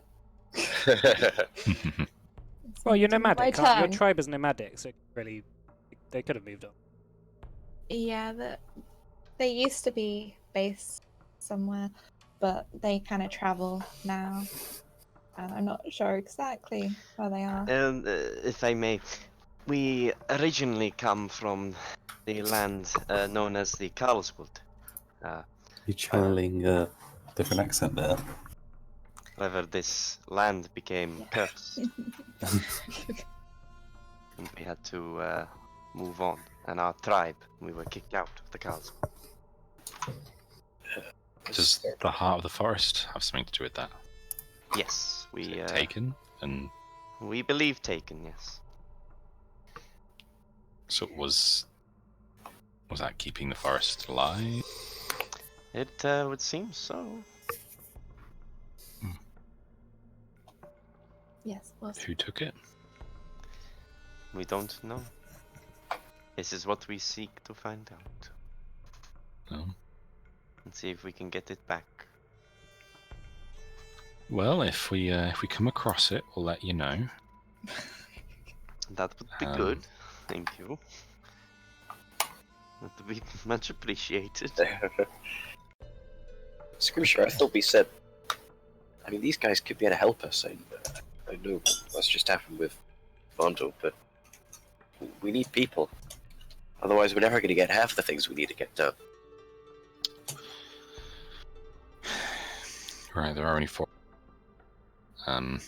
Well, you're It's my nomadic. Your turn. tribe is nomadic, so really, they could have moved on. Yeah, they used to be based somewhere, but they kind of travel now. And I'm not sure exactly where they are. And if I may, we originally come from the land known as the Carlswood. You're channeling a different accent there. However, this land became cursed, and we had to move on. And our tribe, we were kicked out of the Carlswood. Does the heart of the forest have something to do with that? Yes, Is it taken? And we believe taken. Yes. so was that keeping the forest alive? It would seem so. Yes, was. Who took it? We don't know. This is what we seek to find out. No. And see if we can get it back. Well, if we come across it, we'll let you know. That would be good. Thank you. That would be much appreciated. Scrimshaw, I thought we said. I mean, these guys could be able to help us. I know what's just happened with Vondel, but we need people. Otherwise, we're never going to get half the things we need to get done. Right, there are only 4. I'm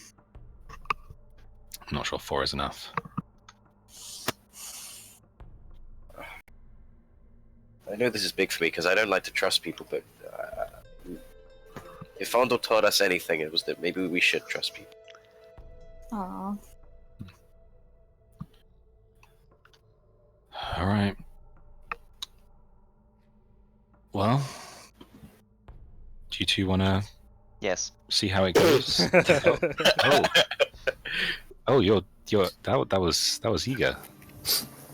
not sure 4 is enough. I know this is big for me because I don't like to trust people, but if Vondel taught us anything, it was that maybe we should trust people. Aw. All right. Well, do you two want to Yes. see how it goes? Oh, you're that was eager.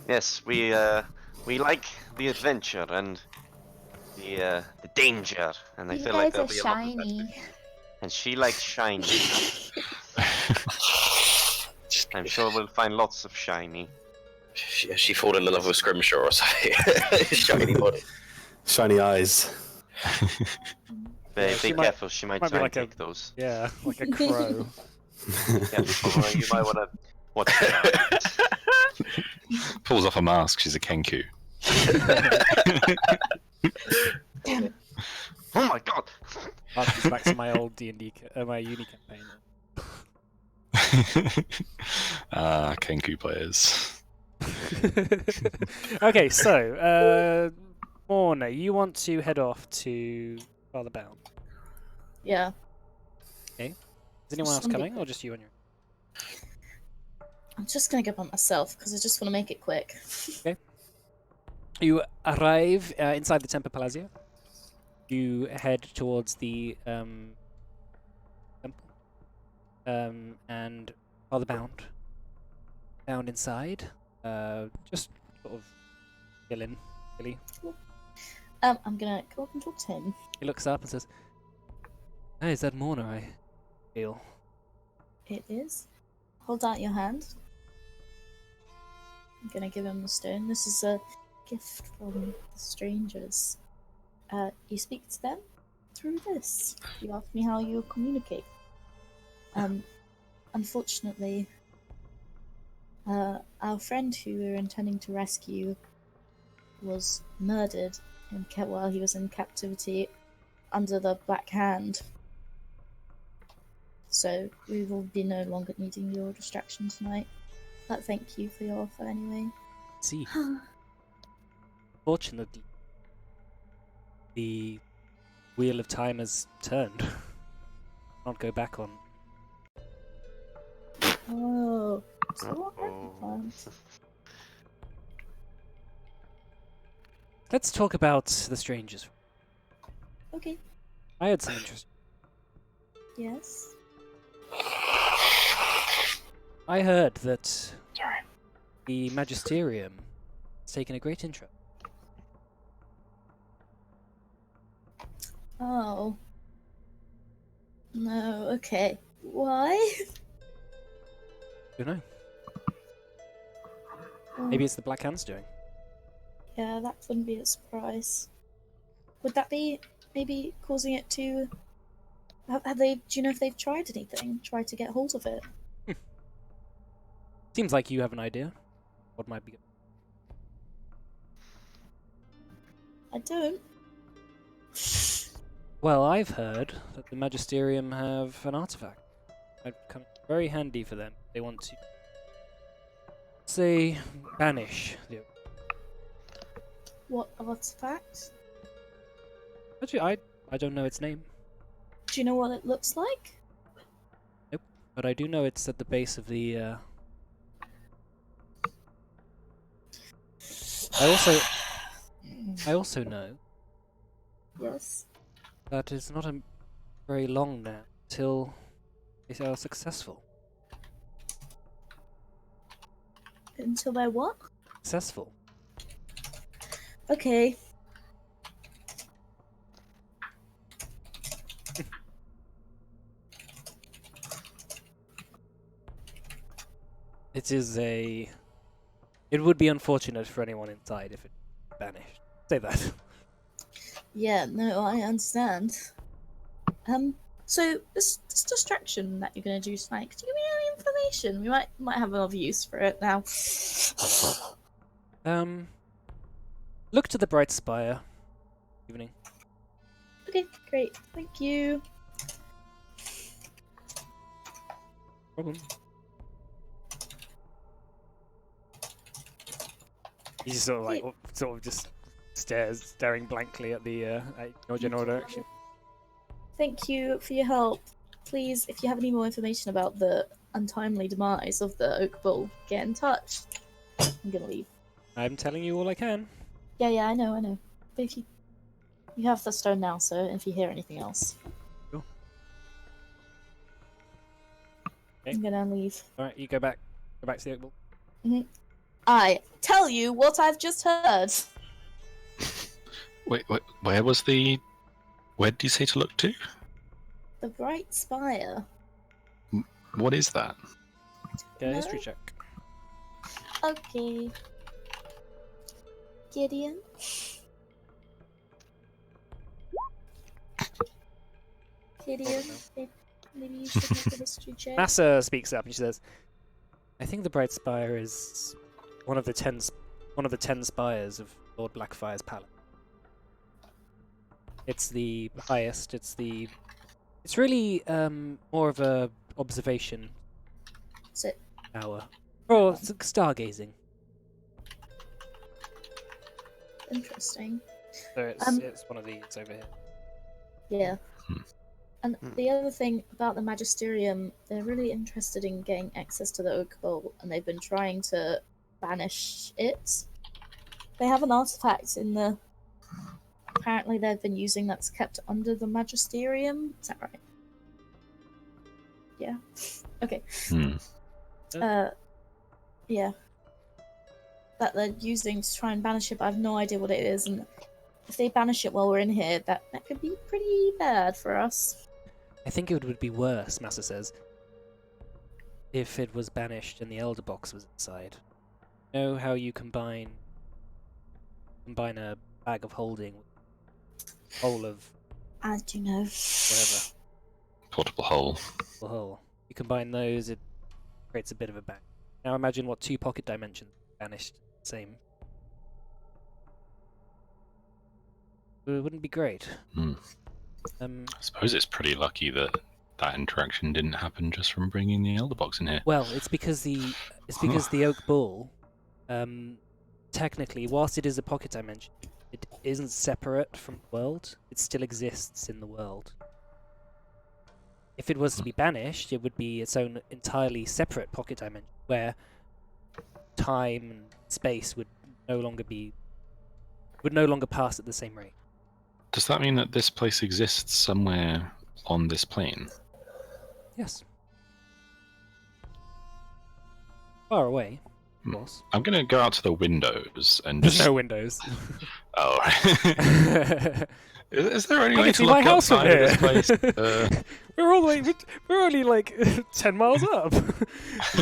Yes, we like the adventure and the danger, and I You feel guys like there'll are be a lot of that. shiny. And she likes shiny. I'm sure we'll find lots of shiny. She fallen in love with Scrimshaw or something. Shiny body. Shiny eyes. Be she might- careful, she might might be try like a- and take those. Yeah, like a crow. Yeah, you might want to watch that. Pulls off a mask. She's a Kenku. Oh my god! Harkens back to my old D&D, my uni campaign. Kenku players. Okay, so Morna, you want to head off to Father Bound. Yeah. Is anyone else Somebody- coming, or just you and your? I'm just gonna go by myself because I just want to make it quick. You arrive inside the Temple Palazzo. You head towards the temple, and Father Bound. Down inside, just sort of chilling, really. I'm gonna go up and talk to him. He looks up and says, "Hey, is that Morna? I feel." It is. Hold out your hand. I'm gonna give him the stone. This is a gift from the strangers. You speak to them through this. You ask me how you communicate. Unfortunately, our friend who we were intending to rescue was murdered while he was in captivity under the Black Hand. So we will be no longer needing your distraction tonight. But thank you for your offer anyway. See, fortunately, the wheel of time has turned. Not go back on. Oh, so what Uh-oh. happened? Let's talk about the strangers. Okay, I had some interest. yes. I heard that the Magisterium has taken a great interest. Oh. No, okay. Why? Don't know. Maybe it's the Black Hand's doing. Yeah, that wouldn't be a surprise. Would that be maybe causing it to... Have they... Do you know if they've tried anything? Tried to get hold of it? Seems like you have an idea. What might be good. I don't. Well, I've heard that the Magisterium have an artifact. Might come very handy for them. They want to, say, banish the. What artifact? Actually, I I don't know its name, Do you know what it looks like? but I do know it's at the base of the. I also know Yes. that it's not a very long now till they are successful. Until they're what? Successful. Okay. It is a. It would be unfortunate for anyone inside if it vanished. Say that. Yeah, no, I understand. So this distraction that you're gonna do tonight, could you give me any information? We might have another use for it now. Look to the bright spire. Evening. Okay, great. Thank you. Problem. He just sort of just staring blankly at the at your general direction. Thank you for your help. Please, if you have any more information about the untimely demise of the Oak Bull, get in touch. I'm gonna leave. I'm telling you all I can. Yeah, I know. But if you have the stone now, so if you hear anything else, Sure. Okay. I'm gonna leave. All right, you go back to the Oak Bull. I tell you what I've just heard. Wait, where was the? Where did you say to look to? The bright spire. What is that? Get a No? history check. Okay. Gideon. Gideon, maybe you should make a history check. Massa speaks up and she says, "I think the Bright Spire is one of the 10 spires of Lord Blackfire's palace. It's the highest. It's really more of a observation So, tower, or stargazing. interesting. So it's one of these over here. Yeah. Hmm. And the other thing about the Magisterium, they're really interested in getting access to the Oak Bowl, and they've been trying to banish it. They have an artifact in the. Apparently, they've been using that's kept under the Magisterium. Is that right? Yeah. Okay. Yeah. That they're using to try and banish it, but I have no idea what it is, and if they banish it while we're in here, that could be pretty bad for us. I think it would be worse, Massa says, if it was banished and the Elder Box was inside. You know how you combine a bag of holding with a hole of I do know. whatever, Portable hole. a hole. You combine those, it creates a bit of a bang. Now imagine what 2 pocket dimensions banished same. It wouldn't be great. I suppose it's pretty lucky that interaction didn't happen just from bringing the Elder Box in here. Well, it's because the Oak Bull, technically, whilst it is a pocket dimension, it isn't separate from the world. It still exists in the world. If it was to be banished, it would be its own entirely separate pocket dimension, where time and space would no longer pass at the same rate. Does that mean that this place exists somewhere on this plane? Yes. Far away, of course. I'm going to go out to the windows and There's just... no windows. Oh, is there any I way can to see my look house from outside of here. this place? We're all the way. We're only like 10 miles up.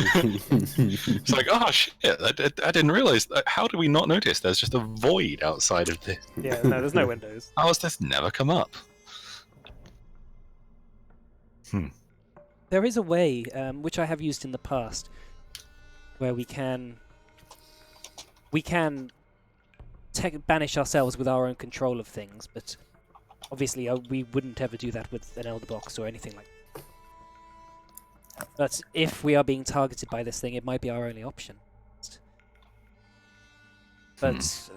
It's like, oh shit! I didn't realize. How did we not notice? There's just a void outside of this. Yeah, no, there's no windows. How has this never come up? There is a way, which I have used in the past, where we can banish ourselves with our own control of things, but obviously we wouldn't ever do that with an Elder Box or anything like that. But if we are being targeted by this thing, it might be our only option. But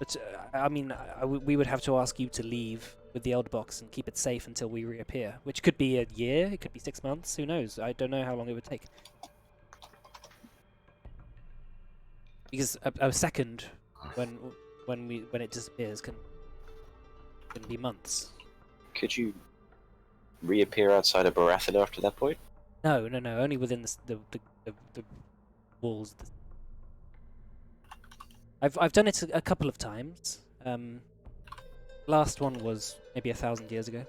But I mean, we would have to ask you to leave with the Elder Box and keep it safe until we reappear, which could be a year, it could be 6 months, who knows? I don't know how long it would take. Because a second when it disappears can be months. Could you reappear outside of Baratheon after that point? No, only within the walls. I've done it a couple of times. Last one was maybe 1,000 years ago.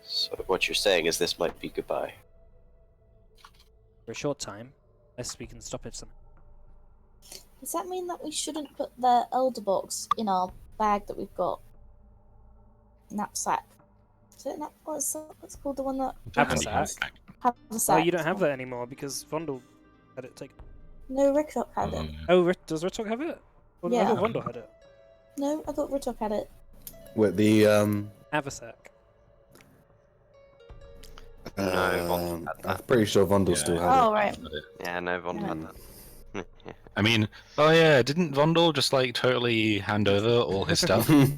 So what you're saying is this might be goodbye. For a short time, unless we can stop it somehow. Does that mean that we shouldn't put the Elder Box in our bag that we've got? Knapsack. Is it what's called the one that... Haversack? Haversack. Oh, you don't have that anymore because Vondel had it taken. No, Rickrock had it. Oh, does Ritok have it? Well, Yeah. I thought Vondel had it. No, I thought Rickrock had it. What the Haversack. Vondel had I'm pretty sure Vondel still has Oh, right. Yeah, no, Vondel had that. I mean, oh yeah, didn't Vondel just like totally hand over all his stuff? it.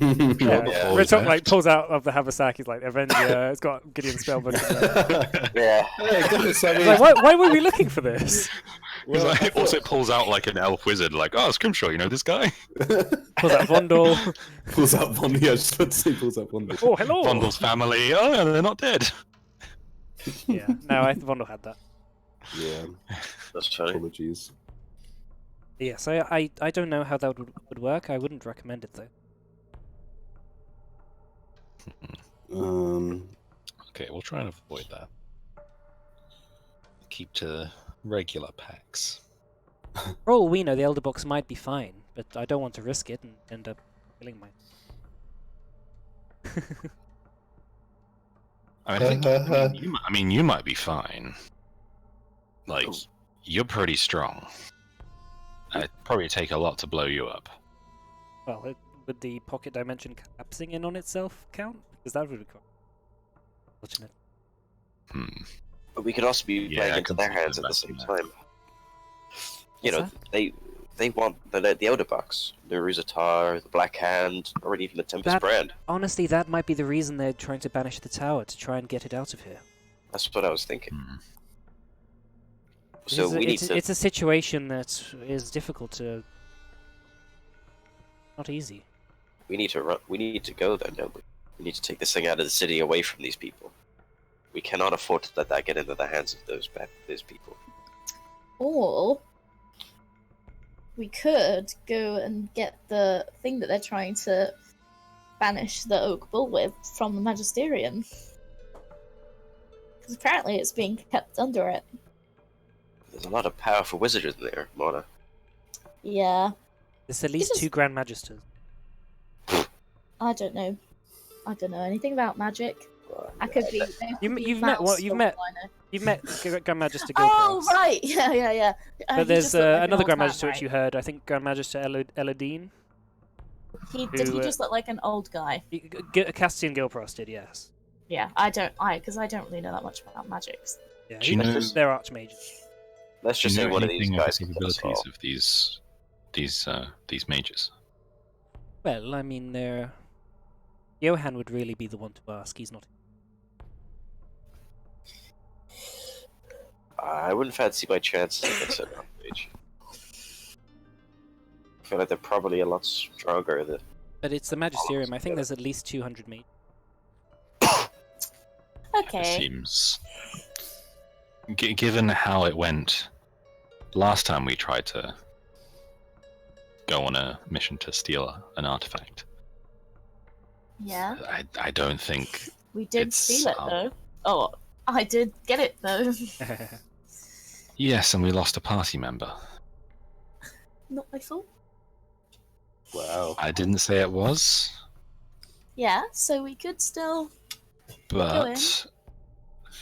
Yeah, before we Ritok left? like pulls out of the Haversack. He's like Avenger. It's got Gideon Spellbook. In there. Yeah. Hey, goodness, I He's mean, like, why were we looking for this? He's well, I like, thought- also pulls out like an elf wizard, like, oh, Scrimshaw, you know this guy? Pulls out Vondel. pulls out Vondel. Yeah, I was just about to say pulls out Vondel. Oh, hello. Vondel's family, oh, they're not dead. Yeah, no, Vondel had that. Yeah, That's funny. apologies. Yeah, so I don't know how that would work. I wouldn't recommend it though. Okay, we'll try and avoid that. Keep to regular packs. For all we know, the Elder Box might be fine, but I don't want to risk it and end up killing my. I mean, you might be fine. Like, you're pretty strong. It'd probably take a lot to blow you up. Well, would the pocket dimension collapsing in on itself count? Because that would be quite unfortunate. But we could also be Yeah, playing I into can their see hands that at the same back time. You What's know, they want the Elder Box, the Ruzatar, the Black Hand, or even the Tempest That- Brand. Honestly, that might be the reason they're trying to banish the tower, to try and get it out of here. That's what I was thinking. Hmm. So we need to. It's a situation that is difficult to. Not easy. We need to run. We need to go then, don't we? We need to take this thing out of the city, away from these people. We cannot afford to let that get into the hands of those people. Or we could go and get the thing that they're trying to banish the Oak Bull with from the Magisterium. Because apparently it's being kept under it. There's a lot of powerful wizards in there, Mona. Yeah, There's at least just- 2 Grand Magisters. I don't know. I don't know anything about magic. I could be. You've met what? You've met Grand Magister Gilchrist. Oh right, yeah. But He there's just looked like an another old Grand man, Magister which right? you heard. I think Grand Magister Eladine. He who, just look like an old guy. Castian Gilchrist did, yes. Yeah, because I don't really know that much about magic. Yeah, Do you know- they're archmages. Let's Do just you say know one of these anything of guys the can kill us capabilities all. of these mages? Well, I mean, they're... Johan would really be the one to ask. He's not. I wouldn't fancy my chances against an Archmage. I feel like they're probably a lot stronger than. But it's the Magisterium. I think there's at least 200 mages. It Okay. seems. Given how it went last time we tried to go on a mission to steal an artifact, Yeah, I don't think. we did It's, steal it though. Oh, I did get it though. Yes, and we lost a party member. Not my fault. Wow. I didn't say it was, Yeah, so we could still. but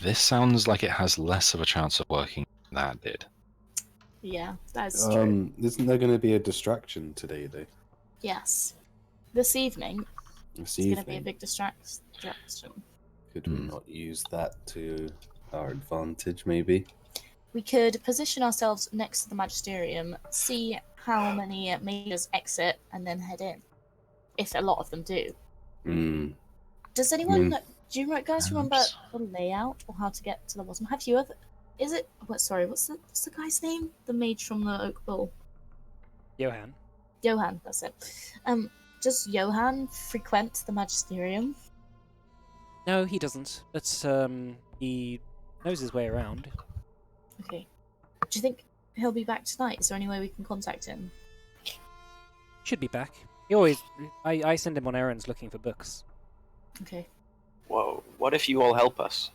this sounds like it has less of a chance of working than that did. Yeah, that's true. Isn't there going to be a distraction today, though? Yes. This evening, This it's going to be a evening? big distraction. Could we not use that to our advantage, maybe? we could position ourselves next to the Magisterium, see how many mages exit, and then head in. If a lot of them do. Does anyone... do you guys remember the layout or how to get to the bottom? Have you ever... Is it... Sorry, what's the guy's name? The mage from the Oak Bull. Johan. Johan, that's it. Does Johan frequent the Magisterium? No, he doesn't. But he knows his way around. Okay. Do you think he'll be back tonight? Is there any way we can contact him? Should be back. He always... I send him on errands looking for books. Okay. Whoa, what if you all help us?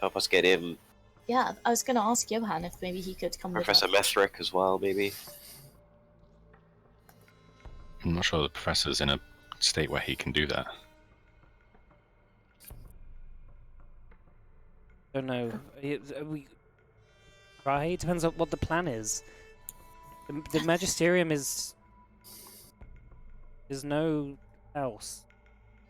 Help us get him. Yeah, I was going to ask Johan if maybe he could come Professor with us. Methrick as well, maybe. I'm not sure the professor's in a state where he can do that. Don't know. We try. It depends on what the plan is. The Magisterium is no house,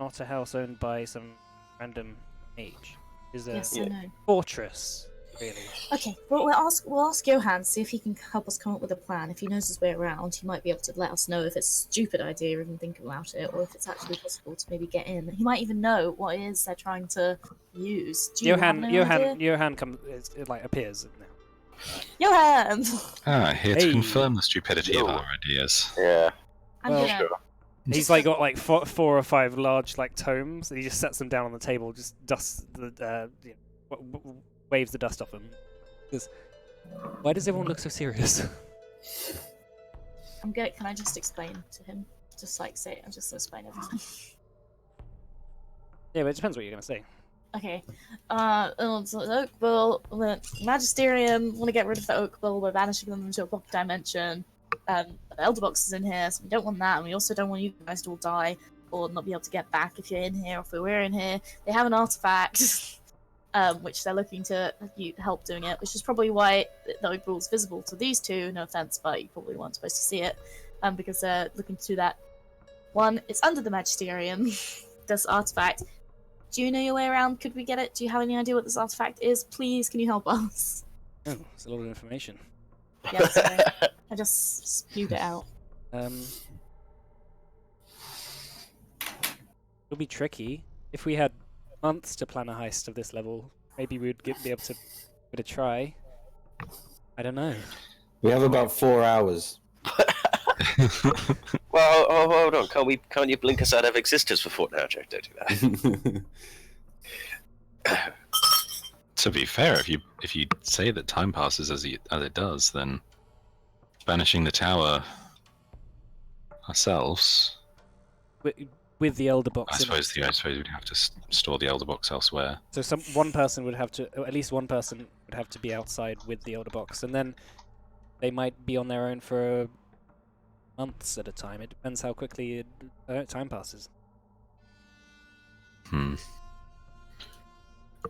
not a house owned by some random mage. It's a Yes, I know. fortress, really. Okay, well, we'll ask Johan, see if he can help us come up with a plan. If he knows his way around, he might be able to let us know if it's a stupid idea or even think about it, or if it's actually possible to maybe get in. He might even know what it is they're trying to use. Do you have no idea? Johan comes, appears now. Johan! Here to Hey. confirm the stupidity of Yo. our ideas. Yeah. I'm Well, gonna... Sure. He's like got like four or five large like tomes, and he just sets them down on the table, just dusts the waves the dust off them. Why does everyone look so serious? Can I just explain to him? Just like say, I'll just explain everything. Yeah, but it depends what you're gonna say. Okay. So the Oak Bull, the Magisterium want to get rid of the Oak Bull. We're banishing them into a pocket dimension. The Elder Box is in here, so we don't want that, and we also don't want you guys to all die or not be able to get back if you're in here, or if we're in here. They have an artifact, which they're looking to help doing it, which is probably why the Oak Bull's visible to these two. No offense, but you probably weren't supposed to see it, because they're looking to do that. One, it's under the Magisterium. This artifact. Do you know your way around? Could we get it? Do you have any idea what this artifact is? Please, can you help us? Oh, it's a lot of information. Yeah, sorry. I just spewed it out. It'll be tricky. If we had months to plan a heist of this level, maybe we'd be able to give it a try. I don't know. We have about 4 hours. Well, hold on. Can't you blink us out of existence for Fortnite? Jack? Don't do that. To be fair, if you say that time passes as it does, then banishing the tower ourselves. With the Elder Box. I suppose we'd have to store the Elder Box elsewhere. So one person would have to, or at least one person would have to be outside with the Elder Box, and then they might be on their own for months at a time. It depends how quickly time passes.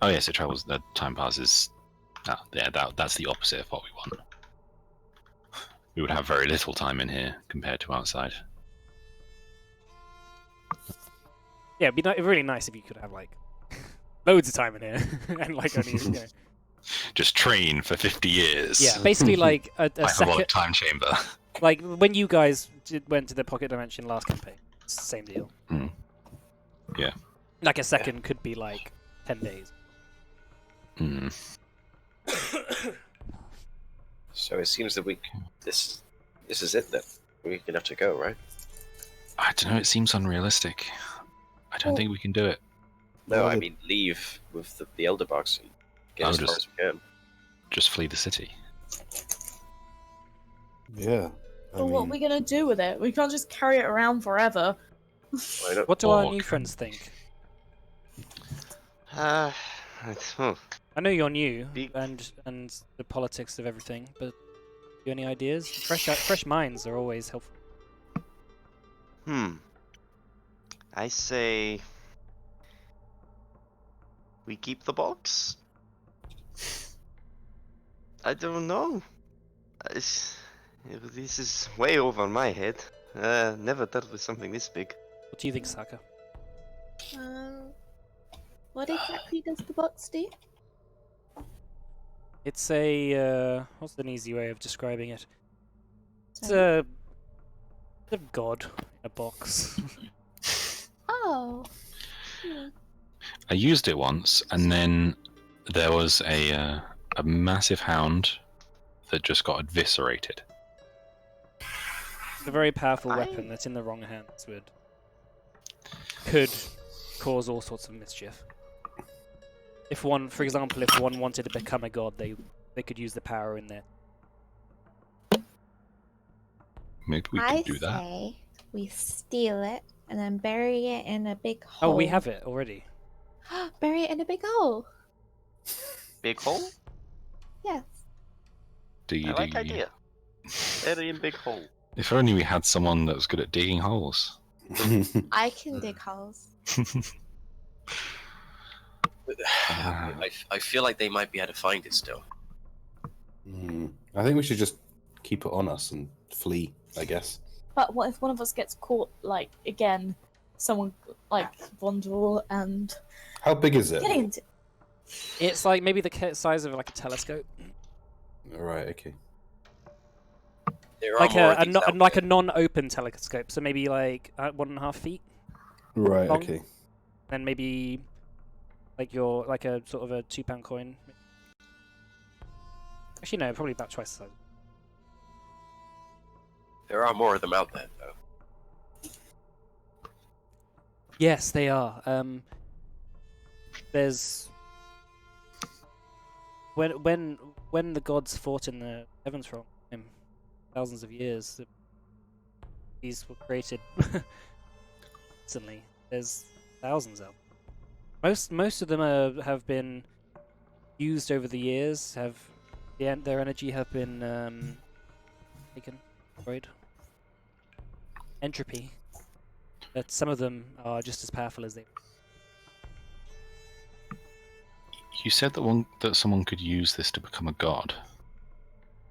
Oh yes, it travels. The time passes. That's the opposite of what we want. We would have very little time in here compared to outside. Yeah, it'd be really nice if you could have like loads of time in here and like only Just train for 50 years. Yeah, basically like a I have a lot second. of time chamber. Like when you guys went to the Pocket Dimension last campaign, it's the same deal. Yeah. Like a second could be like 10 days. So it seems that this is it then. We're gonna have to go, right? I don't know. It seems unrealistic. I don't think we can do it. No, Well, I mean leave with the Elder Box and get as far as we can. Just flee the city. Yeah. Well, what are we gonna do with it? We can't just carry it around forever. Why not? What do our Or new can- friends think? Oh, I know you're new Big- and the politics of everything, but you any ideas? Fresh minds are always helpful. I say we keep the box. I don't know. This is way over my head. Never dealt with something this big. What do you think, Saka? What exactly does the box do? It's a what's an easy way of describing it? It's So- a god in a box. Oh. Hmm. I used it once, and then there was a massive hound that just got eviscerated. It's a very powerful I- weapon that, in the wrong hands, could cause all sorts of mischief. If one, for example, if one wanted to become a god, they could use the power in there. Maybe we I could do that. say we steal it and then bury it in a big hole. Oh, we have it already. Bury it in a big hole. Big hole? Yes. Do I like idea. Bury in big hole. If only we had someone that was good at digging holes. I can dig holes. I feel like they might be able to find it still. I think we should just keep it on us and flee, I guess. But what if one of us gets caught, like, again, someone, like, Vondor and... How big is it? Getting into... It's like maybe the size of like a telescope, Right, okay. There are like more a of these out like a there. non-open telescope. So maybe like 1.5 feet, Right, Long? okay. and maybe like a sort of a £2 coin. Actually, no, probably about twice the size. There are more of them out there, though. Yes, they are. There's when the gods fought in the heavens for thousands of years, these were created recently. There's thousands of them. Most of them have been used over the years. Their energy have been taken, destroyed. Entropy. But some of them are just as powerful as they. You said that someone could use this to become a god.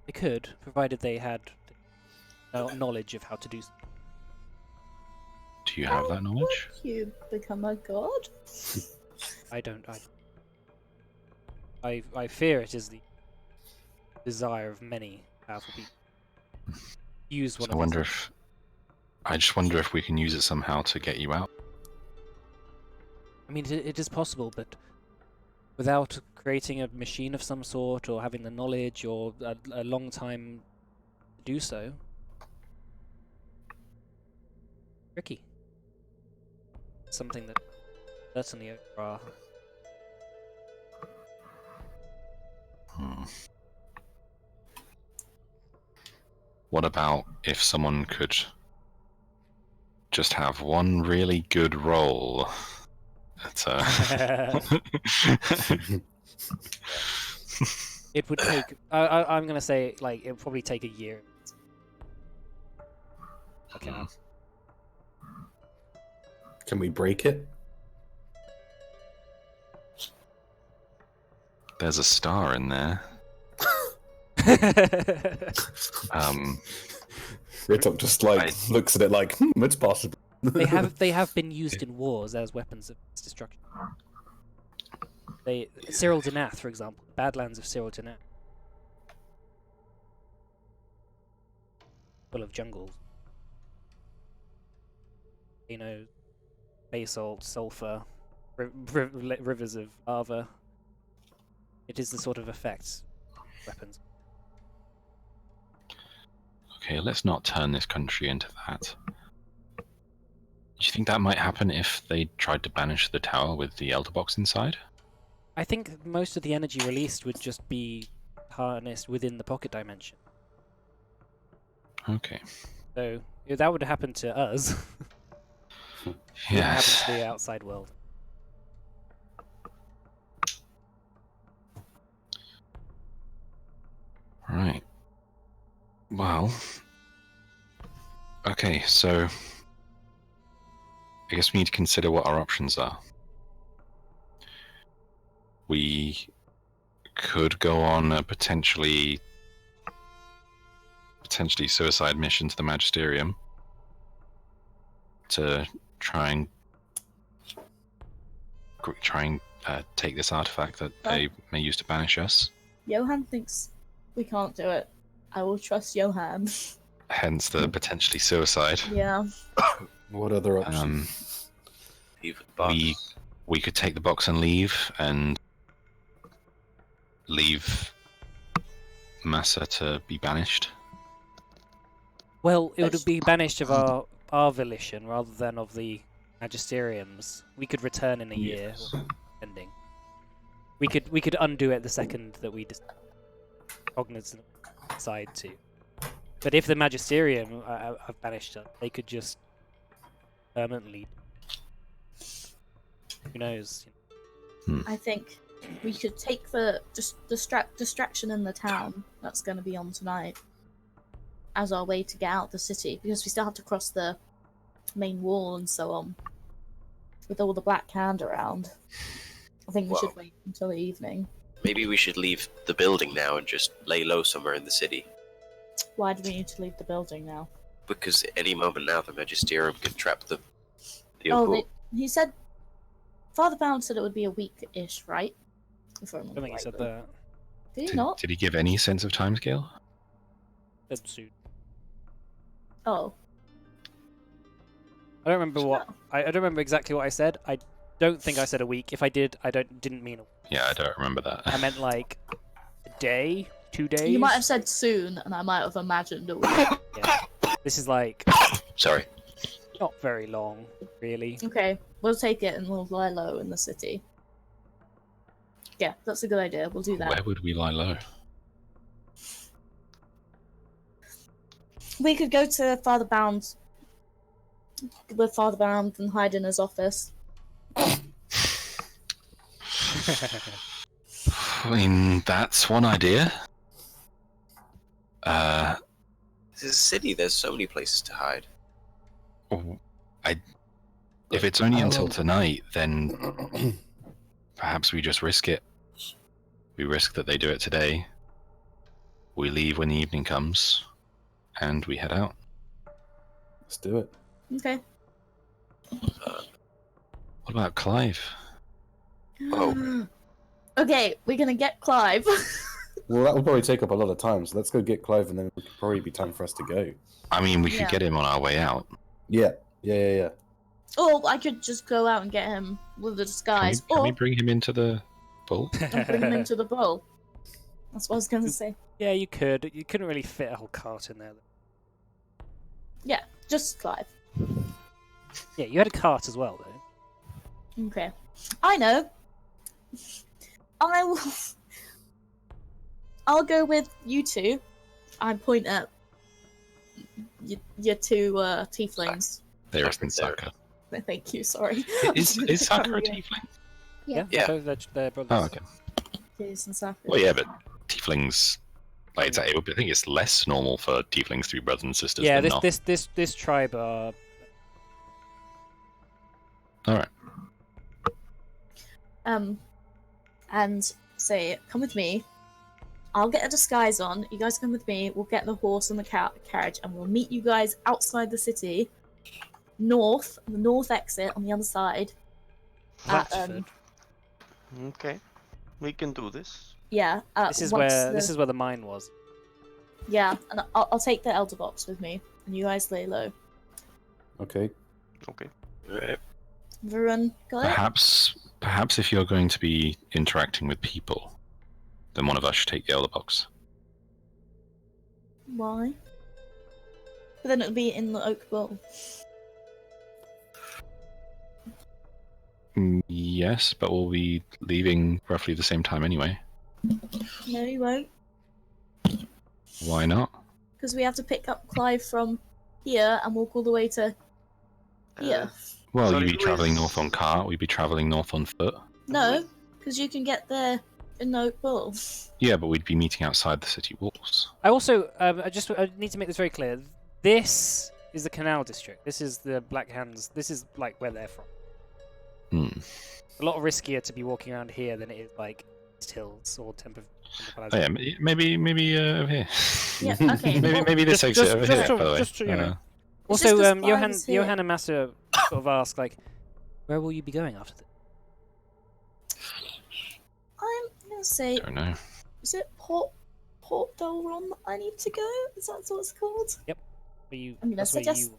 They could, provided they had knowledge of how to do so. Do you have that knowledge? You become a god? I don't. I fear it is the desire of many powerful people. Use one of these. I just wonder if we can use it somehow to get you out. I mean, it is possible, but without creating a machine of some sort, or having the knowledge, or a long time to do so, tricky. Something that certainly are. What about if someone could just have one really good roll at It would take. I'm gonna say like it would probably take a year. Okay. Can we break it? There's a star in there. Ritok just like looks at it like, it's possible. They have been used in wars as weapons of destruction. Cyril Danath, for example, Badlands of Cyril Danath, full of jungles, basalt, sulfur, rivers of lava. It is the sort of effect weapons. Okay, let's not turn this country into that. Do you think that might happen if they tried to banish the tower with the Elder Box inside? I think most of the energy released would just be harnessed within the pocket dimension. Okay. So that would happen to us. It wouldn't happen Yes. to the outside world. Right. Well. Okay, so I guess we need to consider what our options are. We could go on a potentially suicide mission to the Magisterium to try and take this artifact that they may use to banish us. Johan thinks we can't do it. I will trust Johan. Hence the potentially suicide. Yeah. What other options? Leave the box. We could take the box and leave Massa to be banished. Well, it would be banished of our volition rather than of the Magisterium's. We could return in a year, Yes. or ending. We could undo it the second that we decide to. But if the Magisterium have banished us, they could just permanently. Who knows? I think we should take the distraction in the town that's going to be on tonight as our way to get out the city, because we still have to cross the main wall and so on. With all the Black Hand around, I think we should wait until the evening. Maybe we should leave the building now and just lay low somewhere in the city. Why do we need to leave the building now? Because at any moment now, the Magisterium could trap the Oh, Opal. he said. Father Bound said it would be a week-ish, right? If I I remember don't think he said rightly. that. Did he not? Did he give any sense of timescale? Said soon. Oh. I don't remember what. I don't remember exactly what I said. I don't think I said a week. If I did, I didn't mean a week. Yeah, I don't remember that. I meant like a day, 2 days. You might have said soon, and I might have imagined a week. Yeah. This is like Sorry. not very long, really. Okay, we'll take it and we'll lie low in the city. Yeah, that's a good idea. We'll do that. Where would we lie low? We could go to Father Bound with Father Bound and hide in his office. I mean, that's one idea. This is a city. There's so many places to hide. If it's only How until long- tonight, then perhaps we just risk it. We risk that they do it today. We leave when the evening comes, and we head out. Let's do it. Okay. What about Clive? Oh. Okay, we're gonna get Clive. Well, that will probably take up a lot of time, so let's go get Clive, and then it'll probably be time for us to go. I mean, we could Yeah. get him on our way out. Yeah. Or I could just go out and get him with the disguise, Can we or bring him into the bull? and bring him into the bowl. That's what I was gonna say. Yeah, you could. You couldn't really fit a whole cart in there. Yeah, just Clive. Yeah, you had a cart as well, though. Okay. I know. I will. I'll go with you two. I point at your two tieflings. There is Saka. Thank you. Sorry. Is Saka a tiefling? Yeah. Yeah. They're brothers. Oh, okay. Jason Sakura. Well, yeah, but tieflings. Like, I think it's less normal for tieflings to be brothers and sisters. Yeah, than not. this tribe are. All right. And say, come with me. I'll get a disguise on. You guys come with me. We'll get the horse and the carriage, and we'll meet you guys outside the city, the north exit on the other side. Ratchford. Okay, we can do this. Yeah. This is once where the- this is where the mine was. Yeah, and I'll take the elder box with me, and you guys lay low. Okay. Okay. Right. Varun, got it? Perhaps if you're going to be interacting with people, then one of us should take the elder box. Why? But then it'll be in the oak bowl. Yes, but we'll be leaving roughly the same time anyway. No, you won't, Why not? because we have to pick up Clive from here and walk all the way to here. Well, Sorry, you'd be who traveling is- north on cart, we'd be traveling north on foot. No, because you can get there in the oak bowl. Yeah, but we'd be meeting outside the city walls. I also I need to make this very clear. This is the Canal District. This is the Black Hands. This is like where they're from. Hmm. A lot riskier to be walking around here than it is like East Hills or Temple. Oh, yeah, maybe over here. Yeah, okay. maybe this Just- exit just- over just here, to- by the way. just to, you know. It's Also, just the Johan, spines here. Johan and Massa sort of ask like, where will you be going after this? I'm gonna say I don't know. is it Port Delron that I need to go? Is that what it's called? Where you, I'm gonna that's where suggest. you.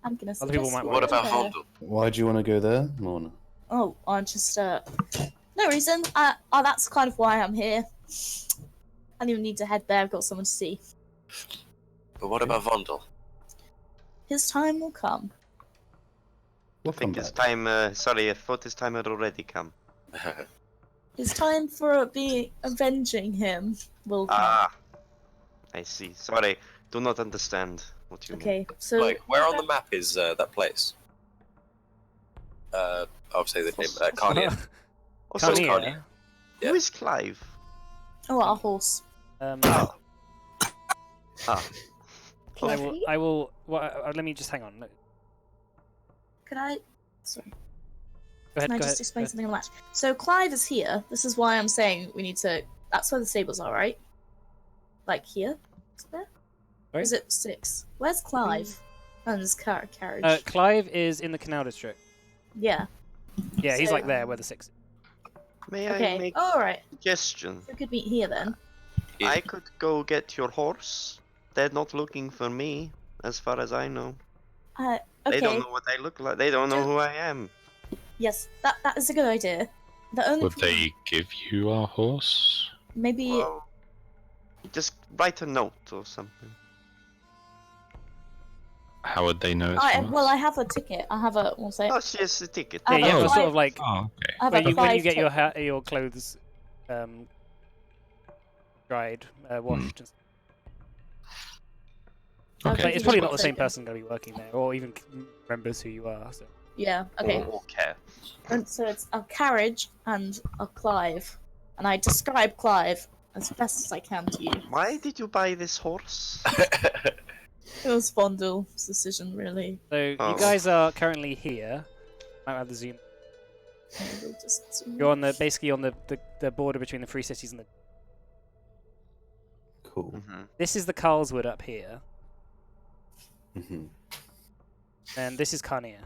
I'm gonna Other people suggest. might What want about there. Vondel? Why do you want to go there, Lorna? Oh, I'm just no reason. That's kind of why I'm here. I don't even need to head there. I've got someone to see. But what about Vondel? His time will come. We'll I think come his back. time. Sorry, I thought his time had already come. His time for avenging him will come. Ah, I see. Sorry, do not understand what you mean. Okay, so Like, where on the map is that place? I'll say the name. Carnia. Also, Carnia. Carnia. who is Clive? oh, our horse. Ah, I will. Well, let me just hang on. Go Could I? Sorry. ahead. Can I Go just ahead. explain something on that? So Clive is here. This is why I'm saying we need to. That's where the stables are, right? Like here? Is it there? Sorry? Is it 6? Where's Clive? And his carriage. Clive is in the Canal District. Yeah. Yeah, he's So- like there where the 6 is. may I Okay. make All right. a suggestion? We could meet here then. Yeah. I could go get your horse. They're not looking for me, as far as I know. Okay. They don't know what I look like. They don't know who I am. Yes, that is a good idea. The only Would problem- they give you our horse? maybe Well, just write a note or something. How would they know it's I from well us? I have a ticket. I have a one second. Oh, she has a ticket. I Yeah, have you a have to Clive- sort of like Oh, okay. I have when a you Clive get your ticket. your clothes dried, washed. and I'll Okay. But give it's you probably one not the same second. person going to be working there, or even remembers who you are. So Yeah. Okay. Okay. And so it's a carriage and a Clive, and I describe Clive as best as I can to you. Why did you buy this horse? It was Vondel's decision, really. you Oh. guys are currently here. I don't have the zoom. We'll just- You're on the basically on the border between the Free Cities and the. Cool. hmm This is the Carlswood up here, hmm and this is Carnia.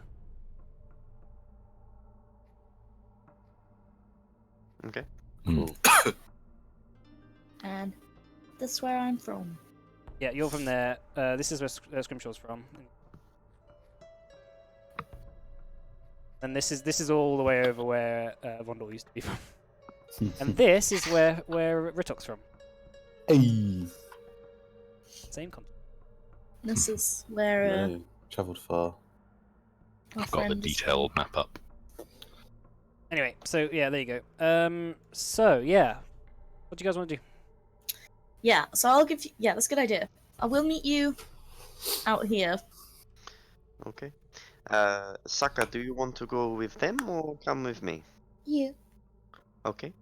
Okay. Cool. And that's where I'm from. Yeah, you're from there. This is where Scrimshaw's from. And this is all the way over where Vondel used to be from. And this is where Ritok's from. Hey. Same content. This is where No, travelled far. our I've got the friend is detailed map up. Anyway, so yeah, there you go. So yeah, what do you guys want to do? Yeah, so I'll give you. Yeah, that's a good idea. I will meet you out here. Okay. Saka, do you want to go with them or come with me? You. Okay.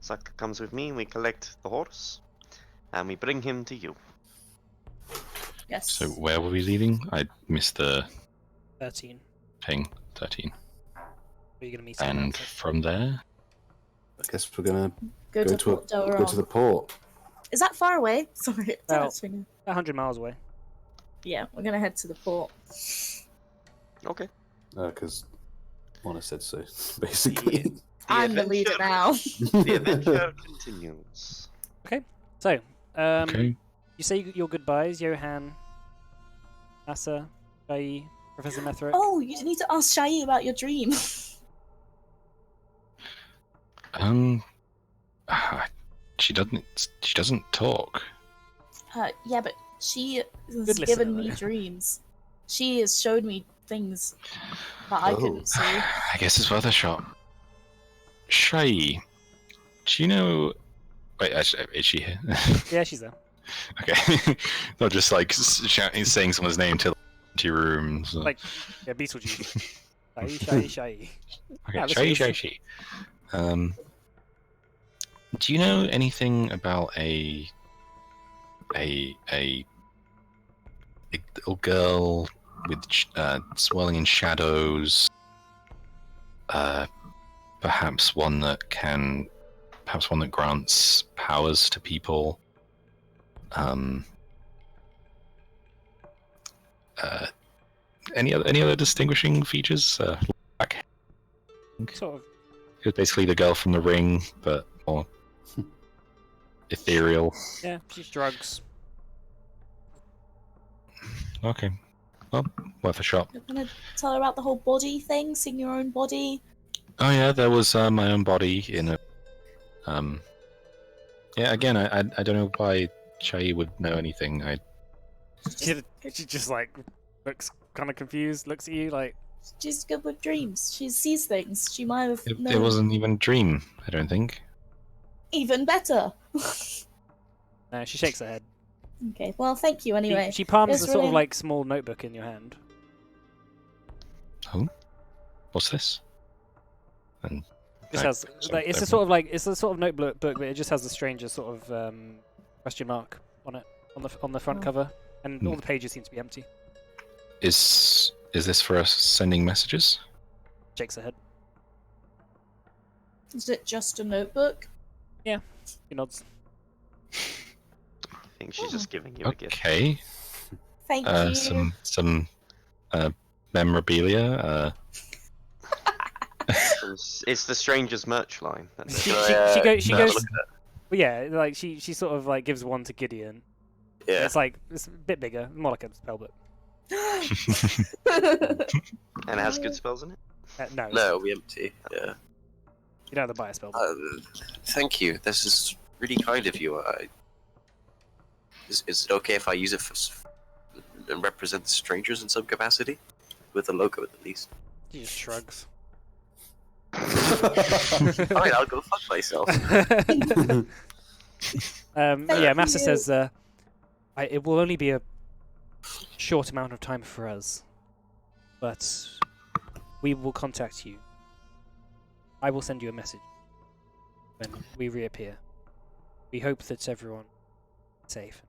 Saka comes with me, we collect the horse, and we bring him to you. Yes. So where were we leaving? I missed the 13. thing. 13. Are you gonna meet someone And else? from there, I guess we're gonna go go to to Port Del go to the port. Is that far away? Sorry. It's Well- actually- 100 miles away. Yeah, we're gonna head to the port. Okay. Because Lorna said so, basically. I'm the leader now. The adventure continues. So, okay. you say your goodbyes, Johan, Asa, Shai, Professor Methrick. Oh, you need to ask Shai about your dream. She doesn't talk. Yeah, but she has Good listener, given me though. dreams. She has showed me things that I Oh. couldn't see. I guess it's worth a shot. Shay, do you know? Wait, actually, is she here? Yeah, she's there. Okay, not just like shouting, saying someone's name to empty rooms. Like, yeah, Beetlejuice. Shai. Okay, Yeah, Shay, this Shay, is- Shay. Do you know anything about a little girl with swirling in shadows? Perhaps one that grants powers to people. Any other distinguishing features? Black. Sort of. It was basically the girl from The Ring, but more ethereal. Yeah, she's drugs. Okay. Well, worth a shot. You're gonna tell her about the whole body thing, seeing your own body. Oh yeah, there was my own body in a. Yeah, again, I don't know why Chai would know anything. She just like looks kind of confused, looks at you like. She's good with dreams. She sees things. She might have It known. wasn't even a dream. I don't think. Even better. No, she shakes her head. Okay, well, thank you anyway. She palms It's a sort of really- like small notebook in your hand. Oh, what's this? And Just I- has so like it's a open. sort of like it's a sort of notebook, but it just has the strangest sort of question mark on it on the front Oh. cover, and Hmm. all the pages seem to be empty. Is this for us sending messages? Shakes her head. Is it just a notebook? He nods. I think she's just giving you a gift. Okay. Thank you. Some memorabilia. It's the Stranger's merch line. That's She, it. she no, goes. look Well, yeah, like she sort of like gives one to Gideon. Yeah. It's like it's a bit bigger, more like a spell book. And it has good spells in it. No, No, it'll be empty. Yeah. you don't have to buy a spell book. Thank you. This is really kind of you. Is it okay if I use it and represent strangers in some capacity? With the logo, at least. She just shrugs. Alright, I'll go fuck myself. Yeah, Master you. says it will only be a short amount of time for us, but we will contact you. I will send you a message when we reappear. We hope that everyone is safe.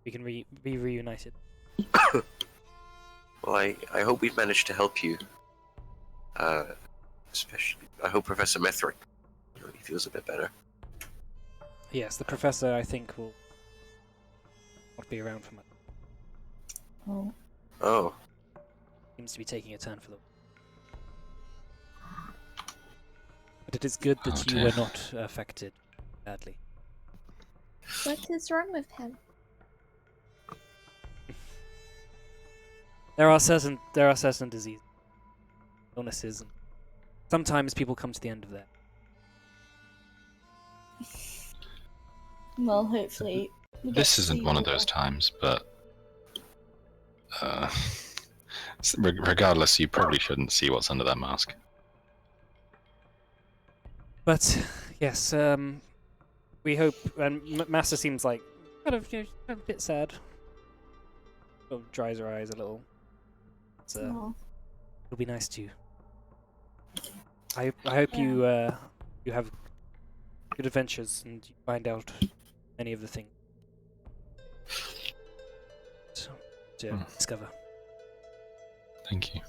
We can be reunited. Well, I hope we've managed to help you. Especially, I hope Professor Methrick, he feels a bit better. Yes, the professor I think will not be around for much. Oh. Oh, Seems to be taking a turn for the. But it is good that Oh, you dear. were not affected badly. What is wrong with him? There are certain diseases, illnesses, and sometimes people come to the end of that. Well, hopefully. we get This to isn't see one of you those all. times, but regardless, you probably shouldn't see what's under that mask. But yes, we hope. And Master seems like kind of a bit sad. Sort of dries her eyes a little. It's, Aw. it'll be nice to. I hope you have good adventures and you find out many of the things to discover. Thank you.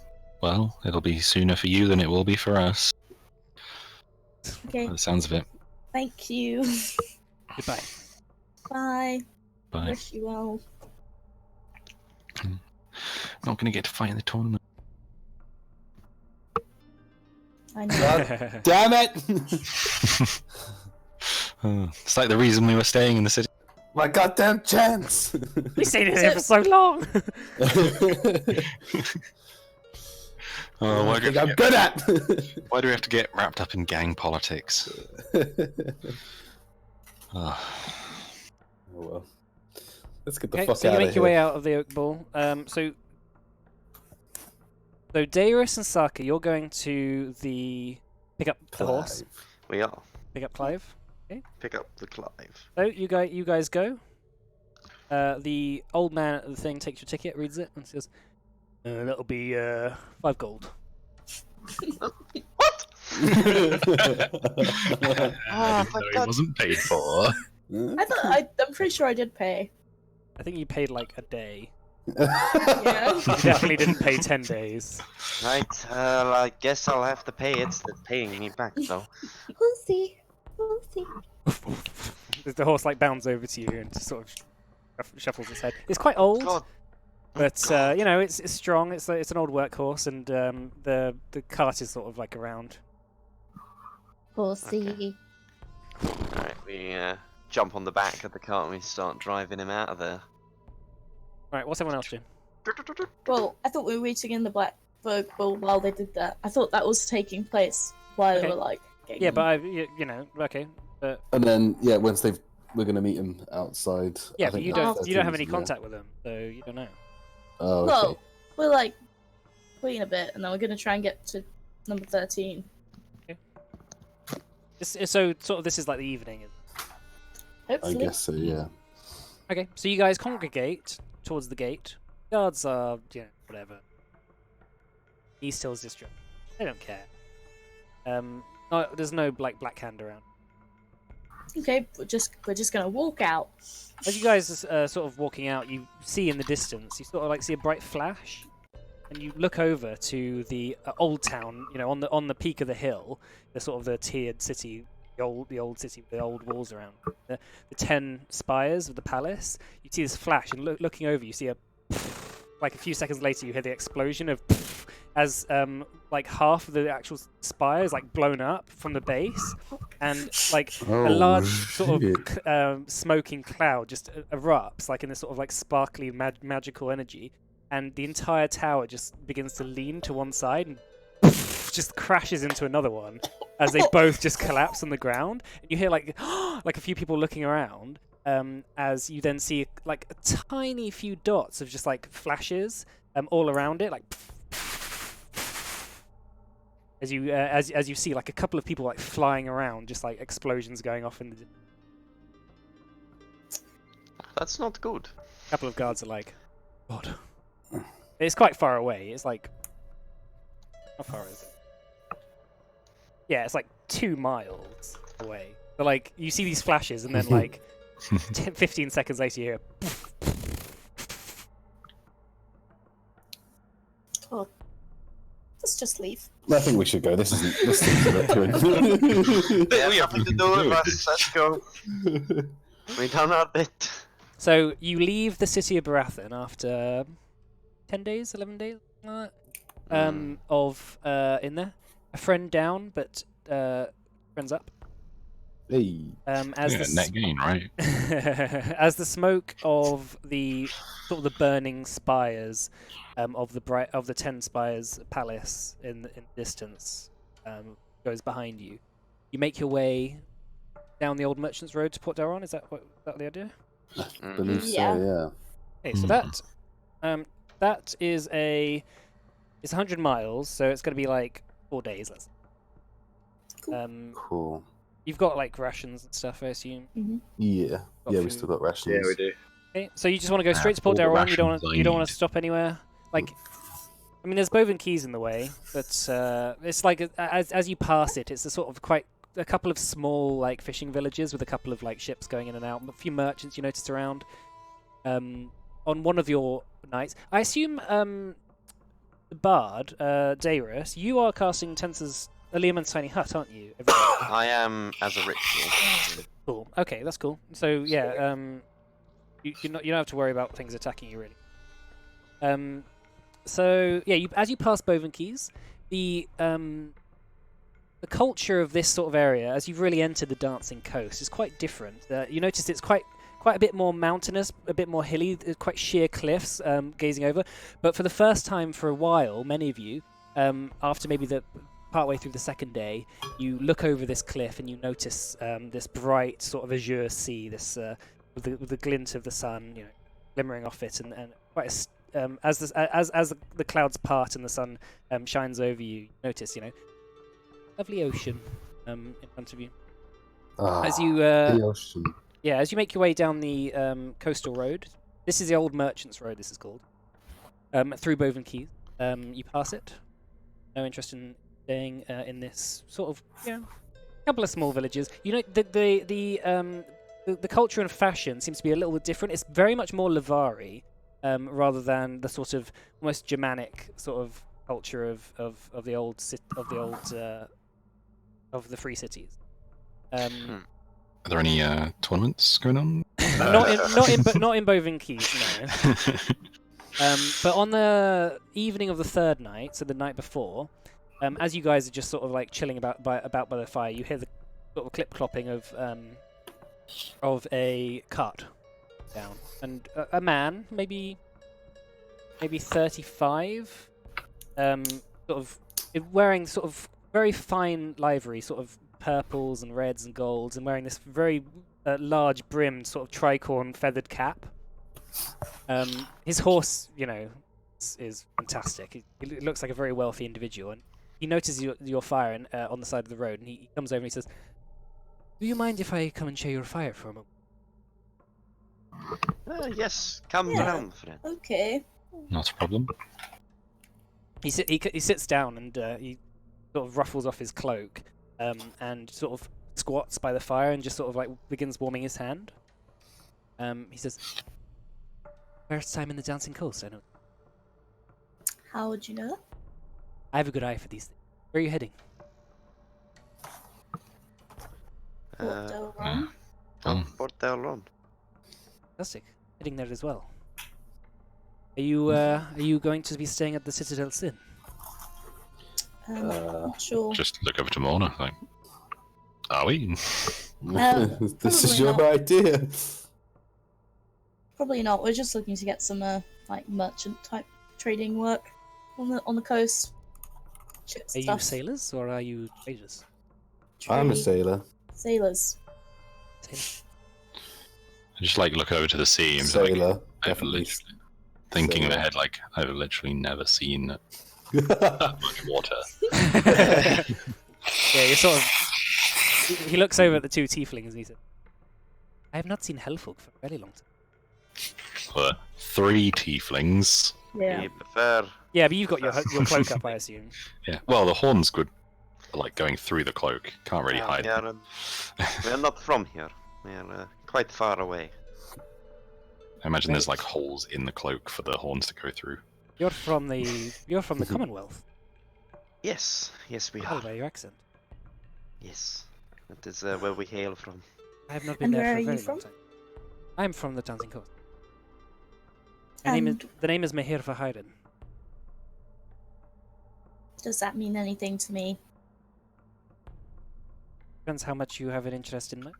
Well, it'll be sooner for you than it will be for us. Okay, By the sounds of it. thank you. Goodbye. Bye. Bye. Wish you well. Not going to get to fight in the tournament. I know. Damn it! It's like the reason we were staying in the city. My goddamn chance! We stayed in here for so long. Oh, I think I'm good at. why do we have to get wrapped up in gang politics? Oh, Oh well. Let's get the Okay, fuck so out you of make your here. way out of the Oak Ball. So Darius and Saka, you're going to pick up the horse, Clive. We are. pick up Clive. Pick up the Clive. So you guys go. The old man at the thing takes your ticket, reads it, and says, "That'll be 5 gold." What? I didn't my know he God. wasn't paid for. I'm pretty sure I did pay. I think you paid like a day. Yeah. You definitely didn't pay 10 days. Right, I guess I'll have to pay it. It's paying me back, though. We'll see. We'll see. The horse like bounds over to you and just sort of shuffles its head. It's quite old. God. But God. you know, it's strong. It's an old workhorse, and the cart is sort of like around. We'll see. Alright, jump on the back of the cart and we start driving him out of there. Right, what's everyone else doing? Well, I thought we were waiting in the Black Berg Bull while they did that. I thought that was taking place while Okay. they were like. Getting Yeah, but okay, but And then once we're gonna meet him outside. yeah, I but think you that's don't 13, have any isn't it? contact with them, so you don't know. Oh, okay. Well, we're like waiting a bit, and then we're gonna try and get to number 13. So sort of this is like the evening. I Hopefully. guess so. Yeah. Okay, so you guys congregate towards the gate. Guards are, whatever. He still's district. They don't care. No, there's no black hand around. Okay, we're just gonna walk out. As you guys are sort of walking out, you see in the distance, you sort of like see a bright flash, and you look over to the old town. On the peak of the hill, the sort of the tiered city, the old city with the old walls around. The 10 spires of the palace. You see this flash, and looking over, you see a like a few seconds later, you hear the explosion of as like half of the actual spire is like blown up from the base, and like a large sort of smoking cloud just erupts, like in this sort of like sparkly magical energy, and the entire tower just begins to lean to one side and just crashes into another one as they both just collapse on the ground. And you hear like like a few people looking around. As you then see like a tiny few dots of just like flashes all around it, like as you see like a couple of people like flying around, just like explosions going off in the. That's not good. A couple of guards are like, God. It's quite far away. It's like, how far is it? Yeah, it's like 2 miles away. But like you see these flashes, and then like 15 seconds later, you hear. Oh, let's just leave. I think we should go. This isn't good. We have nothing to do with us. Let's go. We done our bit. So you leave the city of Baratheon after 10 days, 11 days, of in there. A friend down, but friends up. Hey. Net gain, right? As the smoke of the sort of the burning spires of the 10 spires palace in the distance goes behind you, you make your way down the old Merchants Road to Port Daron. Is that the idea? I believe Yeah. so. Okay, so that is it's 100 miles, so it's going to be like 4 days. Let's. Yeah. Cool. You've got like rations and stuff, I assume. Yeah. Got Yeah, we food. still got rations. Yeah, we do. Okay, so you just want to go straight to Port all the Daron. You don't want rations I you don't want need. to stop anywhere. Like, I mean, there's Boven Keys in the way, but it's like as you pass it, it's a sort of quite a couple of small like fishing villages with a couple of like ships going in and out. A few merchants you noticed around. On one of your nights, I assume the bard Darius, you are casting Tenser's Liamon's Tiny Hut, aren't you? every day? I am as a ritual. Cool. Okay, that's cool. So yeah, you don't have to worry about things attacking you really. So yeah, as you pass Boven Keys, the culture of this sort of area, as you've really entered the Dancing Coast, is quite different. You notice it's quite a bit more mountainous, a bit more hilly, quite sheer cliffs gazing over. But for the first time for a while, many of you, after maybe partway through the second day, you look over this cliff and you notice this bright sort of azure sea, this with the glint of the sun, glimmering off it, and quite as the clouds part and the sun shines over you, notice lovely ocean in front of you. As you the ocean. as you make your way down the coastal road, this is the old Merchants Road. This is called through Boven Keys. You pass it. No interest in staying in this sort of couple of small villages. The culture and fashion seems to be a little bit different. It's very much more Lavari rather than the sort of almost Germanic sort of culture of the free cities. Are there any tournaments going on? Not in Boven Keys, no. But on the evening of the third night, so the night before, as you guys are just sort of like chilling about by the fire, you hear the sort of clip-clopping of of a cart down, and a man, maybe 35, sort of wearing sort of very fine livery, sort of purples and reds and golds, and wearing this very large brimmed sort of tricorn feathered cap. His horse, is fantastic. He looks like a very wealthy individual, and he notices your fire on the side of the road, and he comes over and he says, "Do you mind if I come and share your fire for a moment?" Yes, come Yeah. round, friend. Okay. Not a problem. He sits down and he sort of ruffles off his cloak, and sort of squats by the fire and just sort of like begins warming his hand. He says, "First time in the Dancing Coast, I know. How would you know that? I have a good eye for these things. Where are you heading?" Porto Yeah. Ron? Oh, Port del Ron. Fantastic. Heading there as well. Are you going to be staying at the Citadel Sin? Not sure. just look over to Mona. Like, are we? This is probably your not. idea. Probably not. We're just looking to get some like merchant type trading work on the coast. Ship Are you stuff. sailors or are you traders? I'm a Trade. sailor. Sailors. Sailors. I just like look over to the sea and be like, Sailor. I've Definitely. literally thinking in my Sailor. head like I've literally never seen that much water. Yeah, you're sort of. He looks over at the two tieflings and he said, "I have not seen Hellfolk for a very long time." For 3 tieflings. Yeah. We prefer. Yeah, but you've got your cloak up, I assume. Yeah. Well, the horns could like going through the cloak. Can't really hide. We are, we are not from here. We are quite far away. I imagine there's like holes in the cloak for the horns to go through. You're from the Commonwealth. Yes, yes, we Tell are. by your accent. Yes, that is where we hail from. I have not been And there where for a are you very long from? time. I'm from the Dancing Coast. The name is Mehir Vahairen. Does that mean anything to me? Depends how much you have an interest in that.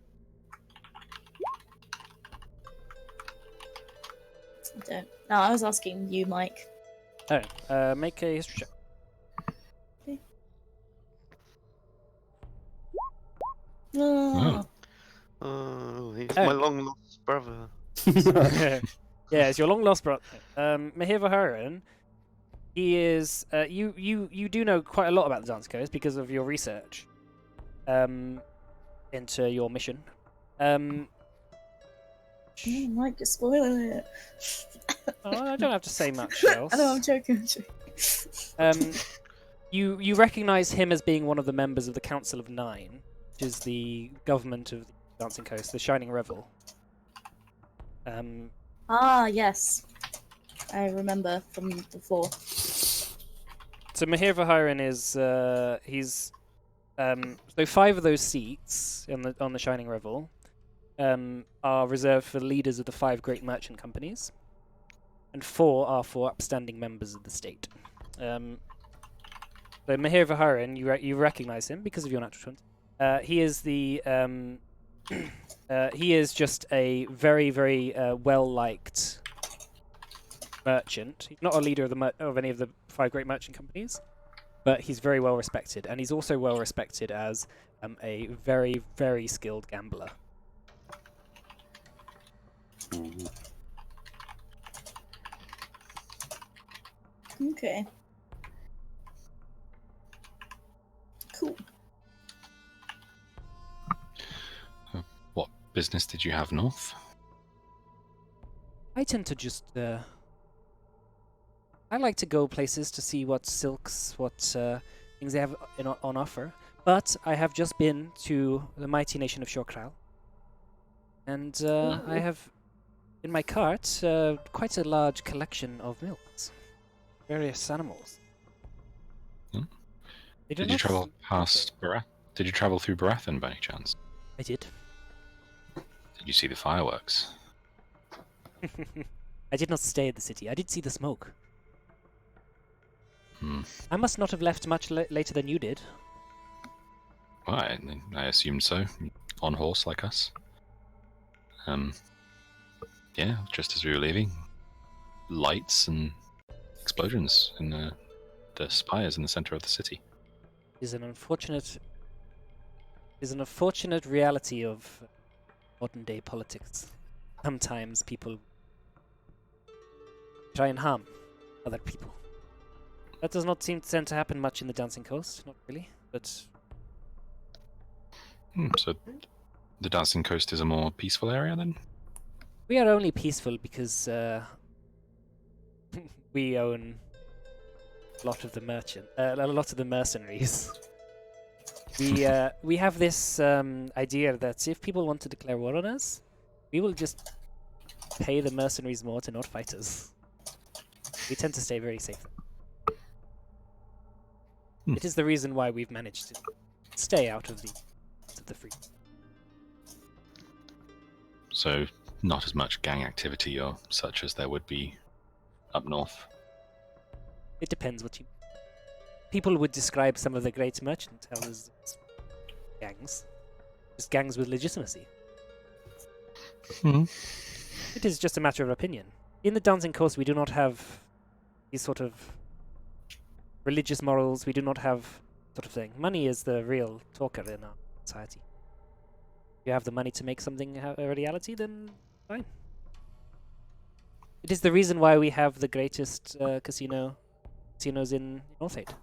I don't. No, I was asking you, Mike. Oh, make a history check. Oh. Oh, he's Oh. my long lost brother. Yeah, it's your long lost brother. Mehir Vahairen. He is. You do know quite a lot about the Dancing Coast because of your research. Into your mission. Mike, you're spoiling it. I don't have to say much else. I know, I'm joking. You recognize him as being one of the members of the Council of Nine, which is the government of the Dancing Coast, the Shining Revel. Ah, yes. I remember from before. So Mehir Vahairen is he's so 5 of those seats on the Shining Revel are reserved for leaders of the 5 great merchant companies, and 4 are for upstanding members of the state. So Mehir Vahairen, you recognize him because of your natural 20. He is the he is just a very very well liked merchant. He's not a leader of any of the 5 great merchant companies, but he's very well respected, and he's also well respected as a very very skilled gambler. Okay. Cool. What business did you have north? I tend to just I like to go places to see what silks, what things they have on offer. But I have just been to the mighty nation of Shorkral, and I have in my cart quite a large collection of milks, various animals. Hmm. They do Did you not travel seem- past Barath? Did you travel through Baratheon by any chance? I did. Did you see the fireworks? I did not stay at the city. I did see the smoke. Hmm. I must not have left much later than you did. Well, I assumed so. On horse like us. Yeah, just as we were leaving, lights and explosions in the spires in the center of the city. Is an unfortunate reality of modern day politics. Sometimes people try and harm other people. That does not seem to tend to happen much in the Dancing Coast, not really, but So the Dancing Coast is a more peaceful area then? we are only peaceful because we own a lot of the mercenaries. We have this idea that if people want to declare war on us, we will just pay the mercenaries more to not fight us. We tend to stay very safe. It is the reason why we've managed to stay out of the free. So not as much gang activity or such as there would be up north. It depends what you. People would describe some of the great merchant houses as gangs, just gangs with legitimacy. It is just a matter of opinion. In the Dancing Coast, we do not have these sort of religious morals. We do not have sort of thing. Money is the real talker in our society. If you have the money to make something a reality, then fine. It is the reason why we have the greatest casinos in Northgate.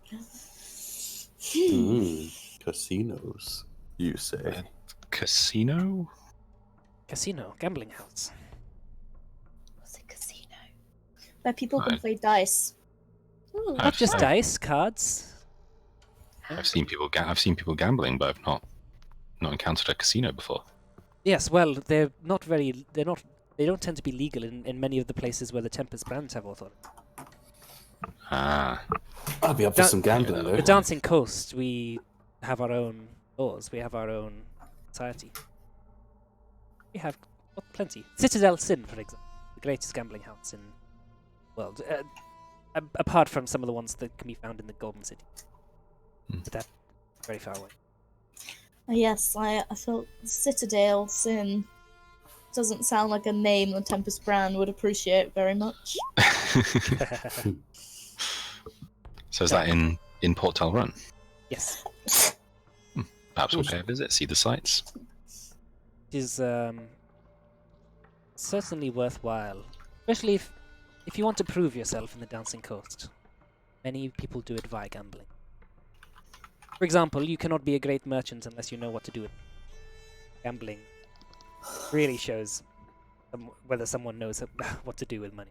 Casinos, you say? Casino? Casino, gambling house. What's a casino? Where people can Right. play dice. Ooh. Not just I've- dice, cards. I've seen people gambling, but I've not encountered a casino before. Yes, well, they don't tend to be legal in many of the places where the Tempest brands have authority. Ah, I'll be up for Da- some gambling though. The Dancing Coast, we have our own laws, we have our own society. We have plenty. Citadel Sin, for example, the greatest gambling house in the world. Apart from some of the ones that can be found in the Golden City. But that's very far away. Yes, I thought Citadel Sin doesn't sound like a name the Tempest brand would appreciate very much. so is that in Port Tal Run? Yes. Perhaps we'll pay a visit, see the sights. It is certainly worthwhile, especially if you want to prove yourself in the Dancing Coast. Many people do it via gambling. For example, you cannot be a great merchant unless you know what to do with gambling. Really shows whether someone knows what to do with money.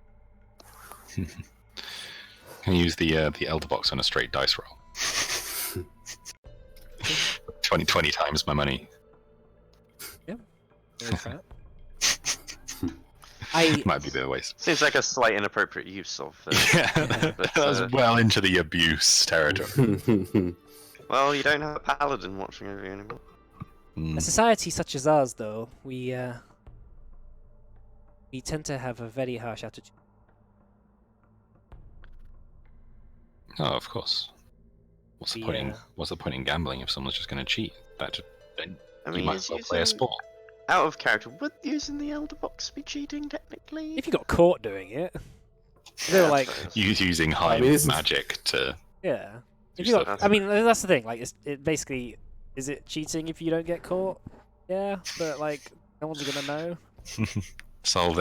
Can you use the elder box on a straight dice roll? 20 times my money. Might be the ways. Seems like a slight inappropriate use of. Yeah, but, that's well into the abuse territory. Well, you don't have a paladin watching over you anymore. A society such as ours, though, we tend to have a very harsh attitude. Oh, of course. What's the point in gambling if someone's just going to cheat? Then I you mean, might is as well play a using- sport. Out of character, would using the elder box be cheating technically? If you got caught doing it, they were like, Using high magic to. yeah. If do you stuff. got, I mean, that's the thing. Like, it basically, is it cheating if you don't get caught? Yeah, but like, no one's gonna know. So he's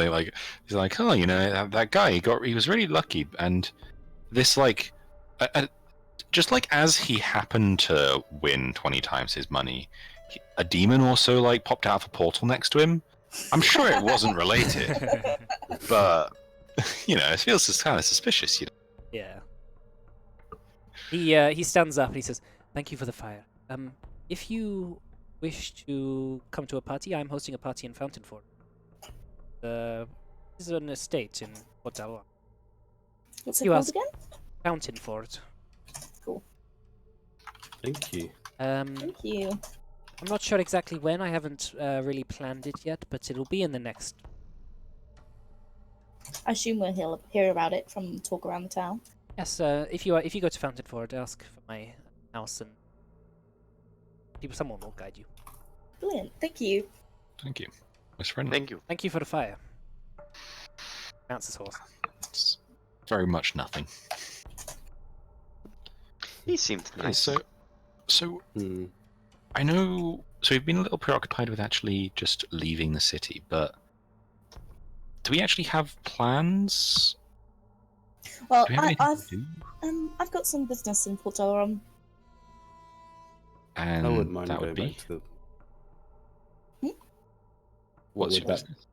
like, oh, that guy, he was really lucky, and this just like as he happened to win 20 times his money, a demon also popped out of a portal next to him. I'm sure it wasn't related, but it feels just kind of suspicious. Yeah. He stands up and he says, "Thank you for the fire. If you wish to come to a party, I'm hosting a party in Fountainford. This is an estate in Port Dalwa. What's it You called ask- again? Fountainford. Cool. Thank you. Thank you. I'm not sure exactly when. I haven't really planned it yet, but it'll be in the next. I assume we'll hear about it from talk around the town. Yes. If you go to Fountainford, ask for my house, and someone will guide you." Brilliant. Thank you. Thank you. Most friendly. Thank you. Thank you for the fire. Bounces horse. It's very much nothing. He seemed Okay, nice. so Hmm. I know. So we've been a little preoccupied with actually just leaving the city, but do we actually have plans? Well, Do we have anything to do? I've got some business in Port Elrom. And I wouldn't mind that going would be back to what's would your that- business?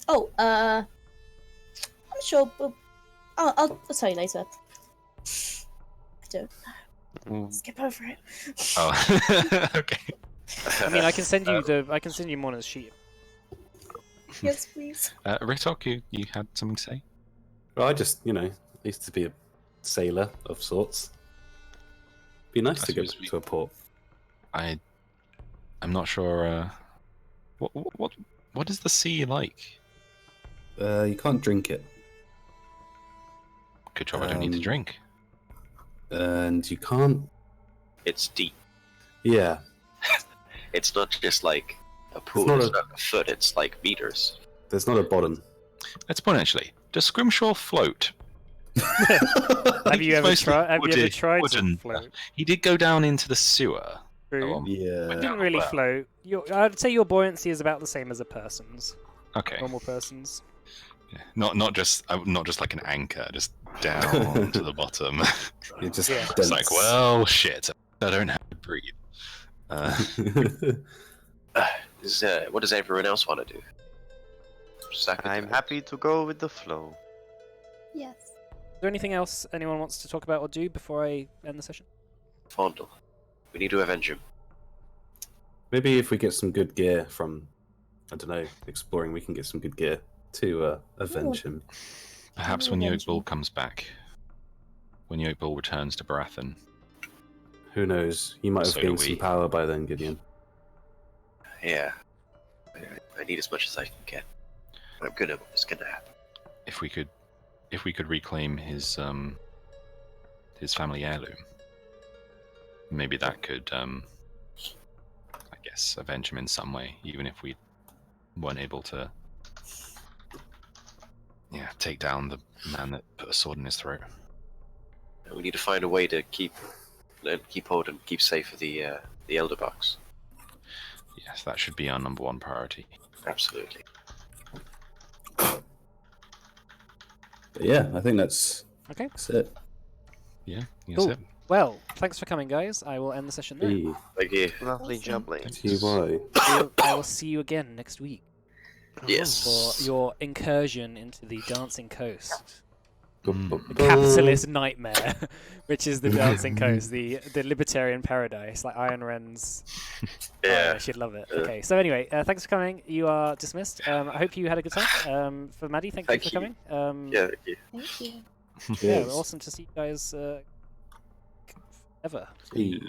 Oh, I'm sure. But I'll tell you later. I don't. Mm. Skip over it. Oh, okay. I mean, I can send you Mona's sheet. Yes, please. Ritok, you had something to say? Well, I just, I used to be a sailor of sorts. Be nice I to go suppose back to a port. I'm not sure. What is the sea like? You can't drink it, Good job, I don't need to Um, drink. and you can't. It's deep. Yeah, It's not just like a pool. not It's a- not a foot. It's like meters. there's not a bottom. Let's point actually. Does Scrimshaw float? Have you ever Mostly tried? Have you ever wooden- tried to wooden. float? He did go down into the sewer. True. Yeah. Went Didn't down really well. float. I'd say your buoyancy is about the same as a person's, Okay. normal person's. Yeah. Not just like an anchor, just down to the bottom. You're just Yeah. It's like, dense. well, shit. I don't have to breathe. What does everyone else want to do? I'm happy to go with the flow. Yes. Is there anything else anyone wants to talk about or do before I end the session? Fondle. We need to avenge him. Maybe if we get some good gear from, I don't know, exploring, we can get some good gear to avenge him. Perhaps when Yoke Bull comes back. When Yoke Bull returns to Baratheon. Who knows? He might have So do gained some we. power by then, Gideon. Yeah. I need as much as I can get. It's gonna happen. If we could reclaim his family heirloom, maybe that could I guess avenge him in some way, even if we weren't able to take down the man that put a sword in his throat. We need to find a way to keep hold and keep safe for the Elder Box. Yes, that should be our number one priority. Absolutely. But yeah, I think that's Okay. it. Yeah, that's Cool. it. Well, thanks for coming, guys. I will end the session there. Hey, Thank you. Lovely Awesome. jubbly. TY. I will see you again next week Yes. for your incursion into the Dancing Coast. Mm. The capitalist nightmare, which is the Dancing Coast, the libertarian paradise, like Iron Wren's. Yeah. She'd love it. Okay, so anyway, thanks for coming. You are dismissed. I hope you had a good time. For Maddie, thank you Thank for you. coming. Yeah. Thank you. Thank you. Yeah, Yes. awesome to see you guys ever. Hey.